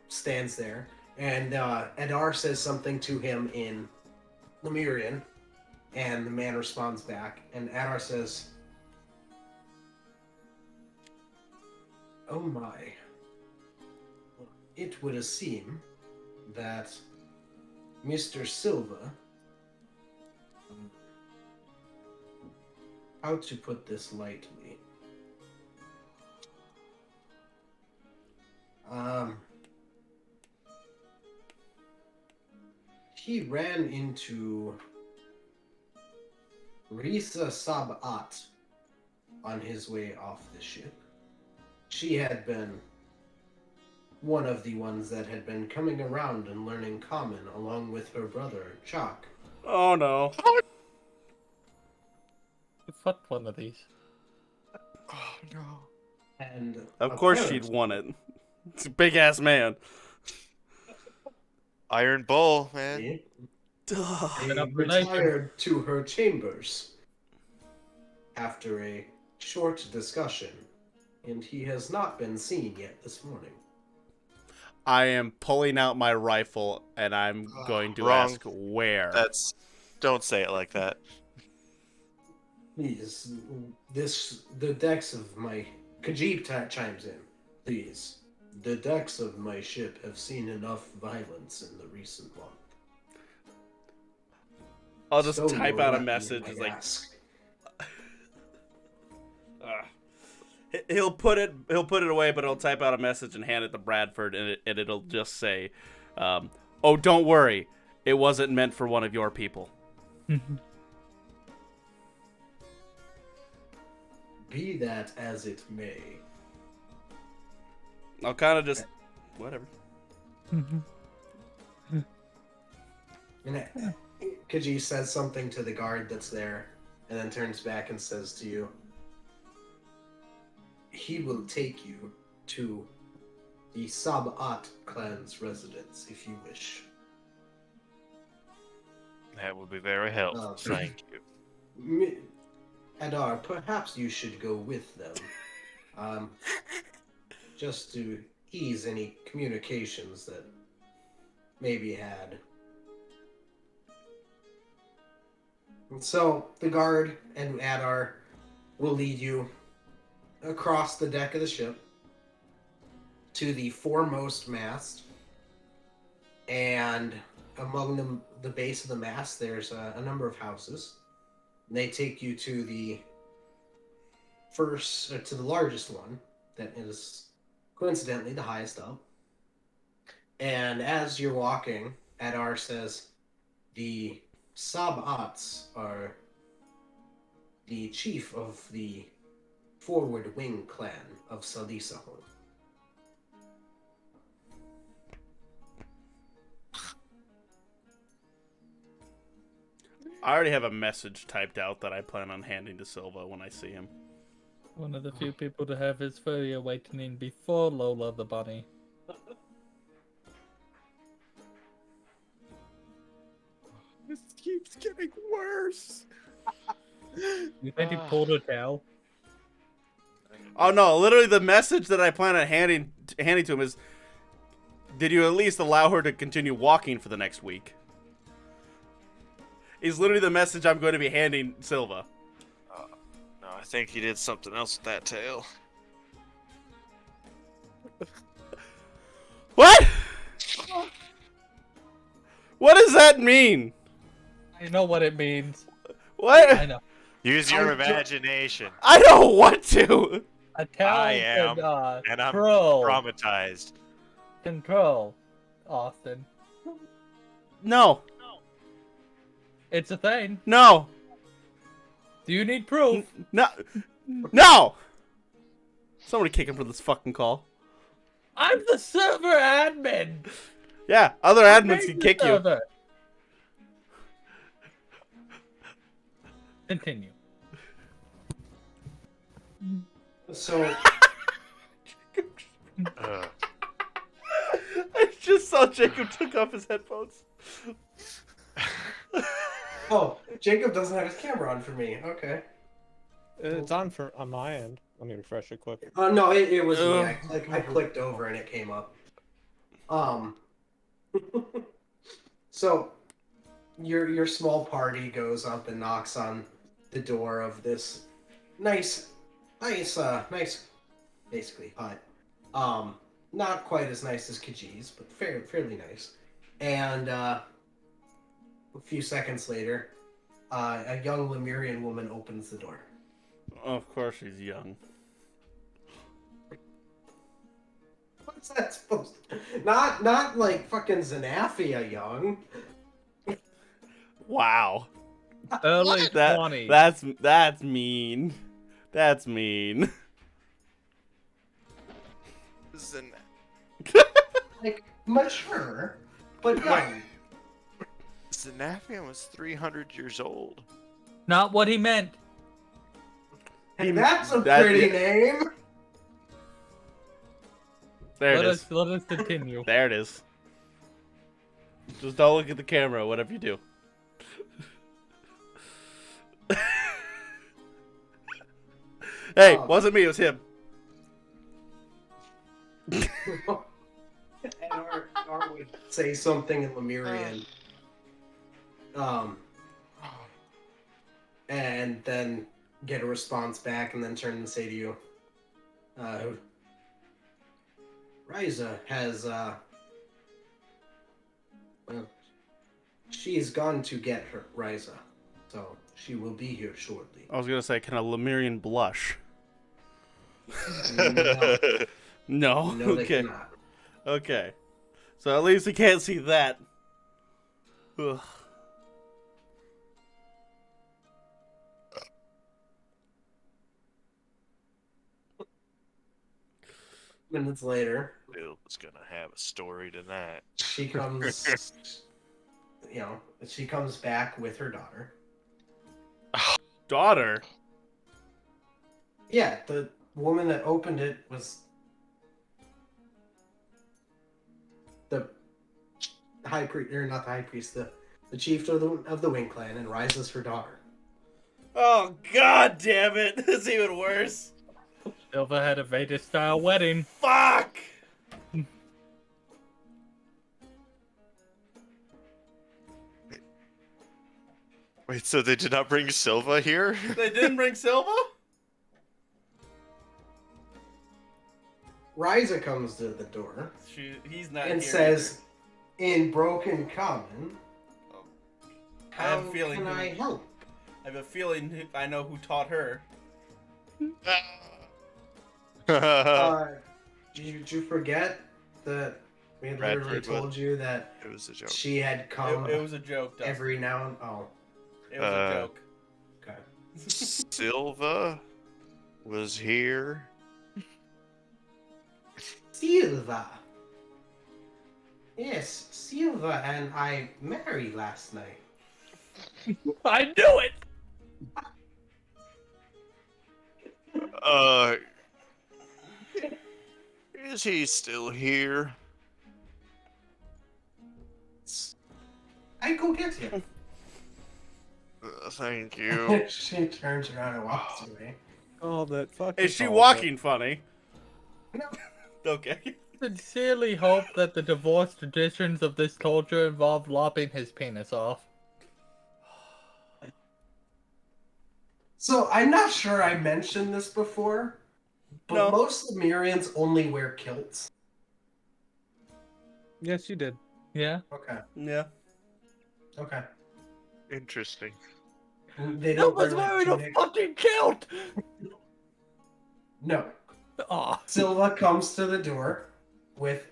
stands there. And Adar says something to him in Lemurian, and the man responds back. And Adar says, "Oh my. It would seem that Mr. Silva, how to put this lightly, he ran into Risa Sabat on his way off the ship. She had been one of the ones that had been coming around and learning common along with her brother, Chalk. Oh no. Fuck one of these. Oh no. And Of course she'd want it. It's a big ass man. Iron Bull, man. They retired to her chambers after a short discussion, and he has not been seen yet this morning. I am pulling out my rifle, and I'm going to Wrong. ask where. Don't say it like that. Please, the decks of my... Khajiit chimes in. Please, the decks of my ship have seen enough violence in the recent month. I'll just So type you're out a lucky, message. I It's like, ask. he'll put it away, but he'll type out a message and hand it to Bradford, and it'll just say, "Oh, don't worry, it wasn't meant for one of your people." Be that as it may. I'll kind of just whatever. And Khajiit says something to the guard that's there, and then turns back and says to you, "He will take you to the Sabat clan's residence if you wish." That would be very helpful. Thank you. Adar, perhaps you should go with them. just to ease any communications that may be had. And so the guard and Adar will lead you across the deck of the ship to the foremost mast, and among the base of the mast, there's a number of houses. And they take you to the to the largest one, that is coincidentally the highest up. And as you're walking, Adar says, the Sabats are the chief of the Forward Wing clan of Salisahon. I already have a message typed out that I plan on handing to Silva when I see him. One of the few people to have his furry awakening before Lola the bunny. This keeps getting worse. You think he pulled a tail? Oh no! Literally, the message that I plan on handing to him is, "Did you at least allow her to continue walking for the next week?" Is literally the message I'm going to be handing Silva. No, I think he did something else with that tail. What? What does that mean? I know what it means. What? I know. Use your imagination. I don't want to. A tail I am, can, and I'm control. traumatized. Control, Austin. No. It's a thing. No. Do you need proof? No. No. Somebody kick him from this fucking call. I'm the server admin. Yeah, other admins Make can the kick you. server. Continue. So, Ugh. I just saw Jacob took off his headphones. oh, Jacob doesn't have his camera on for me. Okay. It's on my end. Let me refresh it quick. No, it was me. Ugh. I clicked over and it came up. So, your small party goes up and knocks on the door of this nice, basically hut. Not quite as nice as Kaji's, but fairly nice. And a few seconds later, a young Lemurian woman opens the door. Of course she's young. What's that supposed to... Not like fucking Xanathia young. Wow. Early 20s. That's mean. That's mean. Like, mature, but young. Xanathian was 300 years old. Not what he meant. Hey, that's a That- pretty name. There it is. Let us continue. There it is. Just don't look at the camera, whatever you do. Hey, wasn't me, it was him. And R would say something in Lemurian. And then get a response back, and then turn and say to you, Ryza has, well, she's gone to get her, Ryza. So, she will be here shortly. I was gonna say, can a Lemurian blush? No, No? no, they Okay. cannot. Okay. So at least we can't see that. Ugh. Minutes later, Bill was gonna have a story tonight. she comes, she comes back with her daughter. Daughter? Yeah, the woman that opened it was the high priest, or not the high priest, the chief of the Wing Clan, and Ryza's her daughter. Oh, god damn it. That's even worse. Silver had a Vader-style wedding. Fuck! Wait, so they did not bring Silva here? They didn't bring Silva? Riza comes to the door He's not and here says, in broken common, Oh. how have a feeling can I who- help? I have a feeling I know who taught her. Did you forget that we had literally Bradford told you that It was a joke. she had come It was a joke, Dustin. every now and It was a joke. okay. Silva was here. Silva. Yes, Silva and I married last night. I knew it! Is he still here? I go get him. Thank you. She turns around and walks away. Oh, that fucking. Is she awful. walking funny? No. Okay. Sincerely hope that the divorce traditions of this culture involve lopping his penis off. So I'm not sure I mentioned this before, but No. most Lemurians only wear kilts. Yes, you did. Yeah? Okay. Yeah. Okay. Interesting. They don't Silva's wear like wearing a tunic. fucking kilt! No. Aw. Silva comes to the door with,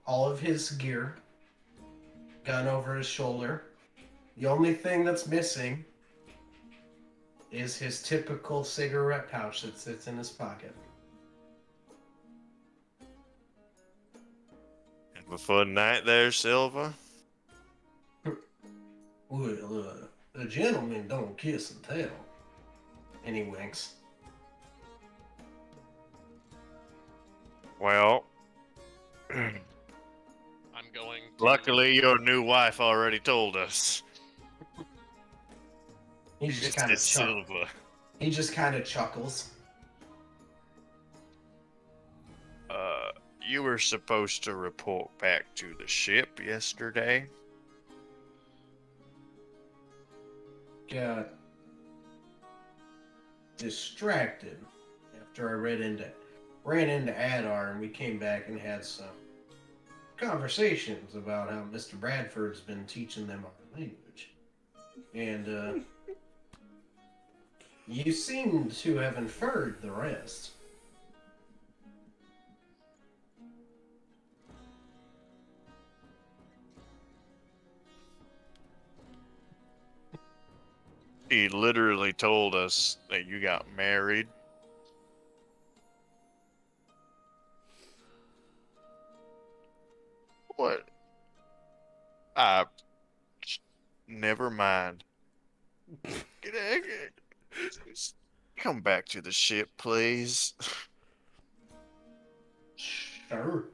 all of his gear, gun over his shoulder. The only thing that's missing is his typical cigarette pouch that sits in his pocket. Have a fun night there, Silva. Well, the gentleman don't kiss and tell. And he winks. Well, I'm going to... luckily your new wife already told us. He just kind of It's Silva. He just kind of chuckles. You were supposed to report back to the ship yesterday. Got distracted after I ran into Adar, and we came back and had some conversations about how Mr. Bradford's been teaching them our language. And you seem to have inferred the rest. He literally told us that you got married. What? Never mind. Come back to the ship, please. Sure.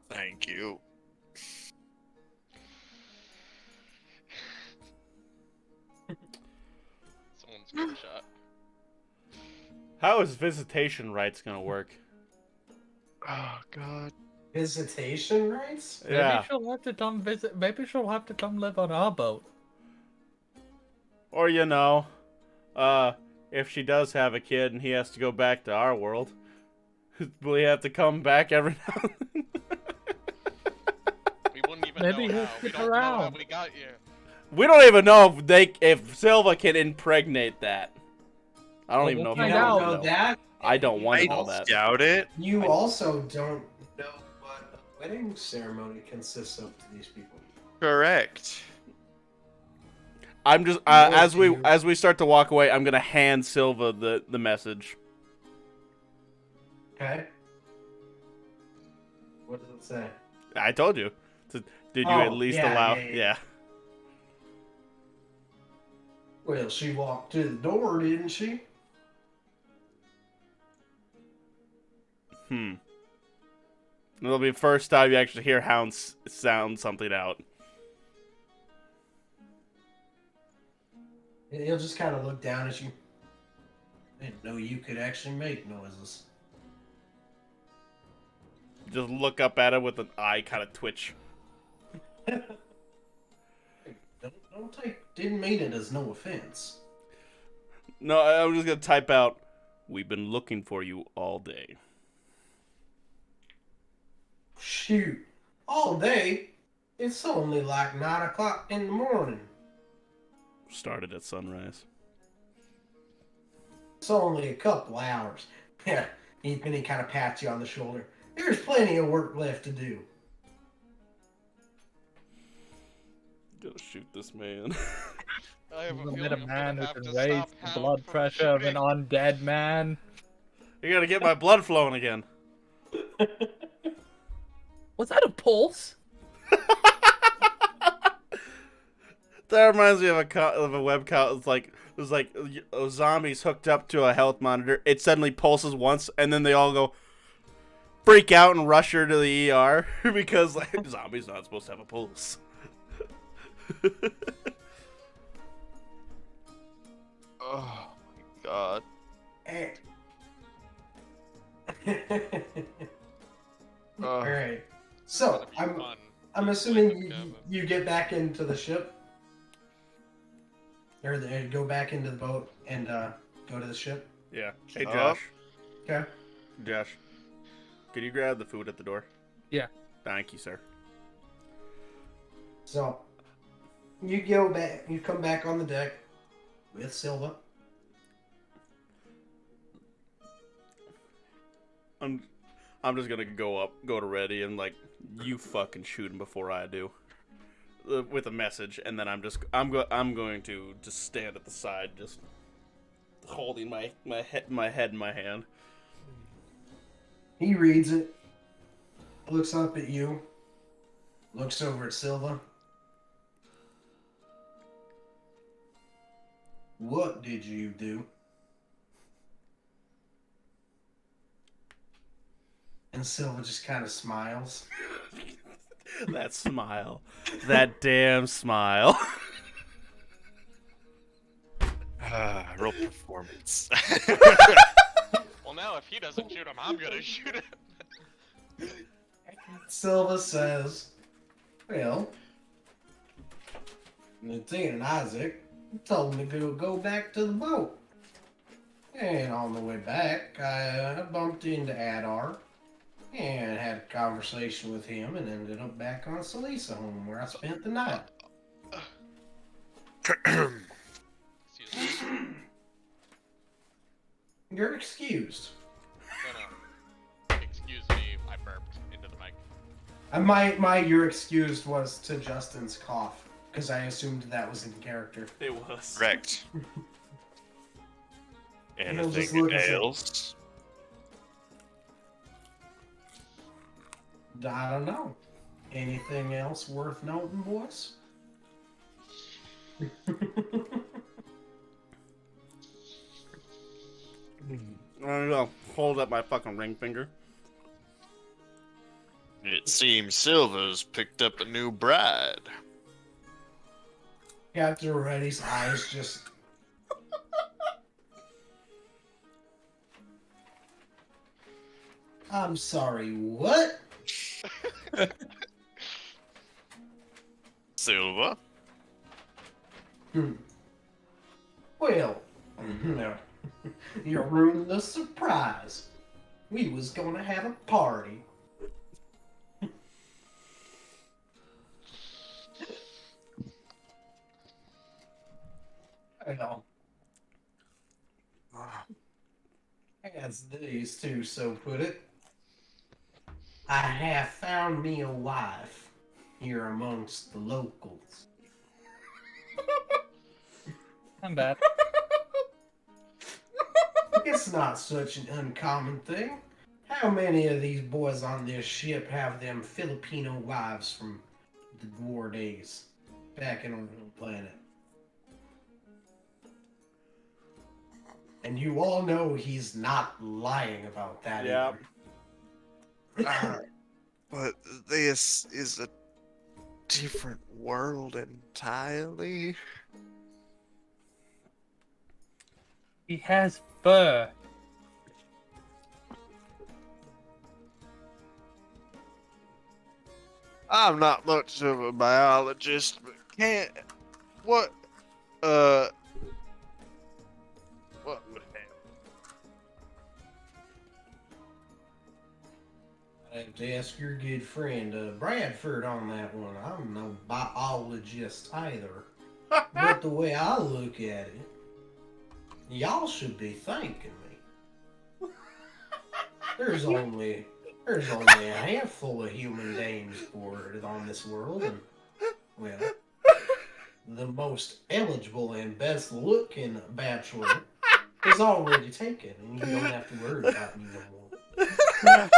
Thank you. Someone's got shot. How is visitation rights gonna work? Oh God. Visitation rights? Maybe she'll have to come visit. Maybe she'll have to come live on our boat. Or if she does have a kid and he has to go back to our world, will he have to come back every now and then? We wouldn't even Maybe know he'll how. We stick don't know how around. we got you. We don't even know if Silva can impregnate that. I don't Well, even know we'll if You he find don't wants out. to know that. I don't want to I know that. doubt it. You also don't know what a wedding ceremony consists of to these people. Correct. I'm just No, as we start to walk away, I'm gonna hand Silva the message. Okay? What does it say? I told you. Did you Oh, at least yeah, allow? yeah. Yeah. Well, she walked to the door, didn't she? It'll be the first time you actually hear Hound sound something out. He'll just kind of look down at you. I didn't know you could actually make noises. Just look up at him with an eye kind of twitch. Don't take. Didn't mean it as no offense. No, I'm just gonna type out, "We've been looking for you all day." Shoot, all day. It's only like 9 o'clock in the morning. Started at sunrise. It's only a couple hours. Yeah, and he kind of pats you on the shoulder. There's plenty of work left to do. Gotta shoot this man. I have a We feeling met a I'm man gonna who have can to raise stop the Hound blood from pressure of an shooting. undead man. You gotta get my blood flowing again. Was that a pulse? That reminds me of a web count. It's like zombies hooked up to a health monitor. It suddenly pulses once, and then they all go freak out and rush her to the ER because like zombies not supposed to have a pulse. Oh my god. All Uh, right. So It's gonna be fun. I'm assuming you get back into the ship, or go back into the boat and go to the ship. Yeah. Hey Up. Josh. Okay. Josh, could you grab the food at the door? Yeah. Thank you, sir. So you go back. You come back on the deck with Silva. I'm just gonna go to Reddy and like, you fucking shoot him before I do, with a message, and then I'm going to just stand at the side, just holding my head in my hand. He reads it, looks up at you, looks over at Silva. What did you do? And Silva just kind of smiles. That smile, that damn smile. Real performance. Well, now if he doesn't shoot him, I'm gonna shoot him. Silva says, well, Nathan and Isaac told me to go back to the boat. And on the way back, I bumped into Adar and had a conversation with him and ended up back on Salisa home where I spent the night. Excuse me. You're excused. No. Excuse me, I burped into the mic. You're excused was to Justin's cough, because I assumed that was in character. It was. Correct. He'll just Anything look and say- else? I don't know. Anything else worth noting, boys? I'm gonna hold up my fucking ring finger. It seems Silva's picked up a new bride. Captain Reddy's eyes just. I'm sorry, what? Silva? Well, no. You ruined the surprise. We was gonna have a party. Well, as these two so put it, I have found me a wife here amongst the locals. I'm bad. It's not such an uncommon thing. How many of these boys on this ship have them Filipino wives from the war days back in our home planet? And you all know he's not lying about that. Yeah. either. But this is a different world entirely. He has fur. I'm not much of a biologist, but can't. What? Uh. What would happen? I have to ask your good friend Bradford on that one. I'm no biologist either. But the way I look at it, y'all should be thanking me. There's only a handful of human names for it on this world, and well, the most eligible and best looking bachelor is already taken, and you don't have to worry about me no more.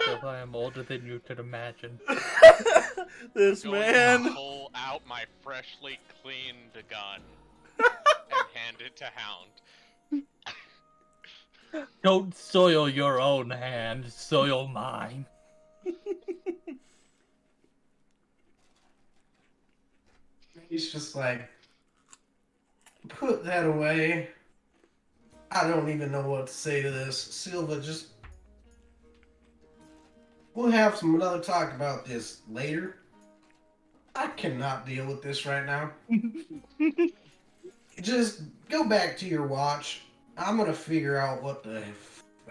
So I am older than you could imagine. This Going man. to pull out my freshly cleaned gun and hand it to Hound. Don't soil your own hand, soil mine. He's just like, put that away. I don't even know what to say to this. Silva, just. We'll have some another talk about this later. I cannot deal with this right now. Just go back to your watch. I'm gonna figure out what the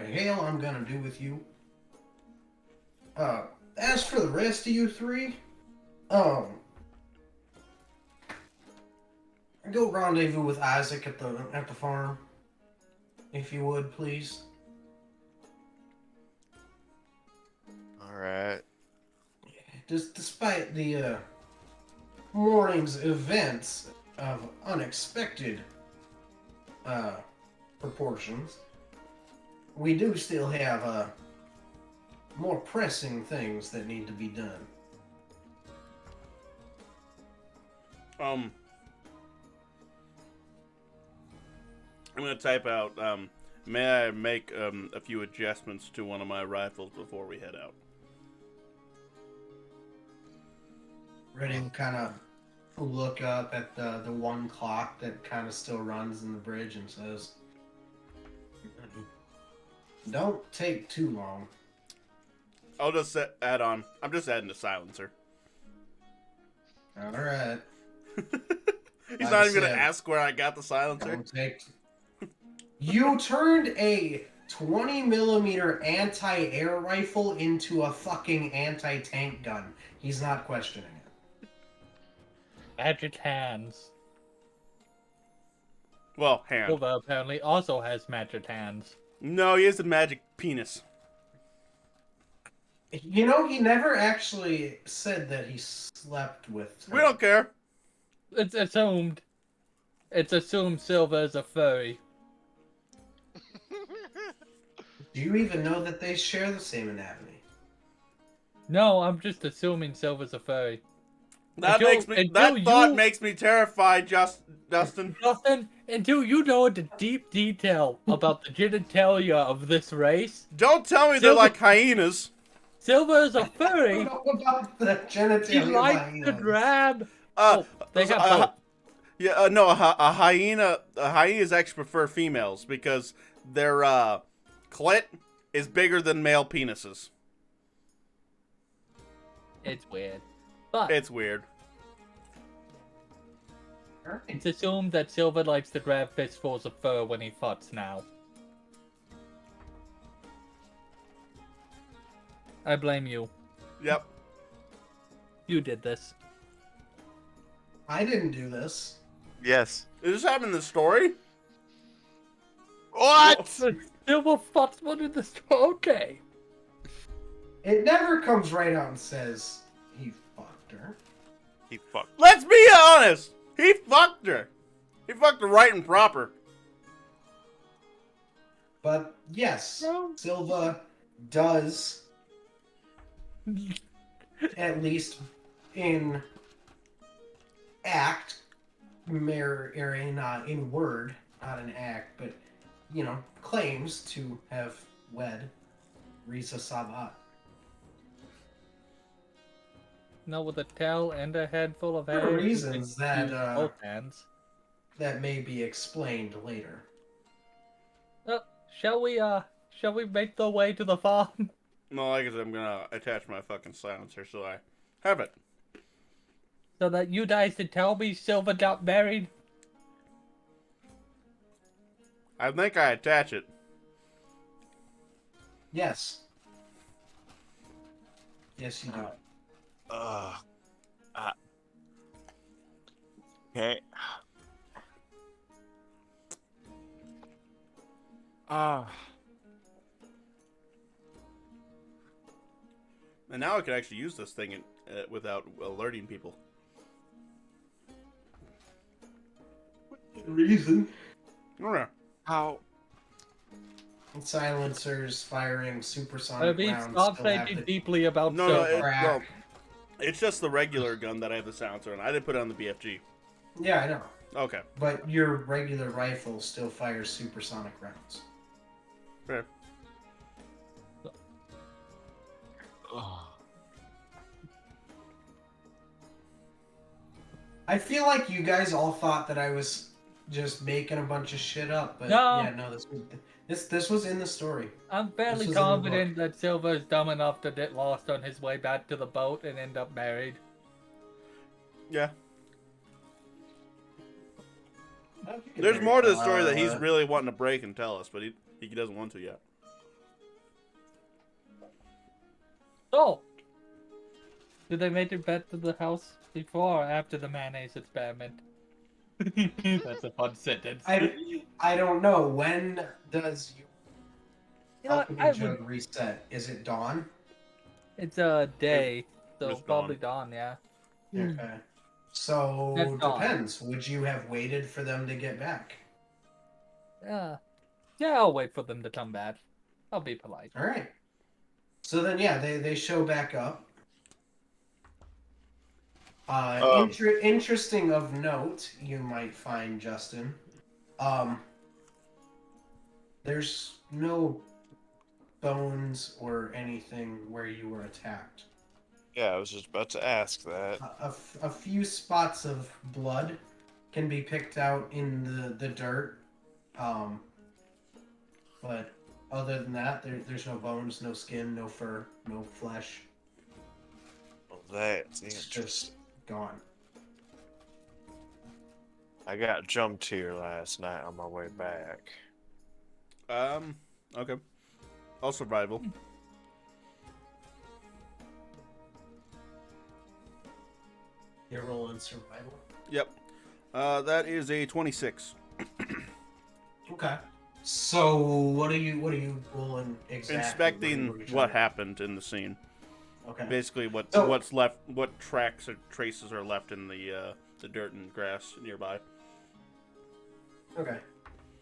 hell I'm gonna do with you. As for the rest of you three, go rendezvous with Isaac at the farm, if you would, please. All right. Despite the morning's events of unexpected proportions, we do still have more pressing things that need to be done. I'm gonna type out, may I make a few adjustments to one of my rifles before we head out? Redding kind of look up at the one clock that kind of still runs in the bridge and says, "Don't take too long." I'll just add on. I'm just adding a silencer. All right. He's Like not I even gonna said, ask where I got the silencer. Don't take. You turned a 20 millimeter anti-air rifle into a fucking anti-tank gun. He's not questioning it. Magic hands. Well, hand. Silva apparently also has magic hands. No, he has a magic penis. You know, he never actually said that he slept with her. We don't care. It's assumed. It's assumed Silva is a furry. Do you even know that they share the same anatomy? No, I'm just assuming Silva's a furry. That thought makes me terrified, Dustin. Justin, until you know the deep detail about the genitalia of this race, Don't tell me they're like hyenas. Silva is a I furry. don't know about the He genitalia. likes to grab. They have both. Yeah, no, a hyena. Hyenas actually prefer females because their clit is bigger than male penises. It's weird. But It's weird. it's assumed that Silva likes to grab fistfuls of fur when he fucks now. I blame you. Yep. You did this. I didn't do this. Yes. Is this happening in the story? What? Silva fucks one in the store. Okay. It never comes right out and says he fucked her. He fucked. Let's be honest. He fucked her. He fucked her right and proper. But yes, No. Silva does, at least in act, not in word, not in act, but, you know, claims to have wed Risa Sabat. No, with a tail and a head full of There hair. are you reasons can that use both hands. that may be explained later. Shall we make the way to the farm? No, like I said, I'm gonna attach my fucking silencer so I have it. So that you guys can tell me Silva got married? I think I attach it. Yes. Yes, you do. Uh, okay. And now I can actually use this thing without alerting people. Reason. Okay. How? Silencers firing supersonic rounds Stop still have thinking the deeply about No, Silva. well, it's just the regular gun that I have the silencer on. I didn't put it on the BFG. Yeah, I know. Okay. But your regular rifle still fires supersonic rounds. Fair. I feel like you guys all thought that I was just making a bunch of shit up, but No. yeah, no, this was in the story. I'm fairly This was in the confident that Silva is dumb enough to get lost on his way back to the boat and end up married. Yeah. There's more to the story that he's really wanting to break and tell us, but he doesn't want to yet. So, did they make it back to the house before or after the mayonnaise experiment? That's a fun sentence. I don't know. When does your You know what, alchemy I jug would- reset? Is it dawn? It's a day, so It's probably dawn, yeah. Okay. So That's dawn. depends. Would you have waited for them to get back? Yeah, I'll wait for them to come back. I'll be polite. All right. So then, yeah, they show back up. Interesting of note, you might find, Justin. There's no bones or anything where you were attacked. Yeah, I was just about to ask that. A few spots of blood can be picked out in the dirt. But other than that, there's no bones, no skin, no fur, no flesh. Well, that's It's interesting. just gone. I got jumped here last night on my way back. Okay. All survival. You're rolling survival. Yep. That is a 26. Okay. So what are you rolling exactly? Inspecting What are you what trying happened in the scene. to- Okay. Basically, So- what's left, what tracks or traces are left in the dirt and grass nearby. Okay.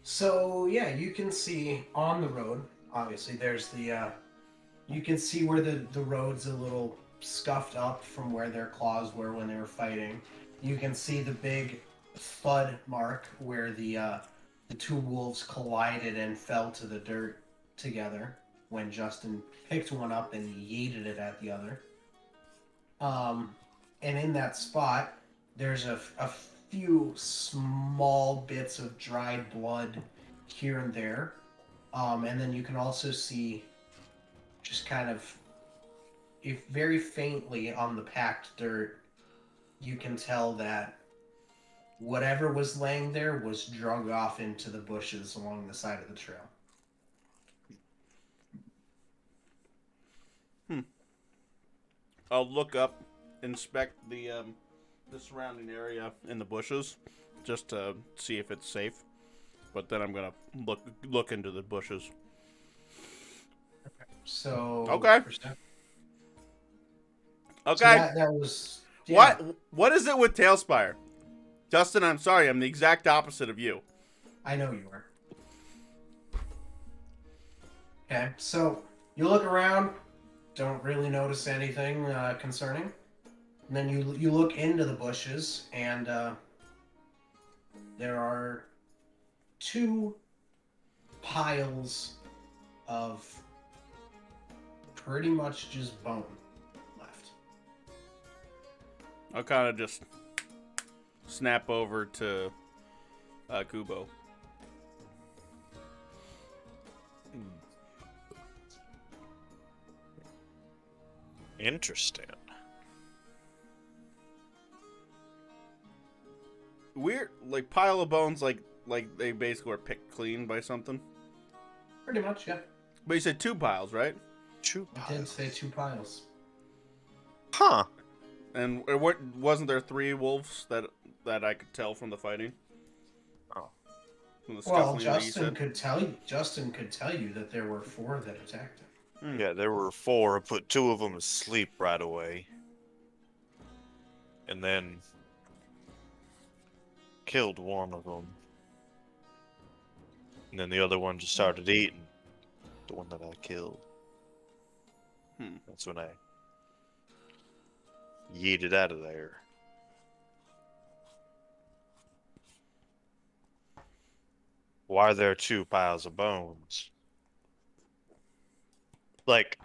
So yeah, you can see on the road. Obviously, there's the. You can see where the road's a little scuffed up from where their claws were when they were fighting. You can see the big thud mark where the two wolves collided and fell to the dirt together when Justin picked one up and yeeted it at the other. And in that spot, there's a few small bits of dried blood here and there. And then you can also see just kind of, if very faintly on the packed dirt, you can tell that whatever was laying there was drug off into the bushes along the side of the trail. I'll look up, inspect the surrounding area in the bushes, just to see if it's safe. But then I'm gonna look into the bushes. So Okay. So Okay. that was yeah. What is it with Tailspire? Justin, I'm sorry, I'm the exact opposite of you. I know you are. Okay, so you look around, don't really notice anything concerning. And then you look into the bushes, and there are two piles of pretty much just bone left. I'll kind of just snap over to Kubo. Interesting. Weird, like pile of bones, like they basically were picked clean by something. Pretty much, yeah. But you said 2 piles, right? Two I did say 2 piles. Huh. And what wasn't there 3 wolves that I could tell from the fighting? Oh. From the Well, scuffling that you Justin said? could tell you. Justin could tell you that there were 4 that attacked him. Yeah, there were 4. I put 2 of them asleep right away. And then killed one of them. And then the other one just started eating the one that I killed. That's when I yeeted out of there. Why are there 2 piles of bones? Like,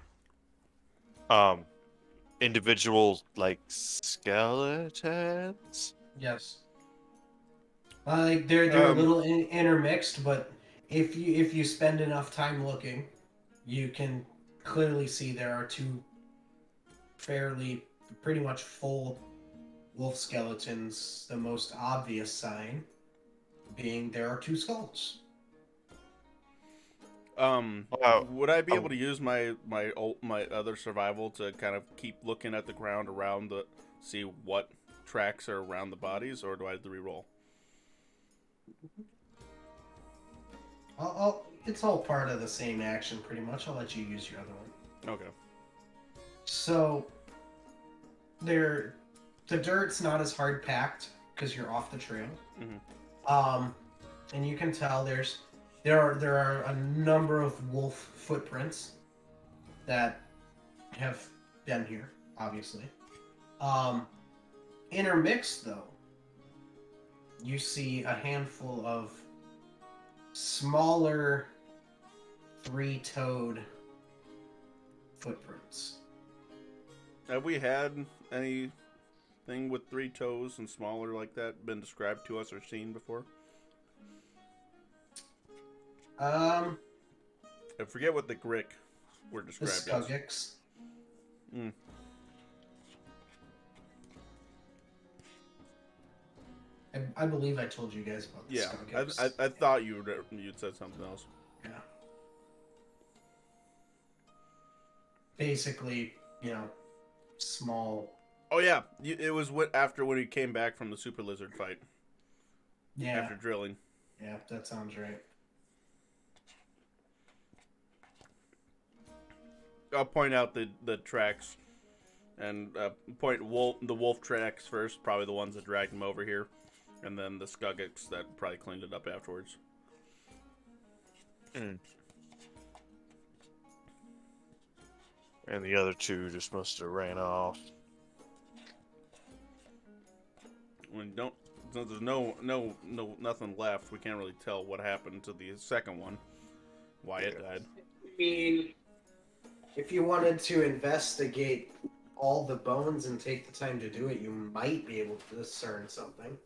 individual, like, skeletons? Yes. Like they're a little intermixed, but if you spend enough time looking, you can clearly see there are 2 fairly pretty much full wolf skeletons. The most obvious sign being there are 2 skulls. Would I be able to use my other survival to kind of keep looking at the ground around see what tracks are around the bodies, or do I have to re-roll? It's all part of the same action, pretty much. I'll let you use your other one. Okay. So, the dirt's not as hard packed because you're off the trail. And you can tell there are a number of wolf footprints that have been here, obviously. Intermixed though, you see a handful of smaller 3-toed footprints. Have we had anything with 3 toes and smaller like that been described to us or seen before? I forget what the Grick were The described as. Skuggix. I believe I told you guys about the Skuggix. I thought you'd said something else. Yeah. Basically, small. Oh yeah, it was after when he came back from the super lizard fight. Yeah. After drilling. Yeah, that sounds right. I'll point out the tracks, and point the wolf tracks first, probably the ones that dragged him over here, and then the Skuggix that probably cleaned it up afterwards. And the other 2 just must have ran off. When since there's nothing left, we can't really tell what happened to the second one, why it died. I mean, if you wanted to investigate all the bones and take the time to do it, you might be able to discern something.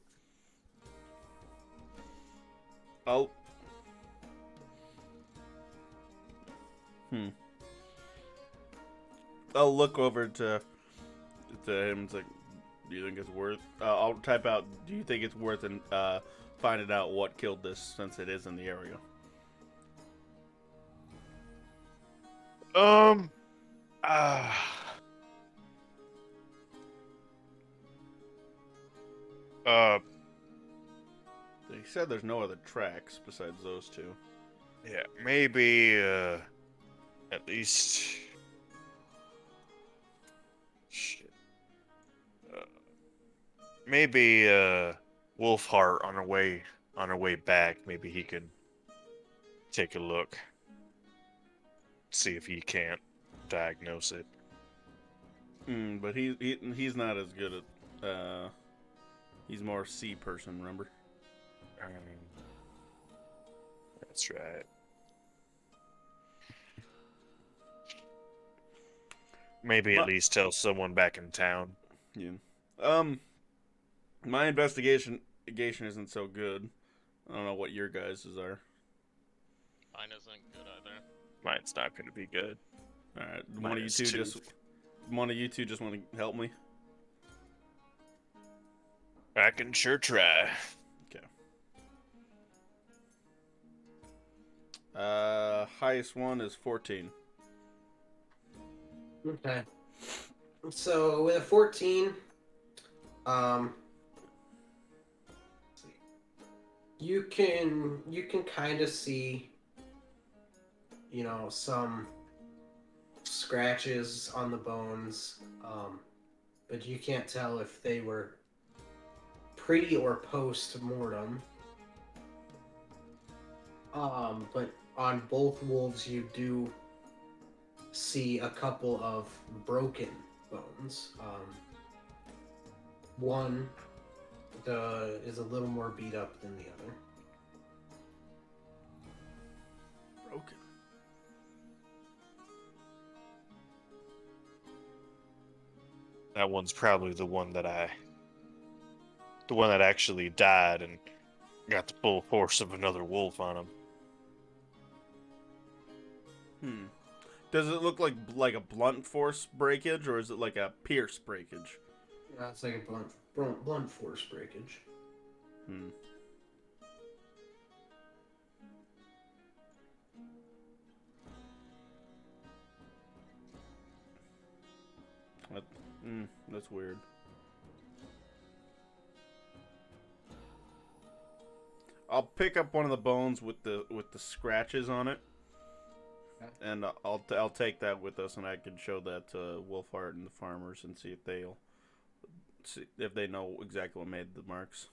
I'll look over to him. It's like, do you think it's worth? I'll type out. Do you think it's worth finding out what killed this, since it is in the area? He said there's no other tracks besides those 2. Yeah, maybe, at least... Shit. Maybe, Wolfheart on her way back, maybe he could take a look. See if he can't diagnose it. But he's not as good at, he's more sea person, remember? That's right. Maybe at least tell someone back in town. Yeah. My investigation isn't so good. I don't know what your guys's are. Mine isn't good either. Mine's not going to be good. All right, Mine is two. one of you two just want to help me. I can sure try. Highest one is 14. Okay. So with a 14, let's see. You can kind of see, some scratches on the bones, but you can't tell if they were pre or post mortem. But on both wolves, you do see a couple of broken bones. One is a little more beat up than the other. Broken. That one's probably the one that actually died and got the full force of another wolf on him. Does it look like a blunt force breakage, or is it like a pierce breakage? Yeah, it's like a blunt force breakage. That's weird. I'll pick up one of the bones with the scratches on it, and I'll take that with us, and I can show that to Wolfheart and the farmers and see if they know exactly what made the marks.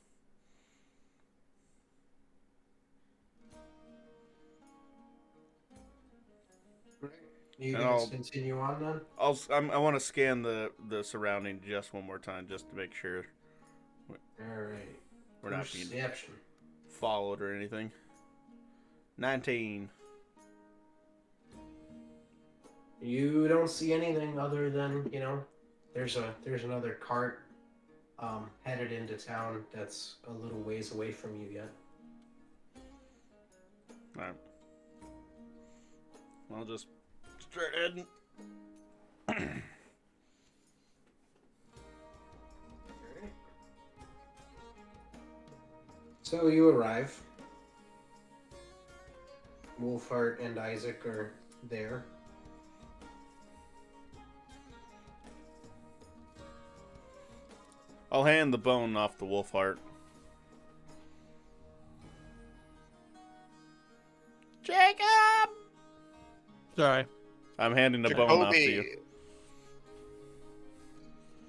You guys continue on then? I want to scan the surrounding just one more time, just to make sure. All right. We're not being Perception. followed or anything. 19. You don't see anything other than, there's another cart headed into town that's a little ways away from you yet. Alright. I'll just start heading. So you arrive. Wolfheart and Isaac are there. I'll hand the bone off to Wolfheart. Jacob! Sorry. I'm handing the bone off to you.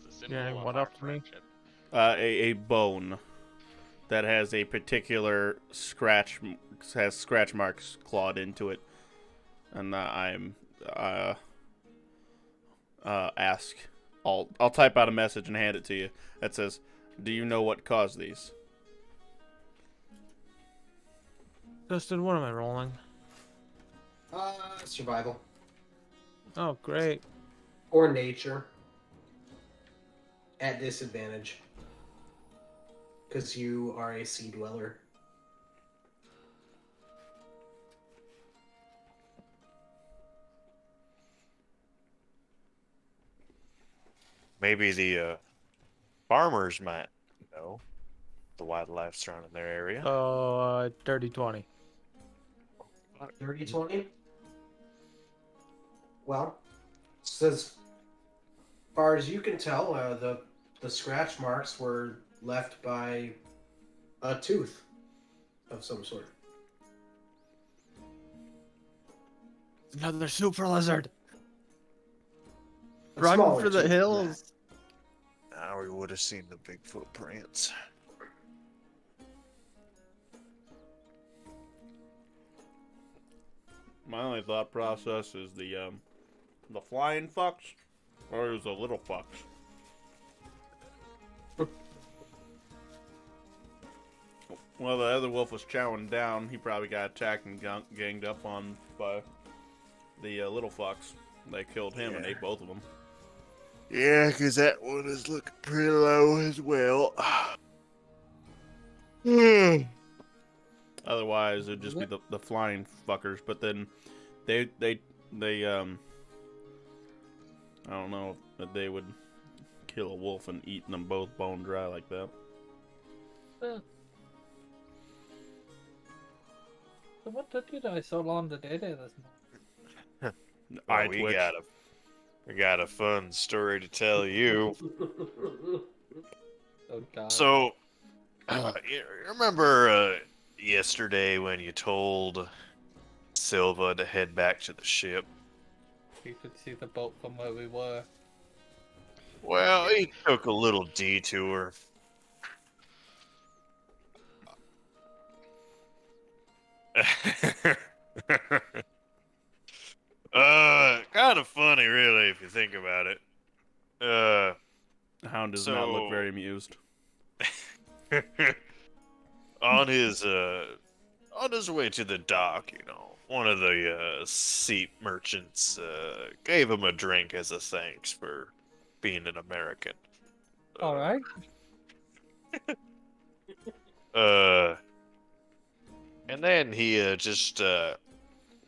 It's a symbol Yeah, of what our up to me? friendship. A bone that has a particular scratch marks clawed into it, and I'm ask. I'll type out a message and hand it to you that says, "Do you know what caused these?" Justin, what am I rolling? Survival. Oh, great. Or nature. At disadvantage. Because you are a sea dweller. Maybe the farmers might know the wildlife surrounding their area. Dirty 20. 30-20? Well, as far as you can tell, the scratch marks were left by a tooth of some sort. Another super lizard. A Run smaller for the tooth than hills. Now we would have seen the big footprints. My only thought process is the flying fucks, or is the little fucks. Well, the other wolf was chowing down. He probably got attacked and ganged up on by the little fox. They killed him and Yeah. ate both of them. Yeah, because that one is looking pretty low as well. Otherwise, it'd just be the flying fuckers. But then they I don't know if they would kill a wolf and eat them both bone dry like that. So what took you guys so long to do this morning? I we twitch. got a fun story to tell you. Oh god. So, you remember yesterday when you told Silva to head back to the ship? You could see the boat from where we were. Well, he took a little detour. Kind of funny, really, if you think about it. The hound does not look So- very amused. on his way to the dock, one of the seat merchants gave him a drink as a thanks for being an American. All right. And then he just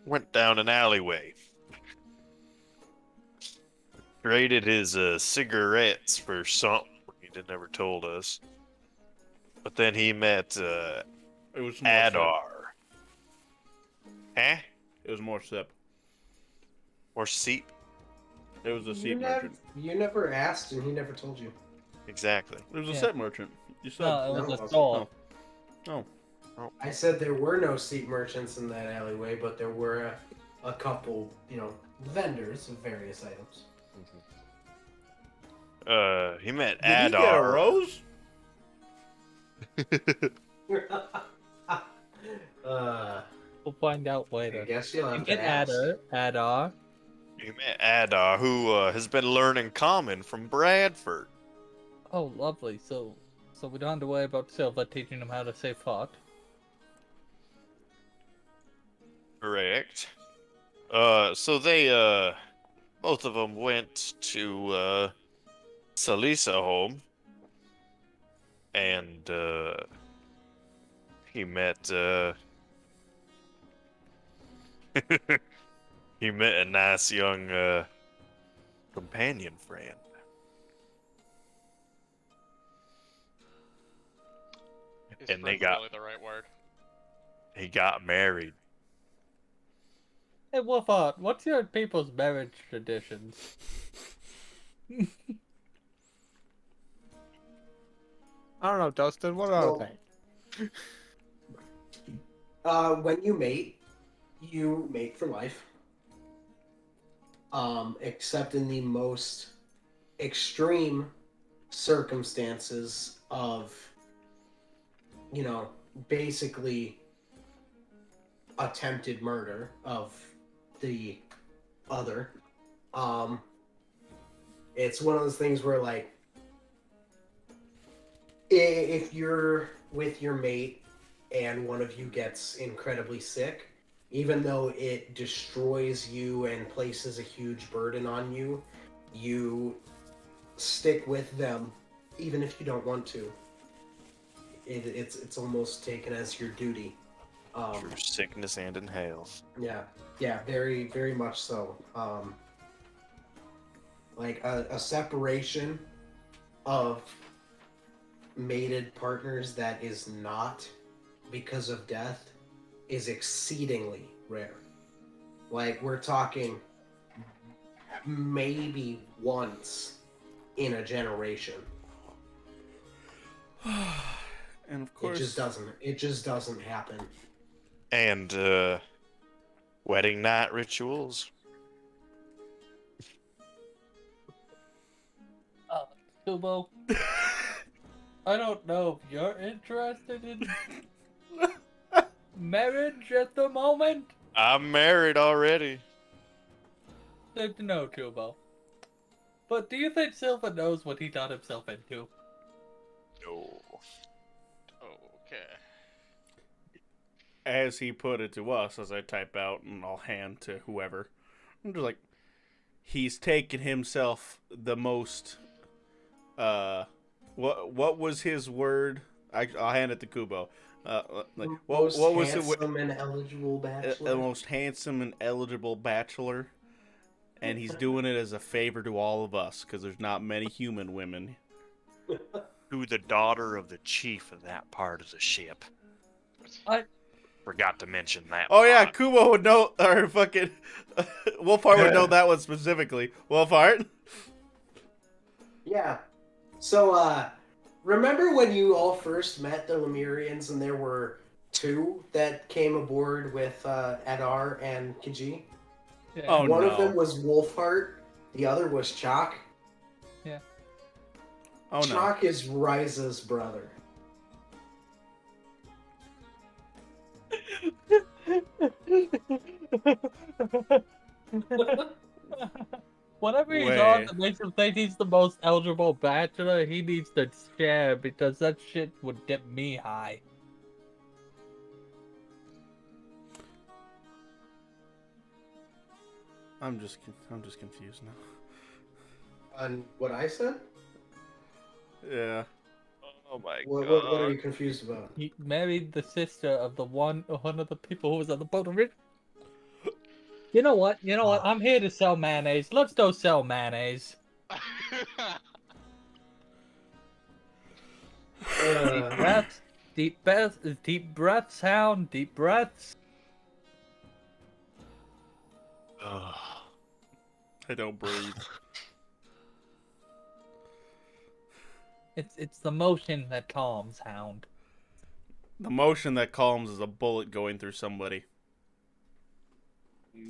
went down an alleyway. Traded his cigarettes for something he never told us. But then he met It was more Adar. Huh? Sip. It was more sip. Or Seep? It was a seat merchant. You never asked, and he never told you. Exactly. It was a Yeah. sip merchant. You said. No, it No, was it a wasn't. store. Oh. I said there were no seat merchants in that alleyway, but there were a couple, vendors of various items. He met Did he get a Adar. rose? We'll find out I later. guess you'll You have get to ask. Adar. He met Adar, who has been learning common from Bradford. Oh, lovely. So we don't have to worry about Silva teaching him how to say fuck. Correct. So they, both of them went to, Salisa home. And, he met, he met a nice young, companion friend. Is And they friend got- really the right word? He got married. Hey, Wolfart, what's your people's marriage traditions? I don't know, Dustin. What are Well- they? When you mate for life. Except in the most extreme circumstances of, basically attempted murder of the other. It's one of those things where, like, if you're with your mate and one of you gets incredibly sick, even though it destroys you and places a huge burden on you, you stick with them even if you don't want to. It's almost taken as your duty. Through sickness and in health. Yeah, very, very much so. Like a separation of mated partners that is not because of death is exceedingly rare. Like, we're talking maybe once in a generation. And of course, It just doesn't happen. And, wedding night rituals. Kubo, I don't know if you're interested in marriage at the moment. I'm married already. Good to know, Kubo. But do you think Silva knows what he got himself into? No. Okay. as he put it to us, as I type out and I'll hand to whoever, I'm just like, he's taken himself the most. What was his word? I'll hand it to Kubo. Like, Most what was it? handsome and eligible bachelor. The most handsome and eligible bachelor, and he's doing it as a favor to all of us because there's not many human women. To the daughter of the chief of that part of the ship. I- Forgot to mention that. Oh yeah, part. Kubo would know, or fucking Wolfheart would know that one specifically. Wolfheart. Yeah. So, remember when you all first met the Lemurians and there were two that came aboard with Adar and Khajiit? Yeah. Oh One no. of them was Wolfheart, the other was Chalk. Oh no. Chalk is Ryza's brother. Whatever he's Wait. on that makes him think he's the most eligible bachelor, he needs to share because that shit would get me high. I'm just confused now. On what I said? Yeah. Oh my What god. are you confused about? He married the sister of one of the people who was on the boat originally. You know what? I'm here to sell mayonnaise. Let's go sell mayonnaise. Breaths, deep breaths, hound, deep breaths. I don't breathe. It's the motion that calms, hound. The motion that calms is a bullet going through somebody.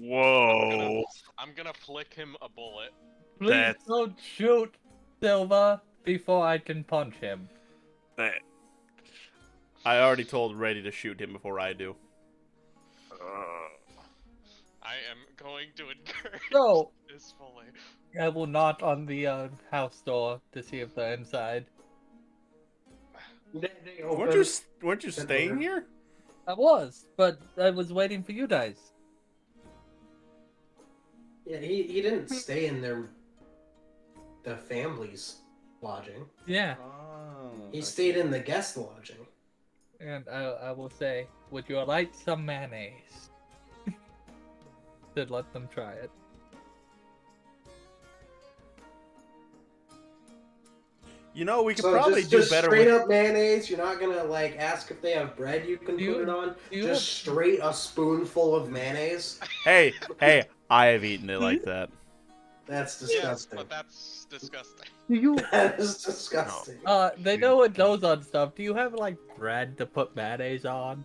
Whoa. I'm gonna flick him a bullet. Please That's- don't shoot Silva before I can punch him. That. I already told Reddy to shoot him before I do. I am going to encourage No. this fully. I will knock on the house door to see if they're inside. They Weren't you staying here? I was, but I was waiting for you guys. Yeah, he didn't stay in the family's lodging. Yeah, Oh, He stayed in the guest lodging. and I will say, would you like some mayonnaise? Then let them try it. You know, we could So probably just do better straight with. up mayonnaise. You're not gonna like ask if they have bread you can Do you- put it on. do you Just straight a spoonful of mayonnaise. Hey, I have eaten it like that. That's Yes, disgusting. but that's disgusting. Do you? That is disgusting. They know it goes on stuff. Do you have like bread to put mayonnaise on?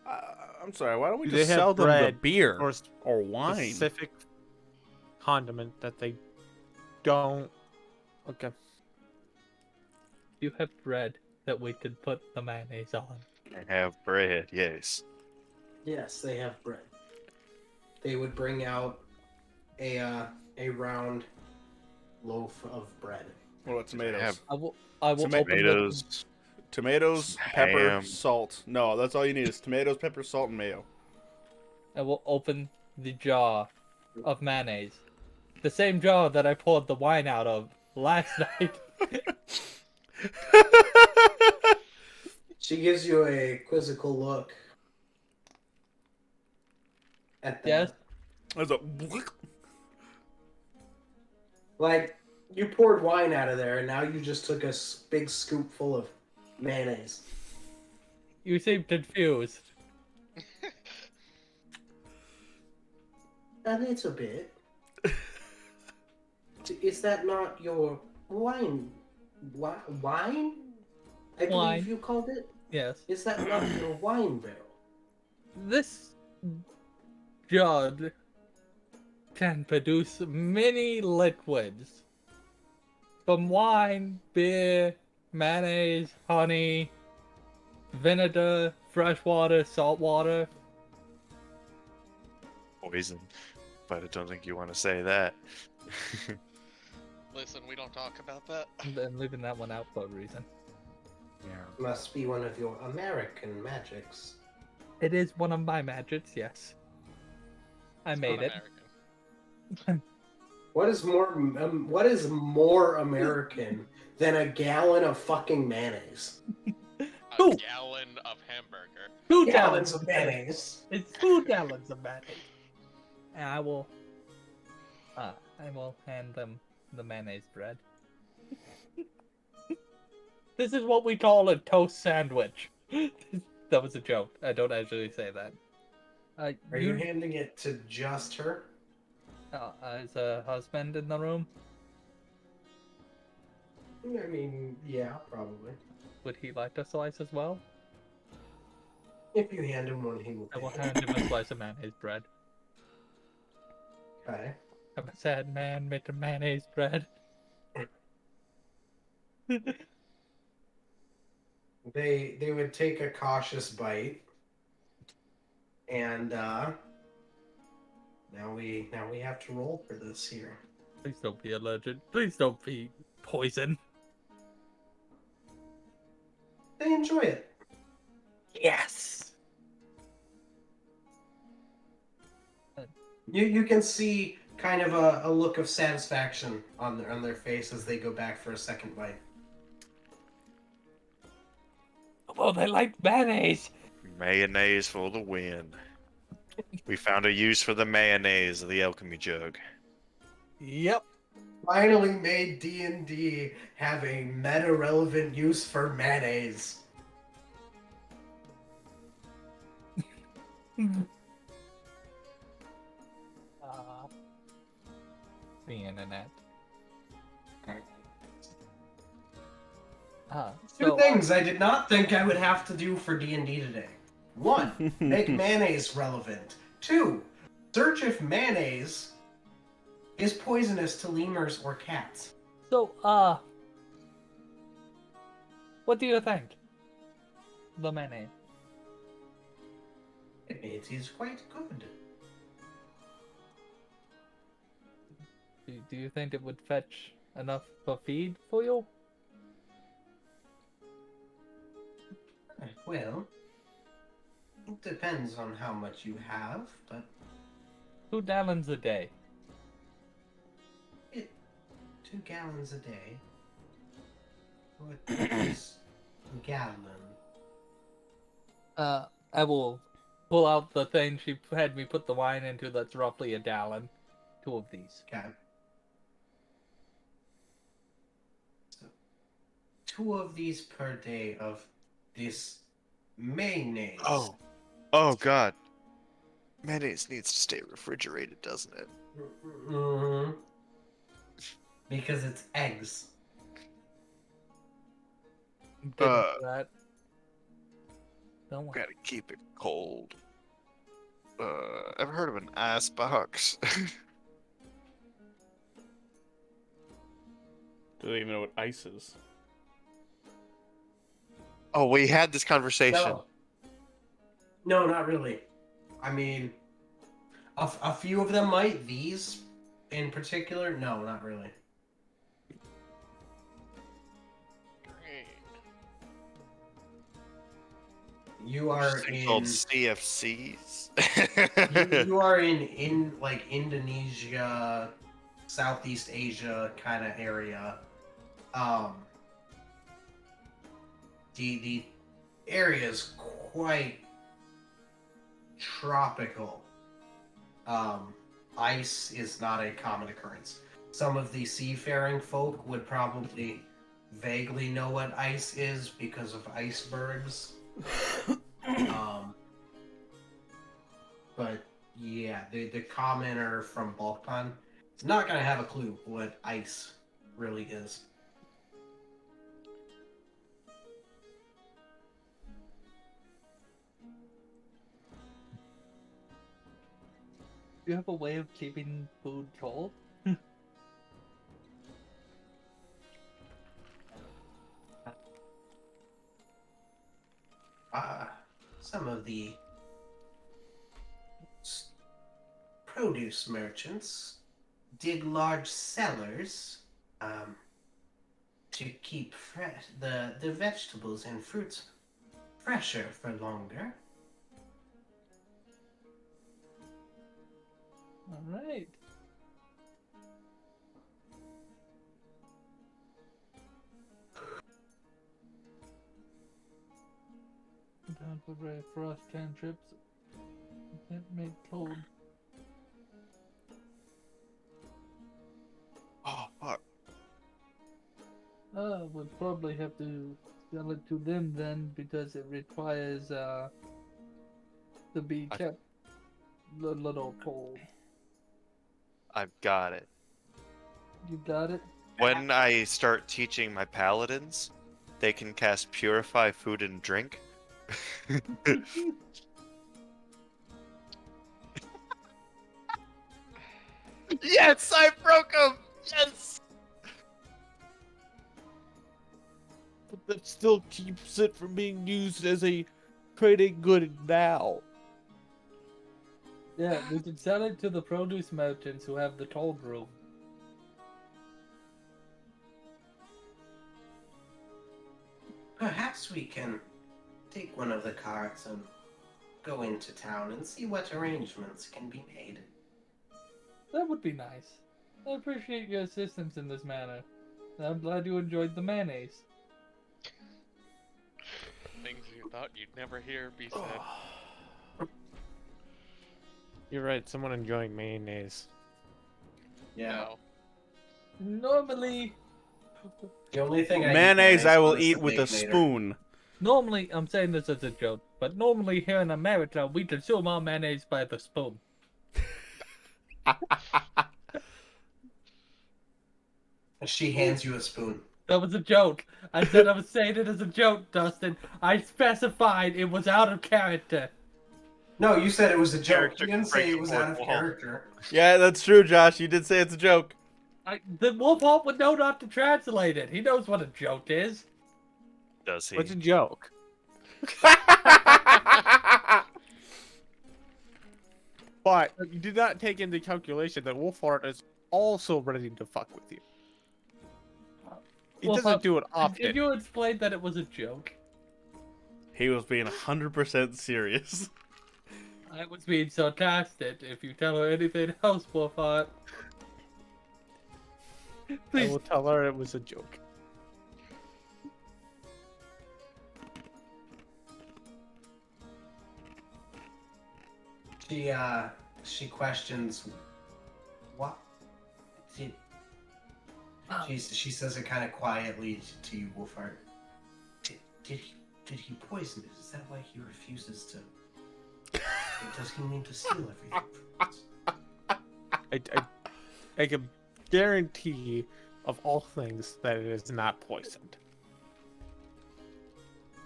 I'm sorry. Why don't we Do they just have sell them the bread beer Or or wine? specific condiment that they don't. Okay. Do you have bread that we could put the mayonnaise on? I have bread, yes. Yes, they have bread. They would bring out a round loaf of bread. What about tomatoes? have- I will open Tomatoes. Tomatoes, pepper, Ham. salt. No, that's all you need is tomatoes, pepper, salt, and mayo. I will open the jar of mayonnaise. The same jar that I poured the wine out of last night. She gives you a quizzical look. At that. Yes. There's a. Like, you poured wine out of there, and now you just took a big scoop full of mayonnaise. You seem confused. A little bit. Is that not your wine? Wine? I believe Wine. you called it? Yes. Is that not your wine barrel? This jug can produce many liquids. From wine, beer, mayonnaise, honey, vinegar, fresh water, salt water. Poison. But I don't think you want to say that. Listen, we don't talk about that. I'm leaving that one out for a reason. Yeah. Must be one of your American magics. It is one of my magics, yes. I It's made not it. American. What is more American than a gallon of fucking mayonnaise? A Two. gallon of hamburger. 2 Gallons gallons of mayonnaise. It's 2 gallons of mayonnaise. And I will hand them the mayonnaise bread. This is what we call a toast sandwich. That was a joke. I don't actually say that. Are you handing it to just her? Is a husband in the room? I mean, yeah, probably. Would he like a slice as well? If you hand him one, he will I will take it. hand him a slice of mayonnaise bread. Okay. I'm a sad man with a mayonnaise bread. They would take a cautious bite, and now we have to roll for this here. Please don't be allergic. Please don't be poison. They enjoy it. Yes. You can see kind of a look of satisfaction on their face as they go back for a second bite. Oh, they like mayonnaise. Mayonnaise for the win. We found a use for the mayonnaise of the alchemy jug. Yep. Finally made D&D have a meta-relevant use for mayonnaise. The internet. Two things I did not think I would have to do for D&D today. 1. Make mayonnaise relevant. 2. Search if mayonnaise is poisonous to lemurs or cats. So, what do you think? The mayonnaise. It is quite good. Do you think it would fetch enough for feed for you? Well, it depends on how much you have, but 2 gallons a day. 2 gallons a day. What is a gallon? I will pull out the thing she had me put the wine into that's roughly a gallon. 2 of these. Okay. So, 2 of these per day of this mayonnaise. Oh god. Mayonnaise needs to stay refrigerated, doesn't it? Mm-hmm. Because it's eggs. Get into that. Don't worry. Gotta keep it cold. Ever heard of an ice box? Do they even know what ice is? Oh, we had this conversation. No, not really. I mean, a few of them might. These, in particular, no, not really. Great. You are Thing called in. CFCs. You are in like Indonesia, Southeast Asia kind of area. The area is quite tropical. Ice is not a common occurrence. Some of the seafaring folk would probably vaguely know what ice is because of icebergs. But yeah, the commoner from Balkan is not gonna have a clue what ice really is. Do you have a way of keeping food cold? Some of the produce merchants dig large cellars to keep the vegetables and fruits fresher for longer. Alright. temporary frost cantrips that make cold. Oh fuck. We'll probably have to sell it to them then because it requires to be kept a little cold. I've got it. You got it? When I start teaching my paladins, they can cast Purify Food and Drink. Yes, I broke him! Yes! But that still keeps it from being used as a trading good now. Yeah, we can sell it to the produce merchants who have the cold room. Perhaps we can take one of the carts and go into town and see what arrangements can be made. That would be nice. I appreciate your assistance in this manner. I'm glad you enjoyed the mayonnaise. Things you thought you'd never hear be said. You're right, someone enjoying mayonnaise. No. Normally, The only thing I eat Mayonnaise I on will is eat the with a Baconator. spoon. I'm saying this as a joke, but normally here in America, we consume our mayonnaise by the spoon. She hands you a spoon. That was a joke. I said I was saying it as a joke, Dustin. I specified it was out of character. No, you said it was a joke. Character You didn't say it breaks was fourth out of wall. character. Yeah, that's true, Josh. You did say it's a joke. The Wolfhawk would know not to translate it. He knows what a joke is. Does he? What's a joke? But you did not take into calculation that Wolfheart is also ready to fuck with you. He Wolfhawk, doesn't do it often. Did you explain that it was a joke? He was being 100% serious. I was being sarcastic. If you tell her anything else, Wolfhawk. I Please. will tell her it was a joke. She questions what did she says it kind of quietly to you, Wolfhart. Did he poison it? Is that why he refuses to? Does he need to steal everything from us? I can guarantee of all things that it is not poisoned.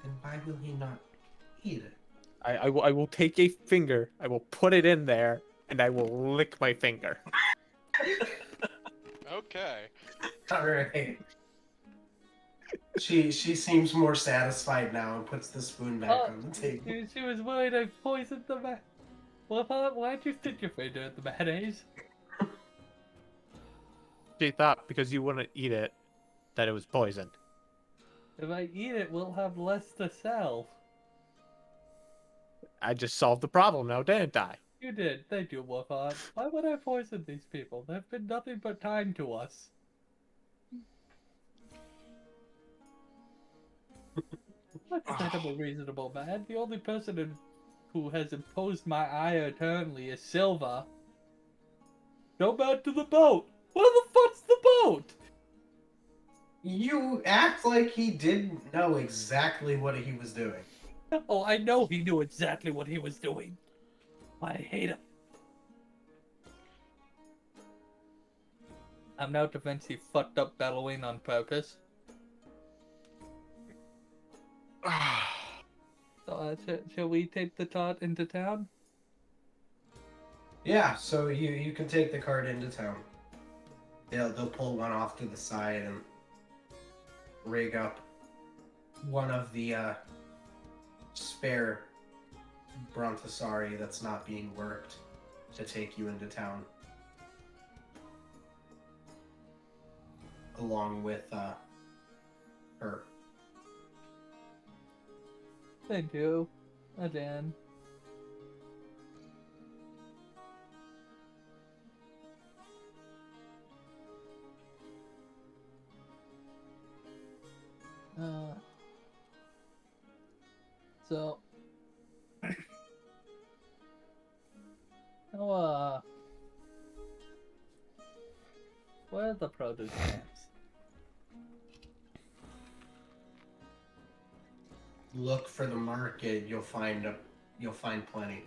Then why will he not eat it? I will take a finger, I will put it in there, and I will lick my finger. Okay. All right. She seems more satisfied now and puts the spoon back on the table. She was worried I poisoned the mayonnaise. Wolfhawk, why'd you stick your finger in the mayonnaise? She thought because you wouldn't eat it that it was poisoned. If I eat it, we'll have less to sell. I just solved the problem now, didn't I? You did. Thank you, Wolfhawk. Why would I poison these people? They've been nothing but kind to us. Look at that, I'm a reasonable man. The only person who has imposed my ire eternally is Silva. Go back to the boat! Where the fuck's the boat? You act like he didn't know exactly what he was doing. Oh, I know he knew exactly what he was doing. I hate him. I'm now convinced he fucked up Halloween on purpose. So, shall we take the cart into town? Yeah, so you can take the cart into town. They'll pull one off to the side and rig up one of the spare Brontosauri that's not being worked to take you into town. Along with her. Thank you. Again. So, Oh, where are the produce stands? Look for the market. You'll find plenty.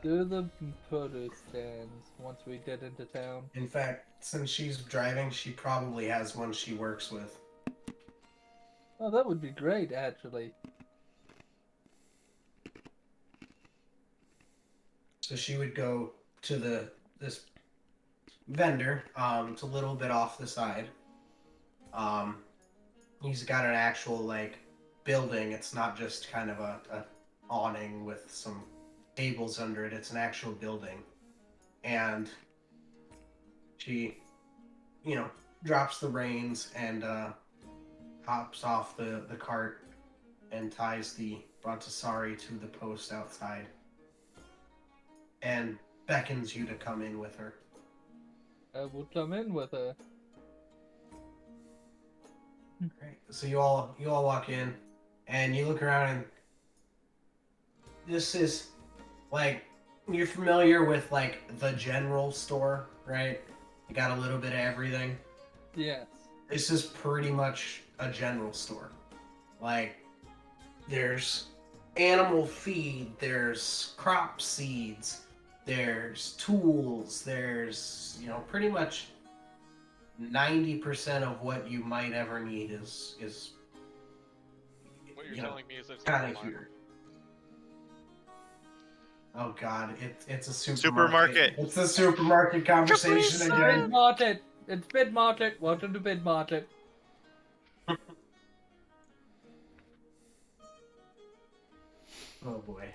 Do the produce stands once we get into town. In fact, since she's driving, she probably has one she works with. Oh, that would be great, actually. So she would go to this vendor. It's a little bit off the side. He's got an actual like building. It's not just kind of a awning with some tables under it. It's an actual building, and she, drops the reins and hops off the cart and ties the Brontasari to the post outside, and beckons you to come in with her. I will come in with her. Great. So you all walk in, and you look around, and this is like you're familiar with like the general store, right? You got a little bit of everything. Yes. This is pretty much a general store. Like there's animal feed, there's crop seeds, there's tools, there's pretty much 90% of what you might ever need is What you're telling me is it's kind of online. here. Oh god, it's a Supermarket. It's a supermarket conversation again. Bid market. It's bid market. Welcome to bid market. Oh boy.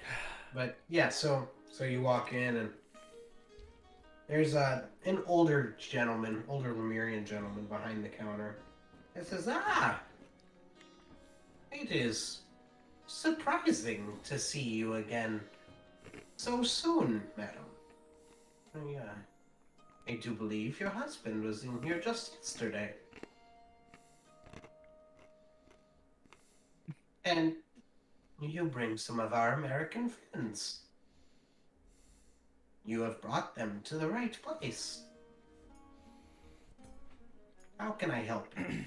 But yeah, so you walk in and there's an older Lemurian gentleman behind the counter. It says, it is surprising to see you again so soon, madam. I do believe your husband was in here just yesterday. And you bring some of our American friends. You have brought them to the right place. How can I help you?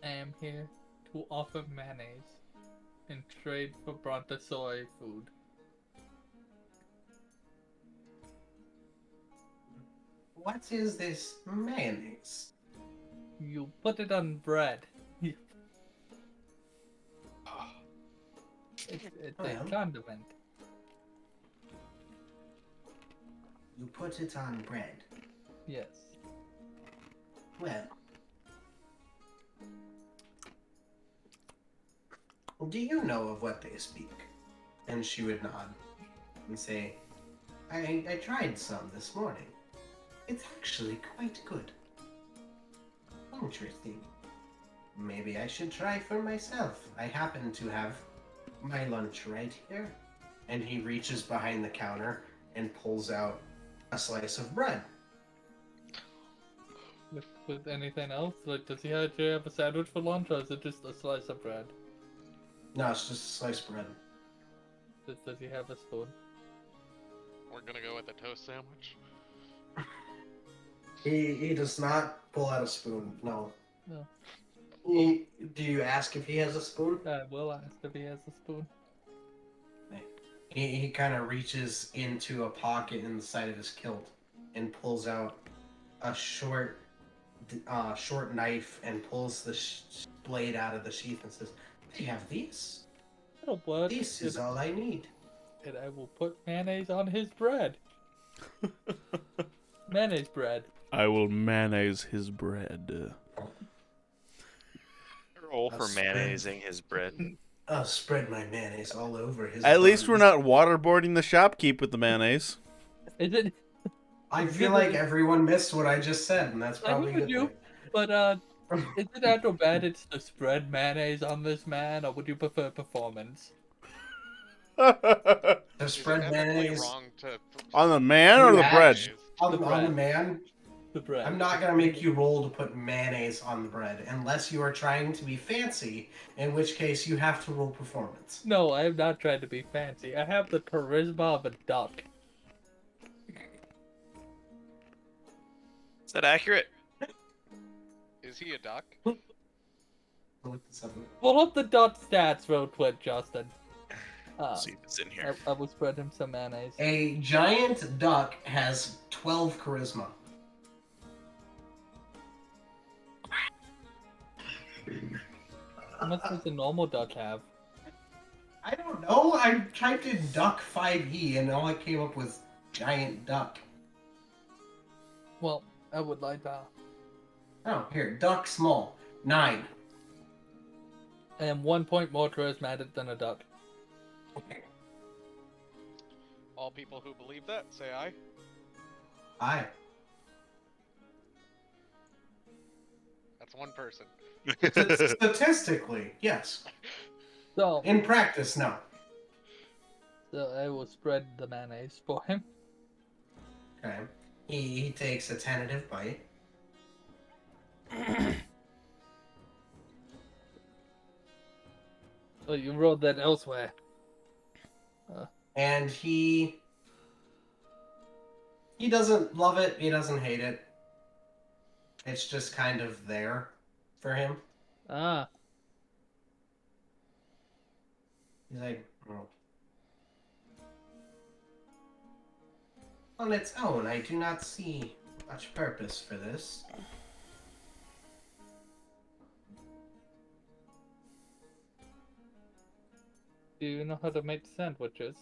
I am here to offer mayonnaise in trade for Brontosaurus food. What is this mayonnaise? You put it on bread. It's a Well. condiment. You put it on bread. Yes. Well, do you know of what they speak? And she would nod and say, I tried some this morning. It's actually quite good. Interesting. Maybe I should try for myself. I happen to have my lunch right here. And he reaches behind the counter and pulls out a slice of bread. With anything else? Like, does he actually have a sandwich for lunch, or is it just a slice of bread? No, it's just a slice of bread. Does he have a spoon? We're gonna go with a toast sandwich. He does not pull out a spoon. No. No. Do you ask if he has a spoon? I will ask if he has a spoon. He kind of reaches into a pocket in the side of his kilt and pulls out a short knife and pulls the blade out of the sheath and says, "I have these. Little blood. This is all I need." And I will put mayonnaise on his bread. Mayonnaise bread. I will mayonnaise his bread. Roll for mayonnaising his bread. I'll spread my mayonnaise all over his. At least we're buns. not waterboarding the shopkeep with the mayonnaise. Is it? I feel like everyone missed what I just said, and that's I probably would good. you, but is it actual bad it's to spread mayonnaise on this man, or would you prefer performance? To Is it spread ethically mayonnaise wrong to On the man or the Yeah. bread? on The the bread. man. The bread. I'm not gonna make you roll to put mayonnaise on the bread unless you are trying to be fancy, in which case you have to roll performance. No, I am not trying to be fancy. I have the charisma of a duck. Is that accurate? Is he a duck? I'll look this up. Pull up the dot stats real quick, Justin. See if it's in here. I will spread him some mayonnaise. A giant duck has 12 charisma. How much does a normal duck have? I don't know. I typed in duck 5e and all it came up was giant duck. Well, I would like that. Oh, here, duck small. 9. I am 1 point more charismatic than a duck. All people who believe that, say aye. Aye. That's one person. Statistically, yes. So, In practice, no. so I will spread the mayonnaise for him. Okay. He takes a tentative bite. Oh, you rolled that elsewhere. And he doesn't love it, he doesn't hate it. It's just kind of there for him. Ah, He's like, oh. On its own, I do not see much purpose for this. do you know how to make sandwiches?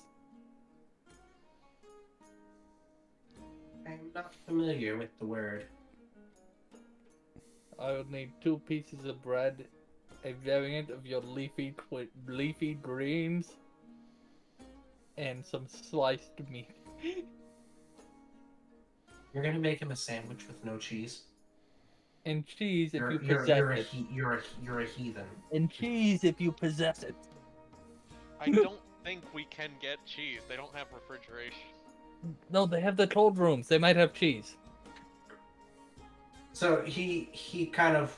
I'm not familiar with the word. I would need 2 pieces of bread, a variant of your leafy greens, and some sliced meat. You're gonna make him a sandwich with no cheese. And cheese if you You're possess a it. you're a heathen. And cheese if you possess it. I don't think we can get cheese. They don't have refrigeration. No, they have the cold rooms. They might have cheese. So he kind of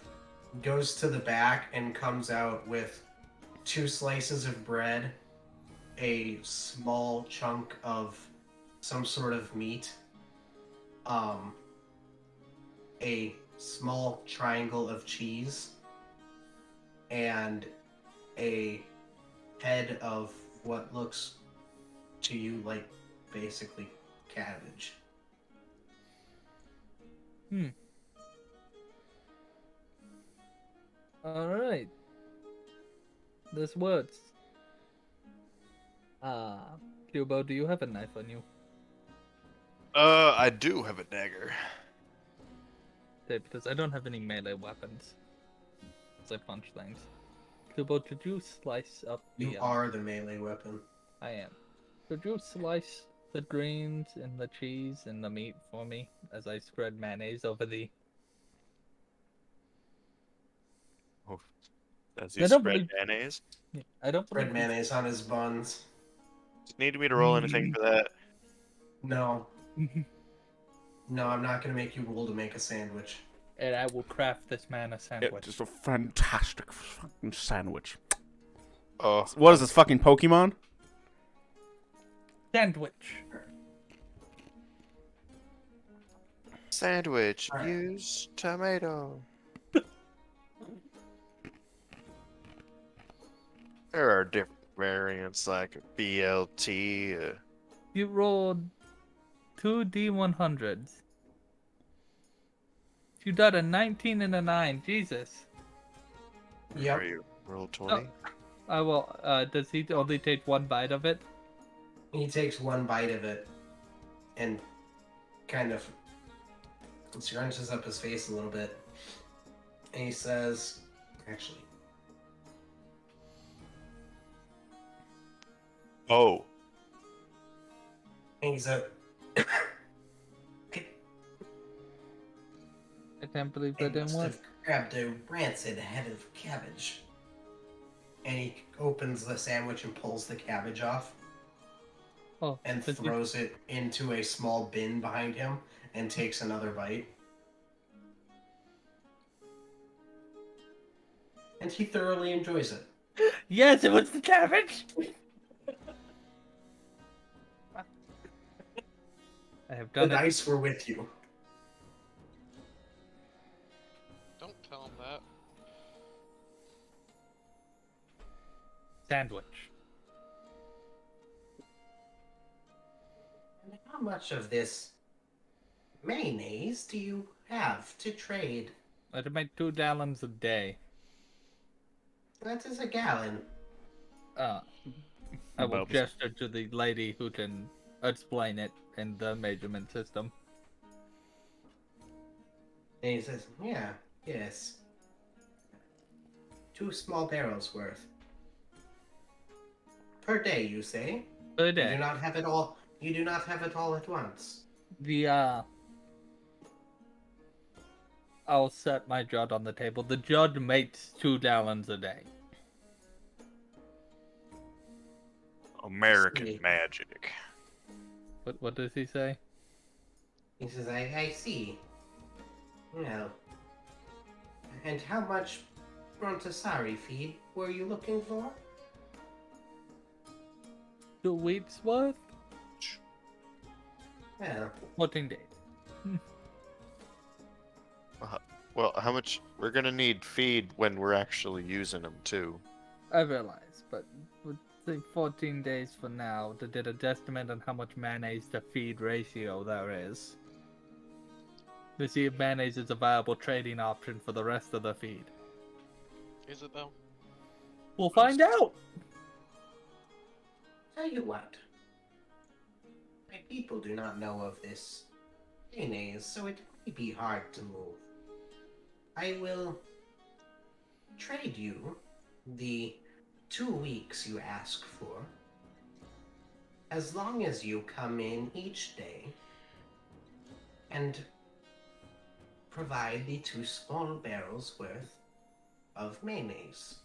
goes to the back and comes out with 2 slices of bread, a small chunk of some sort of meat, a small triangle of cheese, and a head of what looks to you like basically cabbage. Alright. This works. Cubo, do you have a knife on you? I do have a dagger. Okay, because I don't have any melee weapons. As I punch things. Cubo, could you slice up the... You are the melee weapon. I am. Could you slice the greens and the cheese and the meat for me as I spread mayonnaise over the... Oh, does he I don't spread believe- mayonnaise? I don't Spread believe mayonnaise on his buns. Need me to roll anything for that? No. No, I'm not gonna make you roll to make a sandwich. And I will craft this man a sandwich. Just a fantastic fucking sandwich. Oh, What is this, fucking Pokemon? Sandwich. sandwich. Alright. Use tomato. There are different variants like BLT. You rolled 2 D100s. You got a 19 and a 9. Jesus. Yep. Are you roll 20? I will. Does he only take 1 bite of it? He takes 1 bite of it and kind of scrunches up his face a little bit. And he says, actually, Oh, and he's a I can't believe I that didn't must work. have grabbed a rancid head of cabbage. And he opens the sandwich and pulls the cabbage off Oh, and does he- throws it into a small bin behind him and takes another bite. And he thoroughly enjoys it. Yes, it was the cabbage. I have The done it. dice were with you. sandwich. And how much of this mayonnaise do you have to trade? I'd make 2 gallons a day. That is a gallon. Uh, I will About the- gesture to the lady who can explain it in the measurement system. And he says, yeah, yes. 2 small barrels worth. Per day, you say? Per You day. do not have it all. You do not have it all at once. I'll set my judge on the table. The judge makes 2 gallons a day. American See. magic. What does he say? He says, I see. Well. And how much Brontasari feed were you looking for? 2 weeks worth? Well, 14 days. Well, how much we're gonna need feed when we're actually using them too. I realize, but would say 14 days for now to get a guesstimate on how much mayonnaise to feed ratio there is. To see if mayonnaise is a viable trading option for the rest of the feed. Is it though? We'll find out! tell you what. My people do not know of this mayonnaise, so it may be hard to move. I will trade you the 2 weeks you ask for, as long as you come in each day and provide the 2 small barrels worth of mayonnaise.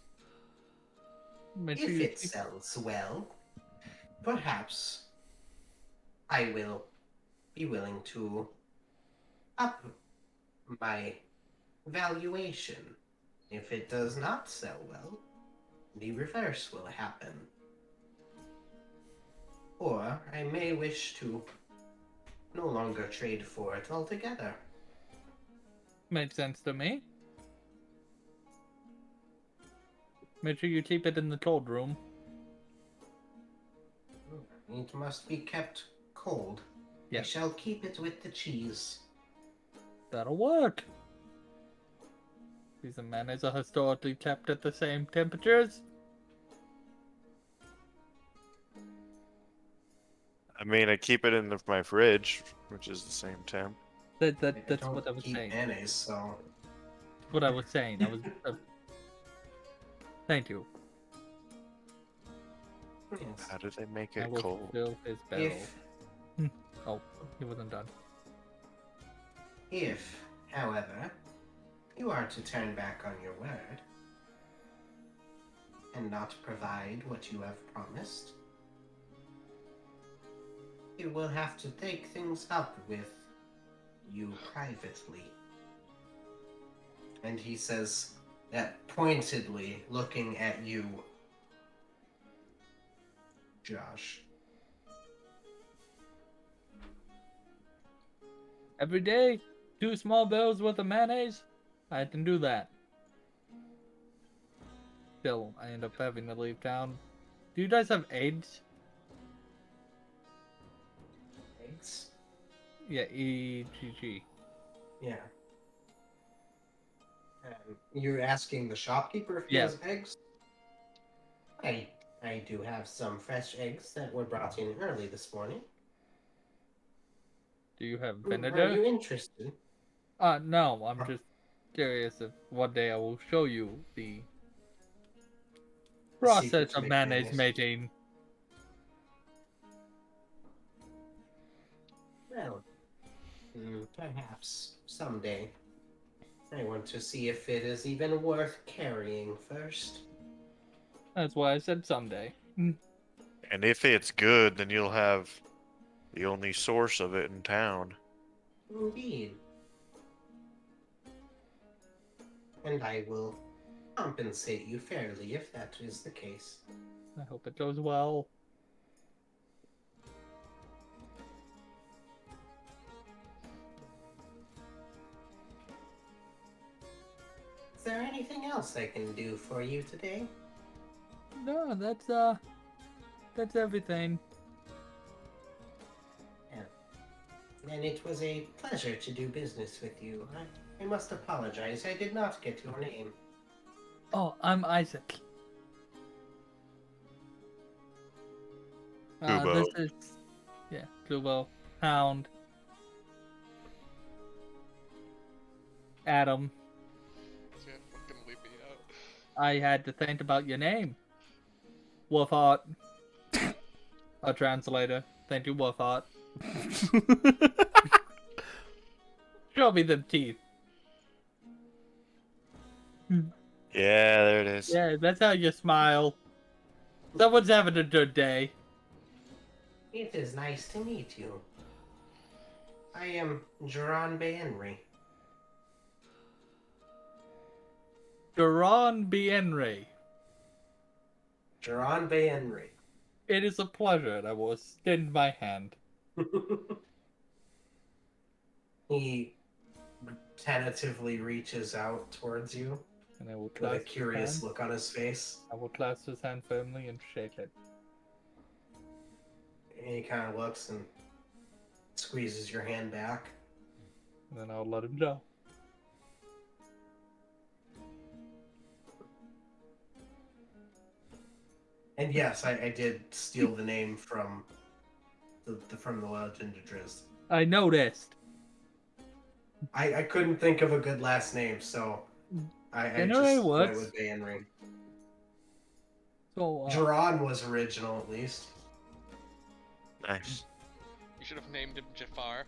Make sure If you it keep- sells well, perhaps I will be willing to up my valuation. If it does not sell well, the reverse will happen. Or I may wish to no longer trade for it altogether. Makes sense to me. Make sure you keep it in the cold room. It must be kept cold. I Yes. shall keep it with the cheese. That'll work. These mayonnaise are historically kept at the same temperatures. I mean, I keep it in my fridge, which is the same temp. That's don't what I was keep saying. mayonnaise, so What I was saying. I was. Thank you. yes. How do they make I it will cold? fill his barrel. If Oh, he wasn't done. If, however, you are to turn back on your word and not provide what you have promised, you will have to take things up with you privately. And he says that pointedly, looking at you, Josh. Every day, 2 small barrels worth of mayonnaise. I can do that. Still, I end up having to leave town. Do you guys have eggs? Eggs? Yeah, EGG. Yeah. You're asking the shopkeeper if he Yeah. has eggs? I do have some fresh eggs that were brought in early this morning. Do you have Are vinegar? you interested? No, I'm just curious if one day I will show you the process secret to of make mayonnaise mayonnaise. making. Well, perhaps someday. I want to see if it is even worth carrying first. That's why I said someday. And if it's good, then you'll have the only source of it in town. Indeed. And I will compensate you fairly if that is the case. I hope it goes well. Is there anything else I can do for you today? No, that's everything. And it was a pleasure to do business with you. I must apologize. I did not get your name. Oh, I'm Isaac. Kubo. This is, yeah, Kubo, Hound, Adam. Can't fucking leave me out. I had to think about your name. Wolfheart. A translator. Thank you, Wolfheart. Show me them teeth. Yeah, there it is. Yeah, that's how you smile. Someone's having a good day. It is nice to meet you. I am Jaron Bayenri. Duran Bienre. Jaron Bayenri. It is a pleasure, and I will extend my hand. He tentatively reaches out towards you And I will with a clasp his curious hand. look on his face. I will clasp his hand firmly and shake it. And he kind of looks and squeezes your hand back. And then I'll let him go. And yes, I did steal the name from the Legend of Drizzt. I noticed. I couldn't think of a good last name, so I know it just went works. with Bayenri. So, Jaron was original, at least. Nice. You should have named him Jafar.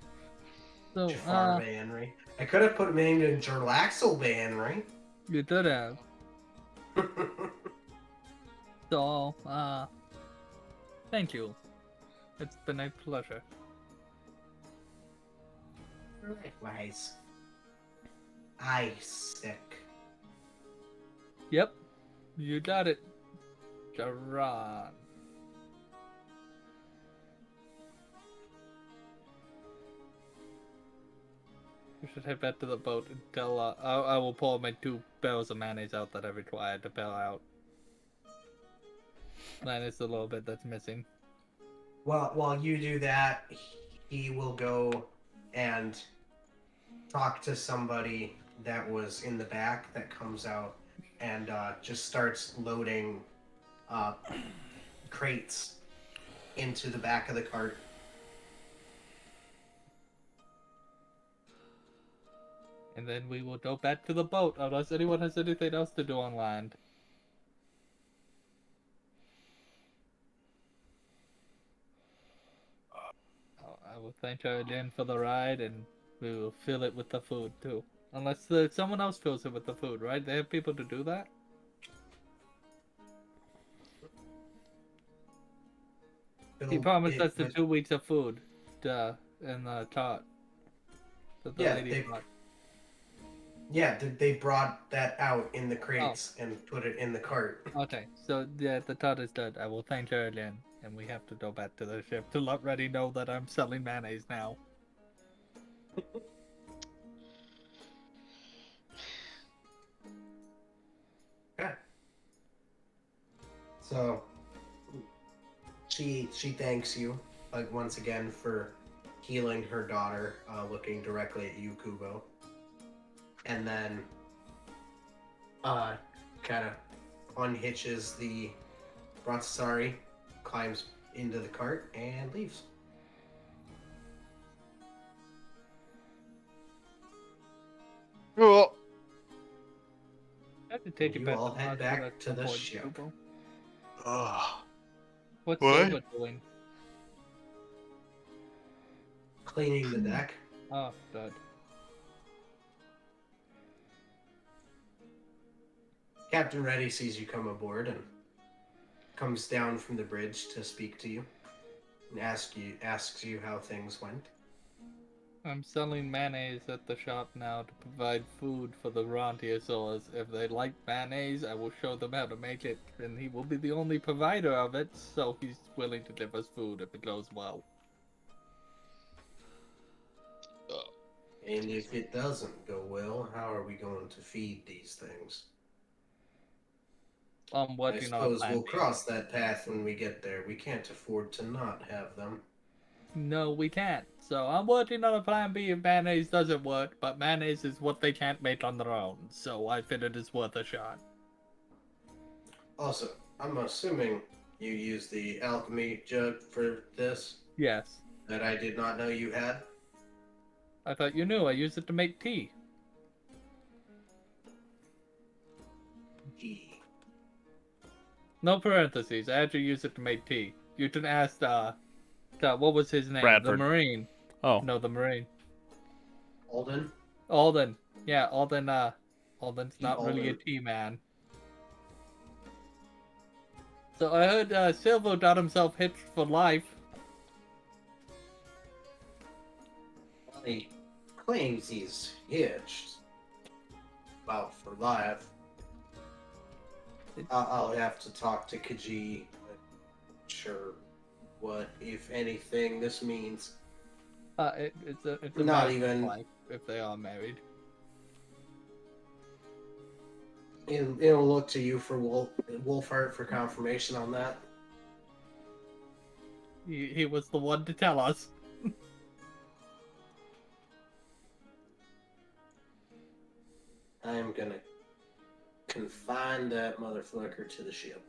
so, Jafar Bayenri. I could have put named in Jarlaxle Bayenri. you did have. So, thank you. It's been a pleasure. Likewise. Isaac. Yep, you got it. Jaran. We should head back to the boat and tell, I will pour my 2 barrels of mayonnaise out that I required to bail out. Minus a little bit that's missing. Well, while you do that, he will go and talk to somebody that was in the back that comes out and just starts loading crates into the back of the cart. And then we will go back to the boat unless anyone has anything else to do on land. I will thank her again for the ride, and we will fill it with the food too. Unless someone else fills it with the food, right? They have people to do that. He promised us the 2 weeks of food, in the cart that the lady brought. Yeah, they brought that out in the crates and put it in the cart. Okay, so yeah, the cart is done. I will thank her again, and we have to go back to the ship to let Reddy know that I'm selling mayonnaise now. Yeah. So she thanks you once again for healing her daughter, looking directly at you, Kubo, and then kind of unhitches the Bratsari, climbs into the cart, and leaves. Oh. I have to take you You back all to head the back hospital to at the some point, ship. Kubo. What? What's Silva doing? Cleaning the deck. Oh, good. Captain Reddy sees you come aboard and comes down from the bridge to speak to you and asks you how things went. I'm selling mayonnaise at the shop now to provide food for the Rantiosaurs. If they like mayonnaise, I will show them how to make it, and he will be the only provider of it, so he's willing to give us food if it goes well. And if it doesn't go well, how are we going to feed these things? I'm I working on a suppose plan we'll B. cross that path when we get there. We can't afford to not have them. No, we can't. So I'm working on a plan B if mayonnaise doesn't work, but mayonnaise is what they can't make on their own, so I figured it's worth a shot. Also, I'm assuming you use the alchemy jug for this Yes. that I did not know you had. I thought you knew I use it to make tea. Gee. No parentheses, I actually use it to make tea. You can ask, what was his name? Bradford. The Marine. Oh. No, the Marine. Alden? Alden. Yeah, Alden, Alden's not really a Alden. tea man. So I heard, Silvo got himself hitched for life. He claims he's hitched. Well, for life. I'll have to talk to Kaji. Not sure what, if anything, this means. It's a Not marriage even- life if they are married. It'll look to you for Wolfheart for confirmation on that. He was the one to tell us. I am gonna confine that motherfucker to the ship.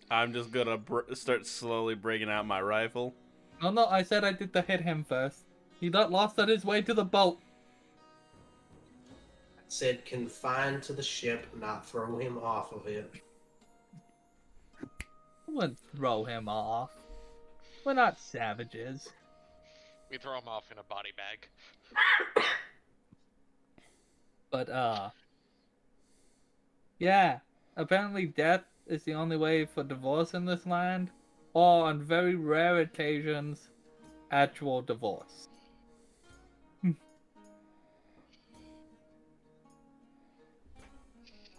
I'm just gonna start slowly breaking out my rifle. No, I said I did to hit him first. He got lost on his way to the boat. I said confine to the ship, not throw him off of it. I wouldn't throw him off. We're not savages. We throw him off in a body bag. But, yeah. Apparently death is the only way for divorce in this land. Or, on very rare occasions, actual divorce.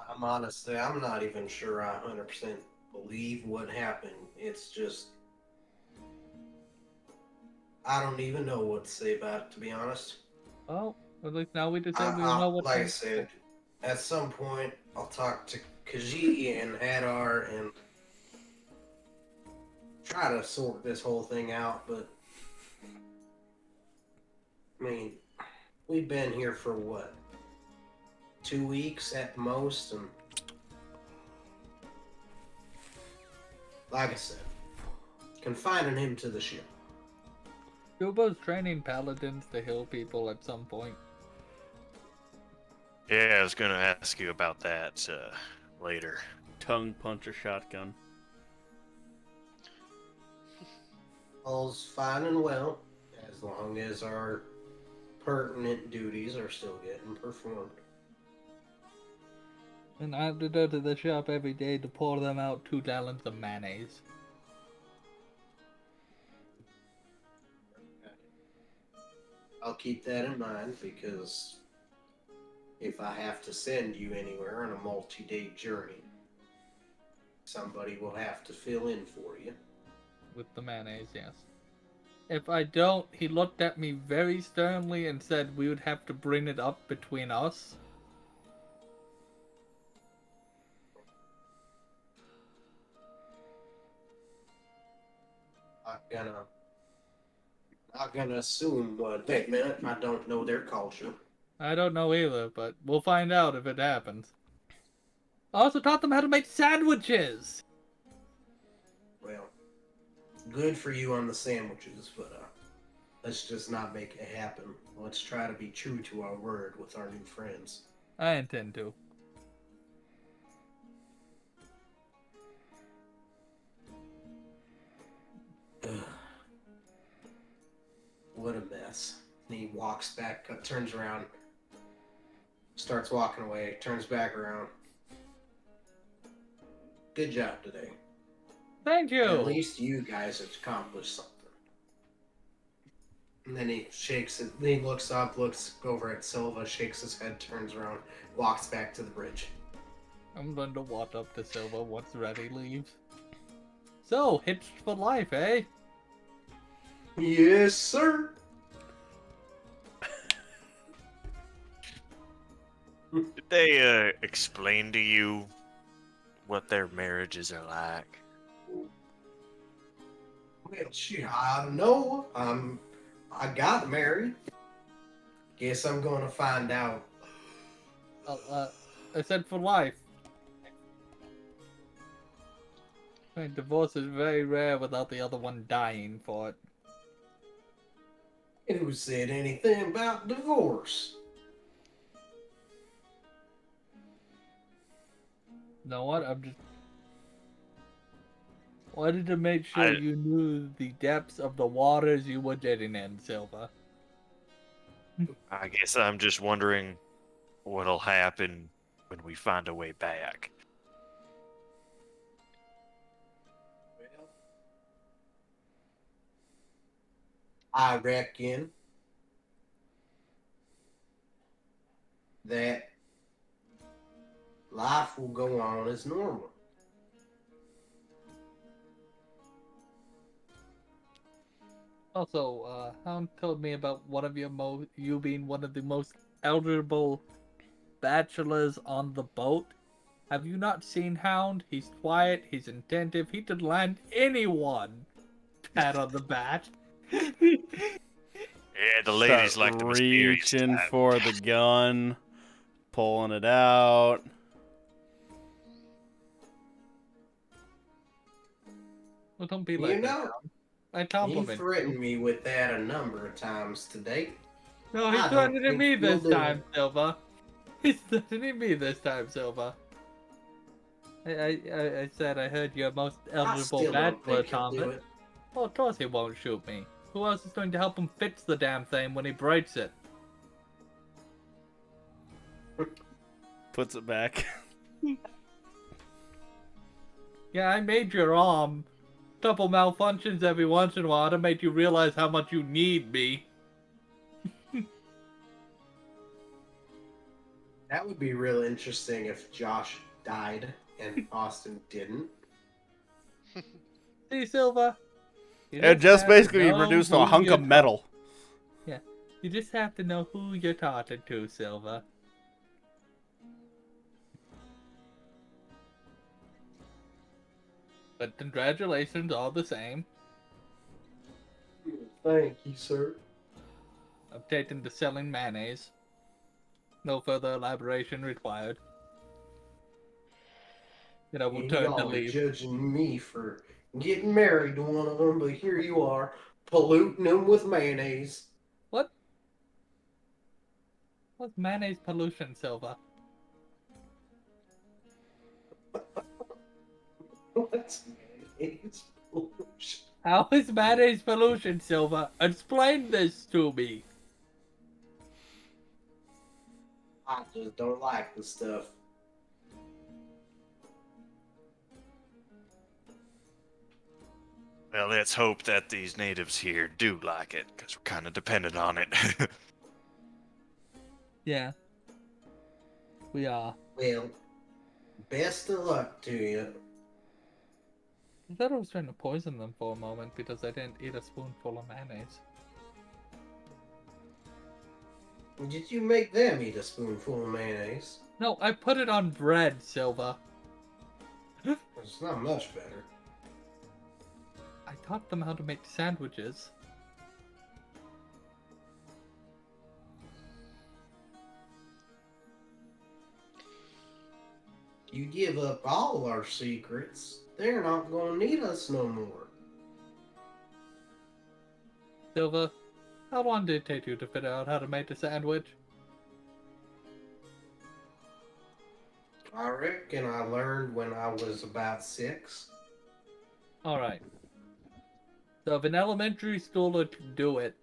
I'm not even sure I 100% believe what happened. It's just, I don't even know what to say about it, to be honest. Well, at least now we decide we don't know what Like I to said, at some point, I'll talk to Kaji and Hadar and try to sort this whole thing out, but I mean, we've been here for what? 2 weeks at the most, and like I said, confining him to the ship. Kubo's training paladins to heal people at some point. Yeah, I was gonna ask you about that later. Tongue puncher shotgun. All's fine and well, as long as our pertinent duties are still getting performed. And I have to go to the shop every day to pour them out 2 gallons of mayonnaise. I'll keep that in mind because if I have to send you anywhere on a multi-day journey, somebody will have to fill in for you. With the mayonnaise, yes. If I don't, he looked at me very sternly and said we would have to bring it up between us. Not gonna assume what they meant. I don't know their culture. I don't know either, but we'll find out if it happens. I also taught them how to make sandwiches! Well, good for you on the sandwiches, but let's just not make it happen. Let's try to be true to our word with our new friends. I intend to. Ugh. What a mess. And he walks back, turns around, starts walking away, turns back around. Good job today. Thank you! At least you guys have accomplished something. And then he shakes it, then he looks up, looks over at Silva, shakes his head, turns around, walks back to the bridge. I'm going to walk up to Silva once Reddy leaves. So, hitched for life, eh? Yes, sir. Did they explain to you what their marriages are like? Well, shit, I don't know. I got married. Guess I'm gonna find out. I said for life. I mean, divorce is very rare without the other one dying for it. And who said anything about divorce? You know what? I'm just wanted to make sure I you knew the depths of the waters you were getting in, Silva. I guess I'm just wondering what'll happen when we find a way back. Well, I reckon that life will go on as normal. Also, Hound told me about one of you being one of the most eligible bachelors on the boat. Have you not seen Hound? He's quiet, he's attentive, he could land anyone. Pat on the back. Yeah, the Start ladies like the mysterious reaching type. for the gun, pulling it out. Well, don't be You like that, know, Hound. I you compliment threatened you. me with that a number of times today. No, he's I don't threatening think me you'll this do time, it. Silva. He's threatening me this time, Silva. I said I heard you're most I eligible still don't bachelor, think he'll do Thomas. it. Well, of course he won't shoot me. Who else is going to help him fix the damn thing when he breaks it? Puts it back. Yeah, I made your arm. Couple malfunctions every once in a while to make you realize how much you need me. That would be real interesting if Josh died and Austin didn't. See, Silva? You It just have to basically know reduced to who a hunk you're of metal. Yeah, you just have to know who you're talking to, Silva. But congratulations all the same. Thank you, sir. I'm taking to selling mayonnaise. No further elaboration required. And I will And turn to y'all are leave. judging me for getting married to one of them, but here you are, polluting them with mayonnaise. What? What's mayonnaise pollution, Silva? What's mayonnaise pollution? How is mayonnaise pollution, Silva? Explain this to me. I just don't like the stuff. Well, let's hope that these natives here do like it, because we're kind of dependent on it. Yeah. We are. Well, best of luck to you. I thought I was trying to poison them for a moment because I didn't eat a spoonful of mayonnaise. Did you make them eat a spoonful of mayonnaise? No, I put it on bread, Silva. It's not much better. I taught them how to make sandwiches. You give up all our secrets, they're not gonna need us no more. Silva, how long did it take you to figure out how to make a sandwich? I reckon I learned when I was about 6. Alright. So if an elementary schooler could do it,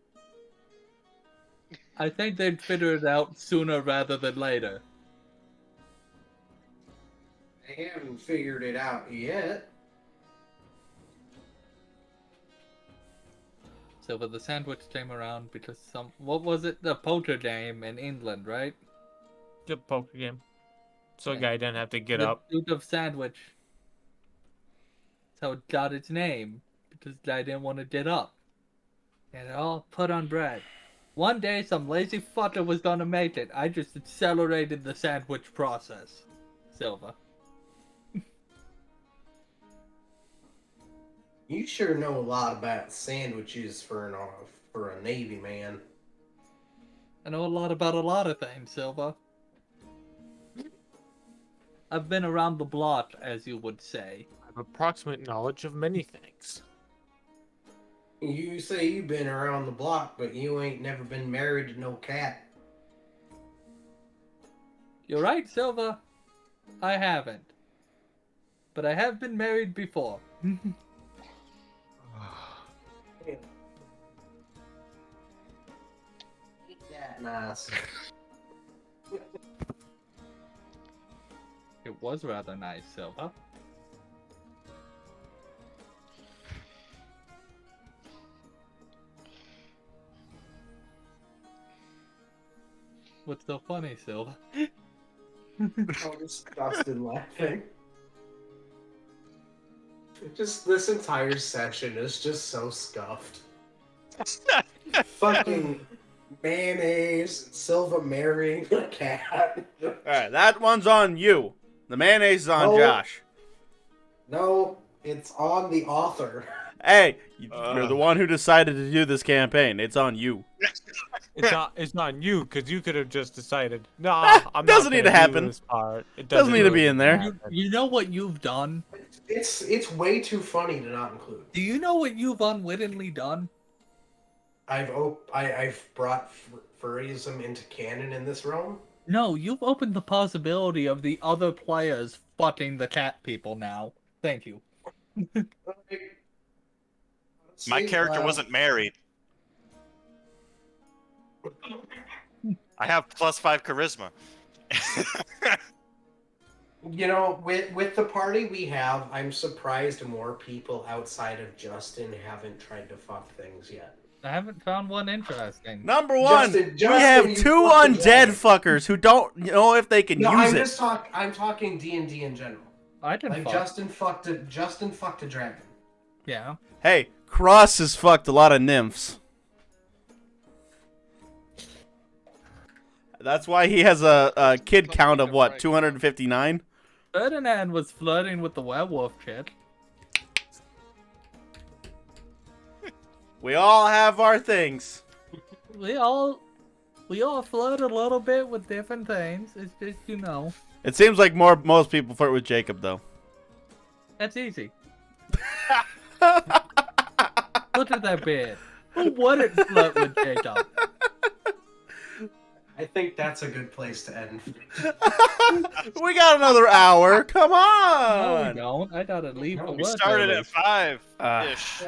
I think they'd figure it out sooner rather than later. They haven't figured it out yet. So but the sandwich came around because what was it? The poker game in England, right? The poker game. So a Yeah. guy didn't have to get the up. Duke of Sandwich. So it got its name because the guy didn't want to get up. And it all put on bread. One day, some lazy fucker was gonna make it. I just accelerated the sandwich process. Silva. You sure know a lot about sandwiches for a Navy man. I know a lot about a lot of things, Silva. I've been around the block, as you would say. I have approximate knowledge of many things. You say you've been around the block, but you ain't never been married to no cat. You're right, Silva. I haven't. But I have been married before. Nice. It was rather nice, Silva. What's so funny, Silva? Oh, just Dustin laughing. Just this entire session is just so scuffed. Fucking mayonnaise, Silva marrying a cat. Alright, that one's on you. The mayonnaise is on Oh. Josh. No, it's on the author. Hey, you're the one who decided to do this campaign. It's on you. It's not on you, because you could have just decided, nah, I'm doesn't not need to gonna do happen. this part. It Doesn't need to be really in there. happen. You know what you've done? It's way too funny to not include. Do you know what you've unwittingly done? I've brought furryism into canon in this realm. No, you've opened the possibility of the other players fucking the cat people now. Thank you. My character wasn't married. I have +5 charisma. You know, with the party we have, I'm surprised more people outside of Justin haven't tried to fuck things yet. I haven't found one interesting. Number one, Justin, we have you 2 fucking undead liar. fuckers who don't know if they can No, use I'm it. just I'm talking D&D in general. I can Like fuck. Justin fucked a dragon. Yeah. Hey, Cross has fucked a lot of nymphs. That's why he has a kid count of what, 259? Ferdinand was flirting with the werewolf chick. We all have our things. We all flirt a little bit with different things. It's just, you know, It seems like most people flirt with Jacob though. that's easy. Look at that beard. Who wouldn't flirt with Jacob? I think that's a good place to end. We got another hour. Come No, on. we don't. I gotta leave No, for we We work started early. at 5-ish.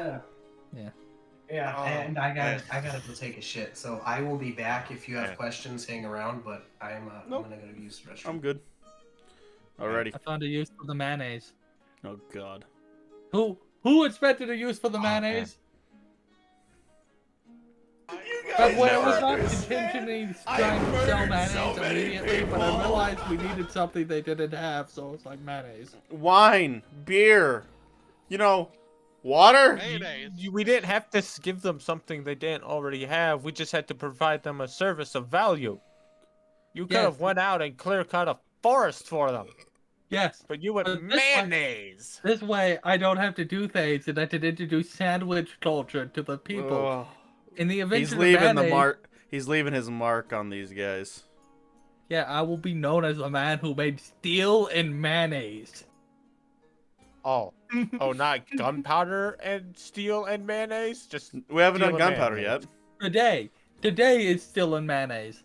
Yeah, Oh, and I man. gotta go take a shit. So I will be back if you have Yeah. questions. Hang around, but I'm Nope. gonna go use the restroom. I'm good. Alrighty. I found a use for the mayonnaise. Oh god. Who expected a use for the Oh, mayonnaise? You But when I was never- not intentionally trying to sell mayonnaise immediately, but I realized we needed something they didn't have, so it's like mayonnaise. Wine, beer, you know, water. Mayonnaise. We didn't have to give them something they didn't already have. We just had to provide them a service of value. You could Yes. have went out and clear cut a forest for them, Yes. but you went But this one- mayonnaise. This way, I don't have to do things, and I can introduce sandwich culture to the people. Ugh. In the event He's of leaving the mayonnaise, mark. He's leaving his mark on these guys. yeah, I will be known as the man who made steel and mayonnaise. Oh, not gunpowder and steel and mayonnaise. Just We haven't done Steel and gunpowder mayonnaise. yet. Today is steel and mayonnaise.